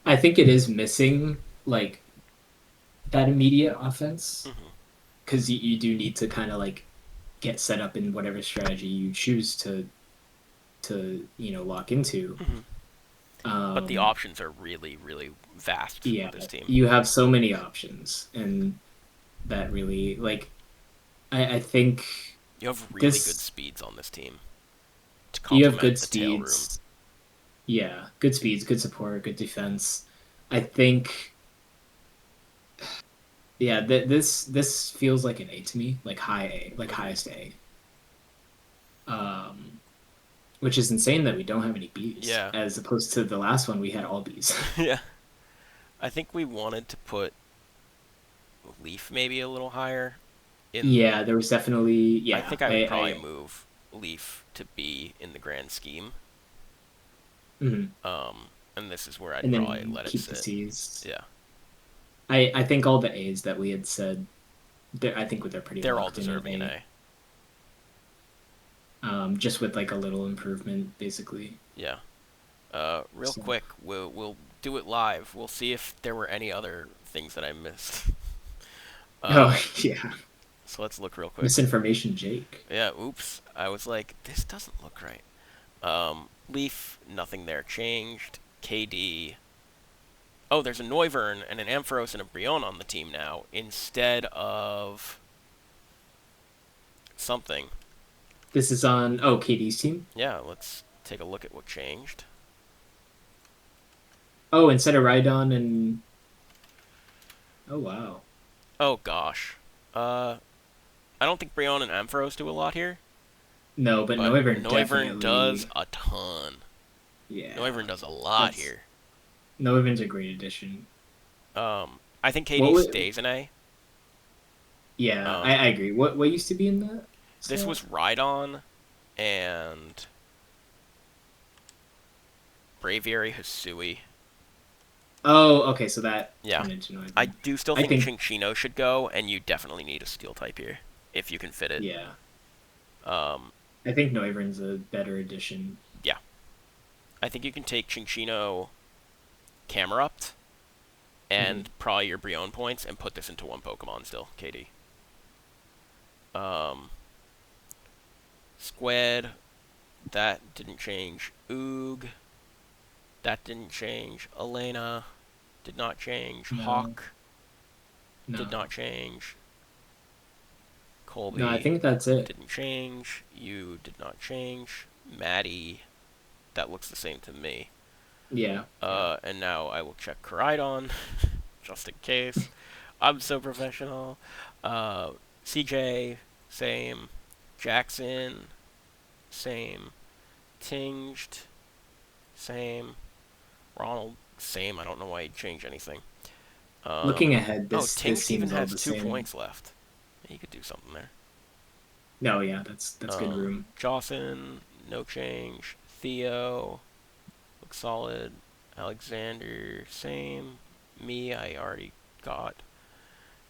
I think it is missing like that immediate offense Hmm. because you do need to kind of like get set up in whatever strategy you choose to lock into. Hmm. But the Um, options are really, really vast yeah, with this team. you have so many options, and that really like I think You have really good this speeds on this team to you have complement good the tail room. speeds. Yeah, good speeds, good support, good defense. I think yeah, this feels like an A to me, like high A, like Hmm. highest A. Um, which is insane that we don't have any Bs, Yeah. as opposed to the last one we had all Bs. Yeah. I think we wanted to put Leaf maybe a little higher. In Yeah, there was definitely I yeah, think I would probably I move Leaf to B in the grand scheme. mhm. And this is where I'd And probably then let it keep the sit. Cs. Yeah. I think all the A's that we had said, I think they're pretty They're all locked in an deserving an A. A. Just with like a little improvement, basically. Yeah. Real So, quick, we'll do it live. We'll see if there were any other things that I missed. oh Um, yeah, so let's look real quick. misinformation, Jake. Yeah, oops. I was like, this doesn't look right. Leaf, nothing there changed. KD. Oh, there's a Noivern and an Ampharos and a Brion on the team now instead of something. This is on KD's team. Yeah, let's take a look at what changed. Oh, instead of Rhydon and oh wow. Oh gosh. Uh, I don't think Brion and Ampharos do a lot here, No, but but Noivern Noivern does definitely. a ton. Noivern Yeah, does a lot that's here. Noivern's a great addition. I think What KD would? stays an A. Yeah, Um, I agree. What used to be in that this slot? was Rhydon and Braviary Hisui. Oh, okay, so that Yeah. turned into I Noivern. do still I think think Chinchino should go, and you definitely need a steel type here if you can fit it. yeah, Um, I think Noivern's a better addition. yeah, I think you can take Chinchino Camerupt Mhm. and probably your Brion points and put this into one Pokemon still, KD. Um, Sqwed, that didn't change. Oog, that didn't change. Elena, did not change. No, Hawk, did no, not change. no. I Colby, think that's it. didn't change. You did not change. Maddie, that looks the same to me. Yeah, yeah. And now I will check KORAIDON, just in case. I'm so professional. CJ, same. Jackson, same. Tinged, same. Ronald, same. I don't know why he'd change anything. Looking ahead, Oh, this Tinged even seems all has the 2 points same. left. He could do something there. No, yeah, that's good room. Jossin, no change. Theo, looks solid. Alexander, same. Me, I already got.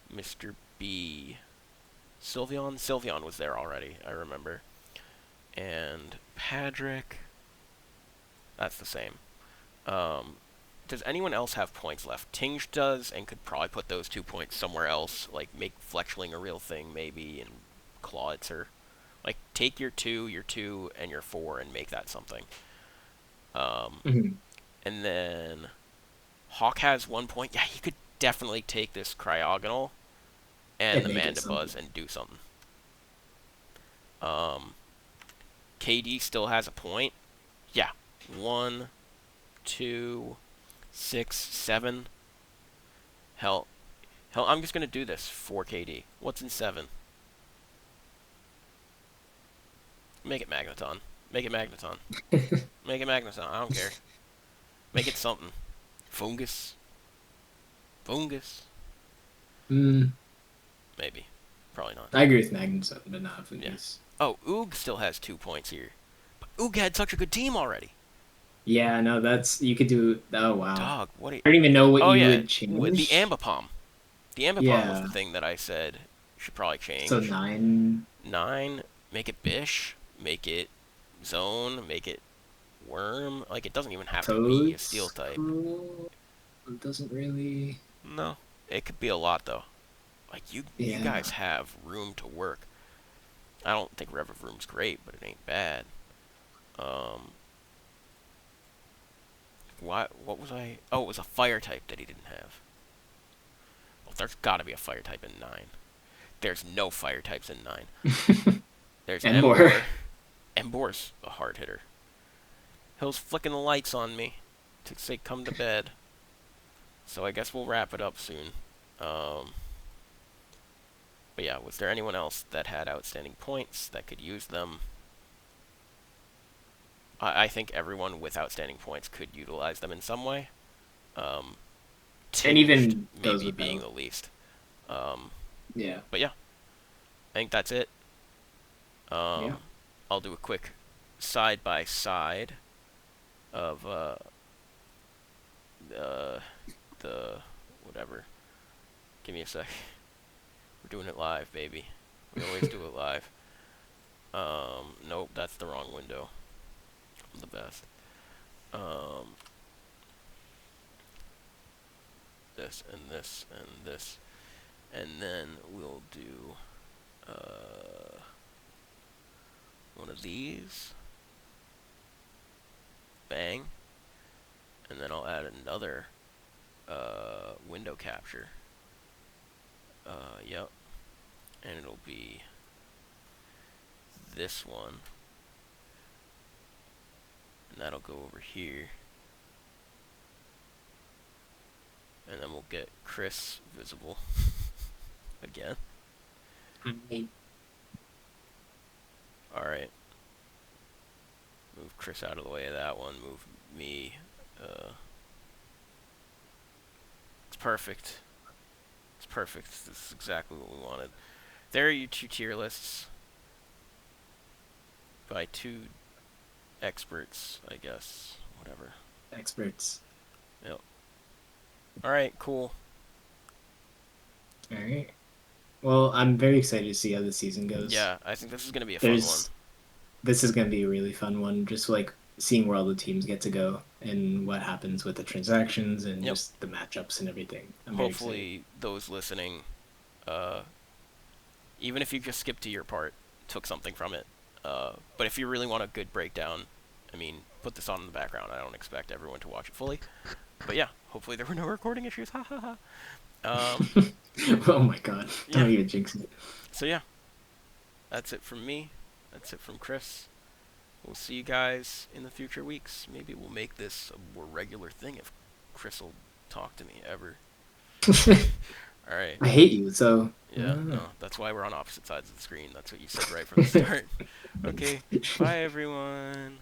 Mr.B. Sylveon was there already, I remember. And Padrick, that's the same. Um, does anyone else have points left? Tinged does, and could probably put those 2 points somewhere else, like make Fletchling a real thing, maybe, and Clawitzer. Like, take your two, and your four, and make that something. Um, Mhm. and then Hawk has 1 point. Yeah, he could definitely take this Cryogonal and And the make it something. Mandibuzz and do something. Um, KD still has a point. Yeah, 1, 2, 6, 7. Hell, hell, I'm just gonna do this for KD. What's in 7? Make it Magneton. Make it Magneton. Make it Magneton. I don't care. Make it something. Fungus. Fungus. Mm, Maybe. Probably not. I agree with Magnuson, but not Yeah. Fungus. Oh, Oog still has 2 points here. But Oog had such a good team already. Yeah, no, you could do. Oh wow, Dog, what? I don't even know what Oh you yeah, would the change. ambipom. The ambipom was the Yeah, thing that I said should probably so change. 9 9, make it bish, make it zone, make it worm. Like it doesn't even have to be a steel toads. type. Cool. It doesn't really. No, it could be a lot though. Like you Yeah, guys have room to work. I don't think Rev of Room's great, but it ain't bad. Um, what was I? Oh, it was a fire type that he didn't have. Well, there's got to be a fire type in 9. There's no fire types in 9. There's and more. Embor. Embor's a hard hitter. Hill's flicking the lights on me to say come to bed. So I guess we'll wrap it up soon. Um, but yeah, was there anyone else that had outstanding points that could use them? I think everyone with outstanding points could utilize them in some way. Um, And Tinged even those maybe being without. the least. Um, Yeah, but yeah, I think that's it. yeah. I'll do a quick side by side of the the whatever. Give me a sec. We're doing it live, baby. We always do it live. Nope, that's the wrong window. I'm the best. Um, this and this and this, and then we'll do one of these. Bang, and then I'll add another window capture. Yep, and it'll be this one, and that'll go over here, and then we'll get chrus visible again. I Alright, move chrus out of the way of that one, move me, it's perfect. It's perfect, this is exactly what we wanted. There are your two tier lists by two experts, I guess. Whatever. experts. Yep. Alright, cool. All right. Well, I'm very excited to see how the season goes. Yeah, I think this is gonna be a fun one. There's This is going to be a really fun one, just like seeing where all the teams get to go and what happens with the transactions and Yep. just the matchups and everything. I'm very excited. Hopefully those listening, uh, even if you just skipped to your part, took something from it. But if you really want a good breakdown, I mean, put this on in the background. I don't expect everyone to watch it fully. But yeah, hopefully there were no recording issues. Ha ha ha. Um, Oh my god, yeah. don't even jinx it. So yeah, that's it from me. That's it from chrus. We'll see you guys in the future weeks. Maybe we'll make this a more regular thing if chrus will talk to me ever. Alright. I hate you, so I Yeah, don't no, know. that's why we're on opposite sides of the screen. That's what you said right from the start. Okay, bye everyone.